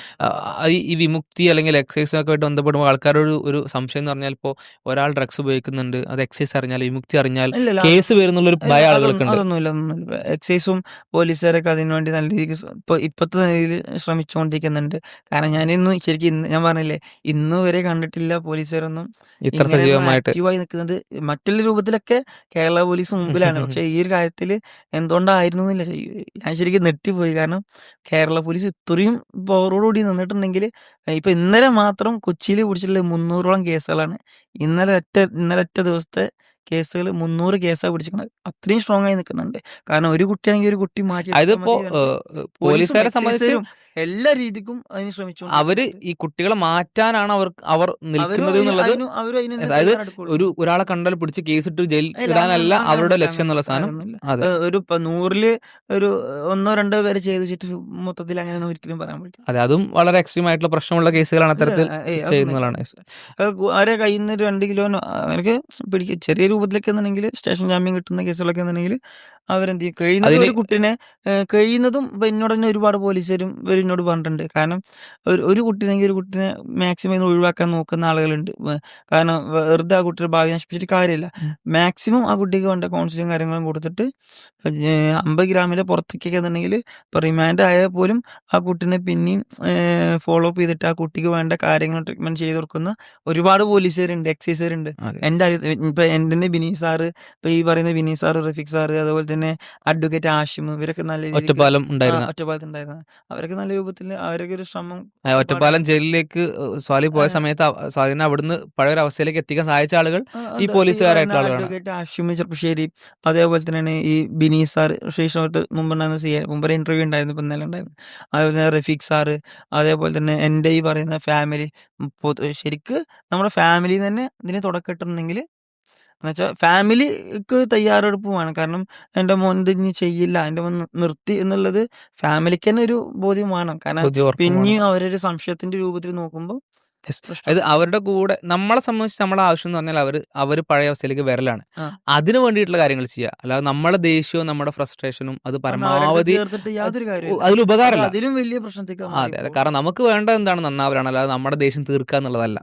ഈ വിമുക്തി അല്ലെങ്കിൽ എക്സൈസും ഒക്കെ ആയിട്ട് ബന്ധപ്പെടുമ്പോൾ ആൾക്കാരൊരു ഒരു സംശയം എന്ന് പറഞ്ഞാൽ, ഇപ്പോൾ ഒരാൾ ഡ്രഗ്സ് ഉപയോഗിക്കുന്നുണ്ട്, അത് എക്സൈസ് അറിഞ്ഞാൽ, വിമുക്തി അറിഞ്ഞാൽ കേസ് വരുന്നുള്ളൊരു ഭയം ആളുകൾക്കുണ്ട്. അതൊന്നുമില്ല. എക്സൈസും പോലീസുകാരൊക്കെ അതിനുവേണ്ടി നല്ല രീതിക്ക് ഇപ്പോഴത്തെ നിലയിൽ ശ്രമിച്ചുകൊണ്ടിരിക്കുന്നുണ്ട്. കാരണം ശരിക്കും ഞാൻ പറഞ്ഞില്ലേ, ഇന്ന് വരെ കണ്ടിട്ടില്ല പോലീസുകാരൊന്നും ഇത്ര സജീവമായിട്ട് ആക്റ്റീവായി നിൽക്കുന്നത്. മറ്റുള്ള രൂപത്തിലൊക്കെ കേരള പോലീസ് മുമ്പിലാണ്. പക്ഷെ ഈ ഒരു കാര്യത്തിൽ എന്തുകൊണ്ടായിരുന്നു എന്നില്ല, ഞാൻ ശരിക്കും നെട്ടിപ്പോയി. കാരണം കേരള പോലീസ് ഇത്രയും പവറോടുകൂടി നിന്നിട്ടുണ്ടെങ്കിൽ ഇപ്പൊ ഇന്നലെ മാത്രം കൊച്ചിയിൽ പിടിച്ചിട്ടുള്ള 300ഓളം കേസുകളാണ്. ഇന്നലെ ഒറ്റ ദിവസത്തെ കേസുകൾ 300 കേസാണ് പിടിച്ചിരിക്കുന്നത്. അത്രയും സ്ട്രോങ് ആയി നിൽക്കുന്നുണ്ട്. കാരണം ഒരു കുട്ടിയാണെങ്കിൽ ഒരു കുട്ടി മാറ്റി അതിപ്പോ പോലീസുകാരെ സംബന്ധിച്ച് എല്ലാ രീതിക്കും അതിന് ശ്രമിച്ചു. അവര് ഈ കുട്ടികളെ മാറ്റാനാണ് അവർ നിൽക്കുന്നത് എന്നുള്ളത്. അതായത് ഒരാളെ കണ്ടാൽ പിടിച്ച് കേസിട്ട് ജയിൽ ഇടാനല്ല അവരുടെ ലക്ഷ്യം എന്നുള്ള സാധനം. ഒരു 100-ൽ ഒരു 1-2 പേര് ചെയ്ത് വെച്ചിട്ട് മൊത്തത്തിൽ അങ്ങനെ ഒരിക്കലും പറയാൻ പറ്റില്ല. അതെ, അതും വളരെ എക്സ്ട്രീം ആയിട്ടുള്ള പ്രശ്നമുള്ള കേസുകളാണ് അത്തരത്തിൽ ചെയ്യുന്നതാണ്. അവരെ കയ്യിൽ നിന്ന് 2 കിലോനോ അവർക്ക് പിടിക്കുക ചെറിയ രൂപത്തിലൊക്കെ എന്നുണ്ടെങ്കിൽ സ്റ്റേഷൻ ജാമ്യം കിട്ടുന്ന കേസുകളൊക്കെ എന്നുണ്ടെങ്കിൽ അവരെന്ത് ചെയ്യും, കഴിയുന്നതും ഒരു കുട്ടീനെ കഴിയുന്നതും എന്നോട് തന്നെ ഒരുപാട് പോലീസുകാരും എന്നോട് പറഞ്ഞിട്ടുണ്ട്. കാരണം ഒരു കുട്ടീനെങ്കിൽ ഒരു കുട്ടീനെ മാക്സിമം ഒഴിവാക്കാൻ നോക്കുന്ന ആളുകളുണ്ട്. കാരണം വെറുതെ ആ കുട്ടിയുടെ ഭാവി നശിപ്പിച്ചിട്ട് കാര്യമില്ല. മാക്സിമം ആ കുട്ടിക്ക് വേണ്ട കൗൺസിലിംഗ് കാര്യങ്ങളും കൊടുത്തിട്ട് 50 ഗ്രാമിന്റെ പുറത്തേക്കൊക്കെ എന്നുണ്ടെങ്കിൽ ഇപ്പൊ റിമാൻഡ് ആയാൽ പോലും ആ കുട്ടീനെ പിന്നെയും ഫോളോ അപ്പ് ചെയ്തിട്ട് ആ കുട്ടിക്ക് വേണ്ട കാര്യങ്ങൾ ട്രീറ്റ്മെന്റ് ചെയ്ത് കൊടുക്കുന്ന ഒരുപാട് പോലീസുകാരുണ്ട്, എക്സൈസുകാരുണ്ട്. എൻ്റെ ഇപ്പൊ എൻ്റെ ബിനീഷ് സാറ്, ഇപ്പൊ ഈ പറയുന്ന ബിനീഷ് സാറ്, റഫീഖ് സാറ്, അതുപോലെ തന്നെ അഡ്വക്കേറ്റ് ആഷിം, ഇവരൊക്കെ നല്ല രീതിയിൽ ഒറ്റപ്പാലത്ത് ഉണ്ടായിരുന്ന അവരൊക്കെ നല്ല രൂപത്തിൽ അവരൊക്കെ ഒരു ശ്രമം. ഒറ്റപ്പാലം ജയിലിലേക്ക് സ്വാലി പോയ സമയത്ത് സ്വാലിനെ അവിടുന്ന് പഴയൊരു അവസ്ഥയിലേക്ക് എത്തിക്കാൻ സഹായിച്ച ആളുകൾ ഈ പോലീസുകാരായിട്ടുള്ള ആളുകളാണ്. അഡ്വക്കേറ്റ് ആഷിം ചെറുപ്പശ്ശേരി, അതേപോലെ തന്നെയാണ് ഈ ബിനീഷ് സാർ, ശ്രീകൃഷ്ണത്ത് മുമ്പുണ്ടായിരുന്ന മുമ്പ് ഇന്റർവ്യൂ ഉണ്ടായിരുന്നു, ഇപ്പൊ ഇന്നലെ ഉണ്ടായിരുന്നു. അതേപോലെ തന്നെ റഫീഖ് സാറ്, അതേപോലെ തന്നെ എൻ്റെ ഈ പറയുന്ന ഫാമിലി. ശരിക്ക് നമ്മുടെ ഫാമിലി തന്നെ ഇതിന് തുടക്കമിട്ടുണ്ടെങ്കിൽ എന്നുവെച്ചാൽ ഫാമിലിക്ക് തയ്യാറെടുപ്പ് വേണം. കാരണം എൻ്റെ മോൻ ഇത് ഇനി ചെയ്യില്ല, എൻ്റെ മോൻ നിർത്തി എന്നുള്ളത് ഫാമിലിക്ക് തന്നെ ഒരു ബോധ്യം വേണം. കാരണം പിന്നെയും അവരൊരു സംശയത്തിന്റെ രൂപത്തിൽ നോക്കുമ്പോൾ അത് അവരുടെ കൂടെ നമ്മളെ സംബന്ധിച്ച് നമ്മുടെ ആവശ്യം എന്ന് പറഞ്ഞാൽ അവര് പഴയ അവസ്ഥയിലേക്ക് വരലാണ്. അതിനു വേണ്ടിയിട്ടുള്ള കാര്യങ്ങൾ ചെയ്യുക, അല്ലാതെ നമ്മുടെ ദേഷ്യവും നമ്മുടെ ഫ്രസ്ട്രേഷനും അത് പരമാവധി അതിൽ ഉപകാരമല്ല, അതിലും വലിയ പ്രശ്നത്തേക്ക്. അതെ, കാരണം നമുക്ക് വേണ്ട എന്താണ് നന്നാവലാണ്, അല്ലാതെ നമ്മുടെ ദേഷ്യം തീർക്കുക എന്നുള്ളതല്ല.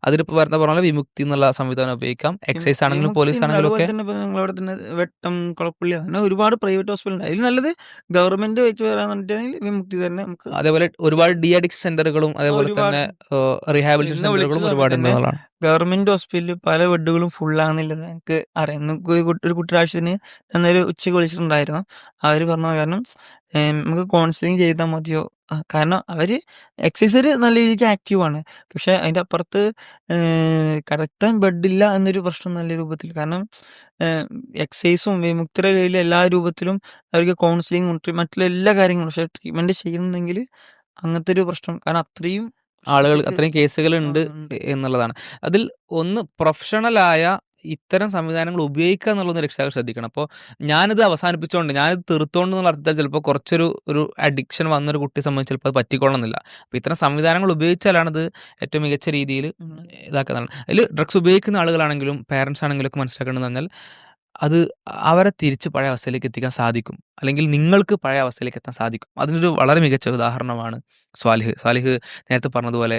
അതിലിപ്പോ പറഞ്ഞ പോലെ വിമുക്തി എന്നുള്ള സംവിധാനം ഉപയോഗിക്കാം. എക്സൈസ് ആണെങ്കിലും പോലീസ് ആണെങ്കിലും ഒക്കെ. നിങ്ങളവിടെ തന്നെ വെട്ടം, കുളപ്പള്ളി, അങ്ങനെ ഒരുപാട് പ്രൈവറ്റ് ഹോസ്പിറ്റൽ ഉണ്ട്. അതിൽ നല്ലത് ഗവൺമെന്റ് വെച്ച് വരാന്നുണ്ടെങ്കിൽ വിമുക്തി തന്നെ നമുക്ക്. അതേപോലെ ഒരുപാട് ഡി അഡിക്ഷൻ സെന്ററുകളും അതേപോലെ തന്നെ റീഹാബിലിറ്റേഷൻ സെന്ററുകളും ഒരുപാട് ഉള്ളതാണ്. ഗവൺമെന്റ് ഹോസ്പിറ്റലിൽ പല ബെഡുകളും ഫുള്ളാണെന്നില്ലത് എനിക്ക് അറിയാം. ഒരു കുട്ടിയുടെ ആവശ്യത്തിന് എന്നൊരു ഉച്ചയ്ക്ക് വിളിച്ചിട്ടുണ്ടായിരുന്നു. അവര് പറഞ്ഞ കാരണം നമുക്ക് കൗൺസിലിംഗ് ചെയ്താൽ മതിയോ, കാരണം അവര് എക്സസൈസ് നല്ല രീതിക്ക് ആക്റ്റീവാണ്. പക്ഷെ അതിന്റെ അപ്പുറത്ത് കടത്താൻ ബെഡില്ല എന്നൊരു പ്രശ്നം നല്ല രൂപത്തിൽ. കാരണം എക്സസൈസും വിമുക്തിയുടെ കയ്യിൽ എല്ലാ രൂപത്തിലും അവർക്ക് കൗൺസിലിംഗ് മറ്റുള്ള എല്ലാ കാര്യങ്ങളും, പക്ഷെ ട്രീറ്റ്മെന്റ് ചെയ്യണമെങ്കിൽ അങ്ങനത്തെ ഒരു പ്രശ്നം. കാരണം അത്രയും കേസുകൾ ഉണ്ട് എന്നുള്ളതാണ്. അതിൽ ഒന്ന് പ്രൊഫഷണലായ ഇത്തരം സംവിധാനങ്ങൾ ഉപയോഗിക്കുക എന്നുള്ളത് രക്ഷിതാക്കൾ ശ്രദ്ധിക്കണം. അപ്പോൾ ഞാനിത് അവസാനിപ്പിച്ചുകൊണ്ട് ഞാനിത് തീർത്തോണ്ട് എന്നുള്ള അർത്ഥത്തിൽ ചിലപ്പോൾ ഒരു അഡിക്ഷൻ വന്നൊരു കുട്ടിയെ സംബന്ധിച്ച് ചിലപ്പോൾ അത് പറ്റിക്കൊള്ളണമെന്നില്ല. അപ്പോൾ ഇത്തരം സംവിധാനങ്ങൾ ഉപയോഗിച്ചാലാണിത് ഏറ്റവും മികച്ച രീതിയിൽ ഇതാക്കുന്നതാണ്. അതിൽ ഡ്രഗ്സ് ഉപയോഗിക്കുന്ന ആളുകളാണെങ്കിലും പേരൻസ് ആണെങ്കിലും ഒക്കെ മനസ്സിലാക്കേണ്ടതെന്ന് പറഞ്ഞാൽ അത് അവരെ തിരിച്ച് പഴയ അവസ്ഥയിലേക്ക് എത്തിക്കാൻ സാധിക്കും. അല്ലെങ്കിൽ നിങ്ങൾക്ക് പഴയ അവസ്ഥയിലേക്ക് എത്താൻ സാധിക്കും. അതിനൊരു വളരെ മികച്ച ഉദാഹരണമാണ് സ്വാലിഹ്. സ്വാലിഹ് നേരത്തെ പറഞ്ഞതുപോലെ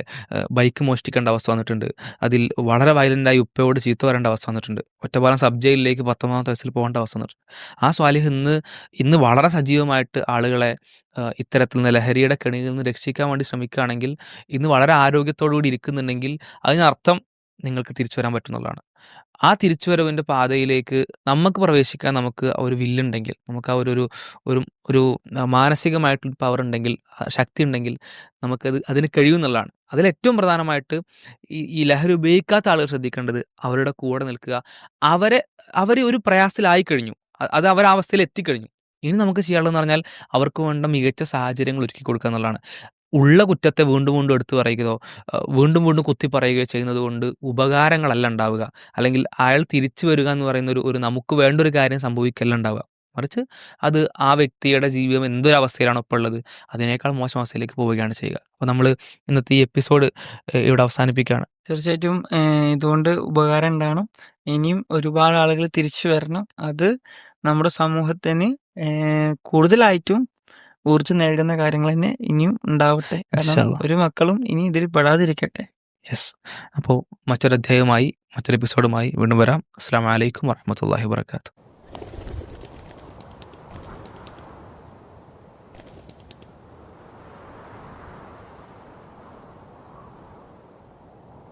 ബൈക്ക് മോഷ്ടിക്കേണ്ട അവസ്ഥ വന്നിട്ടുണ്ട്. അതിൽ വളരെ വയലൻ്റായി ഉപ്പയോട് ചീത്ത പറയേണ്ട അവസ്ഥ വന്നിട്ടുണ്ട്. ഒറ്റപ്പാലം സബ് ജയിലിലേക്ക് 19ാമത്തെ വയസ്സിൽ പോകേണ്ട അവസ്ഥ വന്നിട്ടുണ്ട്. ആ സ്വാലിഹ് ഇന്ന് വളരെ സജീവമായിട്ട് ആളുകളെ ഇത്തരത്തിൽ നിന്ന് ലഹരിയുടെ കെണിയിൽ നിന്ന് രക്ഷിക്കാൻ വേണ്ടി ശ്രമിക്കുകയാണെങ്കിൽ, ഇന്ന് വളരെ ആരോഗ്യത്തോടു കൂടി ഇരിക്കുന്നുണ്ടെങ്കിൽ അതിനർത്ഥം നിങ്ങൾക്ക് തിരിച്ചു വരാൻ പറ്റുന്നുള്ളതാണ്. ആ തിരിച്ചുവരവിൻ്റെ പാതയിലേക്ക് നമുക്ക് പ്രവേശിക്കാൻ നമുക്ക് ആ ഒരു വില്ലുണ്ടെങ്കിൽ, നമുക്ക് ആ ഒരു ഒരു മാനസികമായിട്ടുള്ള പവർ ഉണ്ടെങ്കിൽ, ശക്തി ഉണ്ടെങ്കിൽ അതിന് കഴിയുമെന്നുള്ളതാണ്. അതിലേറ്റവും പ്രധാനമായിട്ട് ഈ ലഹരി ഉപയോഗിക്കാത്ത ആളുകൾ ശ്രദ്ധിക്കേണ്ടത് അവരുടെ കൂടെ നിൽക്കുക. അവർ ഒരു പ്രയാസത്തിലായി കഴിഞ്ഞു. അത് അവർ ആ അവസ്ഥയിൽ എത്തിക്കഴിഞ്ഞു. ഇനി നമുക്ക് ചെയ്യാനുള്ളതെന്ന് പറഞ്ഞാൽ അവർക്ക് വേണ്ട മികച്ച സാഹചര്യങ്ങൾ ഒരുക്കി കൊടുക്കുക എന്നുള്ളതാണ്. ഉള്ള കുറ്റത്തെ വീണ്ടും വീണ്ടും എടുത്തു പറയുകയോ വീണ്ടും വീണ്ടും കുത്തി പറയുകയോ ചെയ്യുന്നത് കൊണ്ട് ഉപകാരങ്ങളല്ല ഉണ്ടാവുക. അല്ലെങ്കിൽ അയാൾ തിരിച്ചു വരിക എന്ന് പറയുന്ന ഒരു നമുക്ക് വേണ്ട ഒരു കാര്യം സംഭവിക്കല്ല ഉണ്ടാവുക. മറിച്ച് അത് ആ വ്യക്തിയുടെ ജീവിതം എന്തൊരവസ്ഥയിലാണോ ഇപ്പോൾ ഉള്ളത് അതിനേക്കാൾ മോശം അവസ്ഥയിലേക്ക് പോവുകയാണ് ചെയ്യുക. അപ്പോൾ നമ്മൾ ഇന്നത്തെ ഈ എപ്പിസോഡ് ഇവിടെ അവസാനിപ്പിക്കുകയാണ്. തീർച്ചയായിട്ടും ഇതുകൊണ്ട് ഉപകാരം ഉണ്ടാവണം. ഇനിയും ഒരുപാട് ആളുകൾ തിരിച്ചു വരണം. അത് നമ്മുടെ സമൂഹത്തിന് കൂടുതലായിട്ടും ഊർജ്ജം നൽകുന്ന കാര്യങ്ങൾ തന്നെ ഇനിയും ഉണ്ടാവട്ടെ. കാരണം ഇൻഷാല്ലാ. ഒരു മക്കളും ഇനി ഇതിൽ പെടാതിരിക്കട്ടെ. യെസ്. അപ്പോൾ മറ്റൊരു അധ്യായവുമായി മറ്റൊരു എപ്പിസോഡുമായി വീണ്ടും വരാം. അസ്സലാമു അലൈക്കും വറഹ്മത്തുള്ളാഹി വബറകാതുഹു.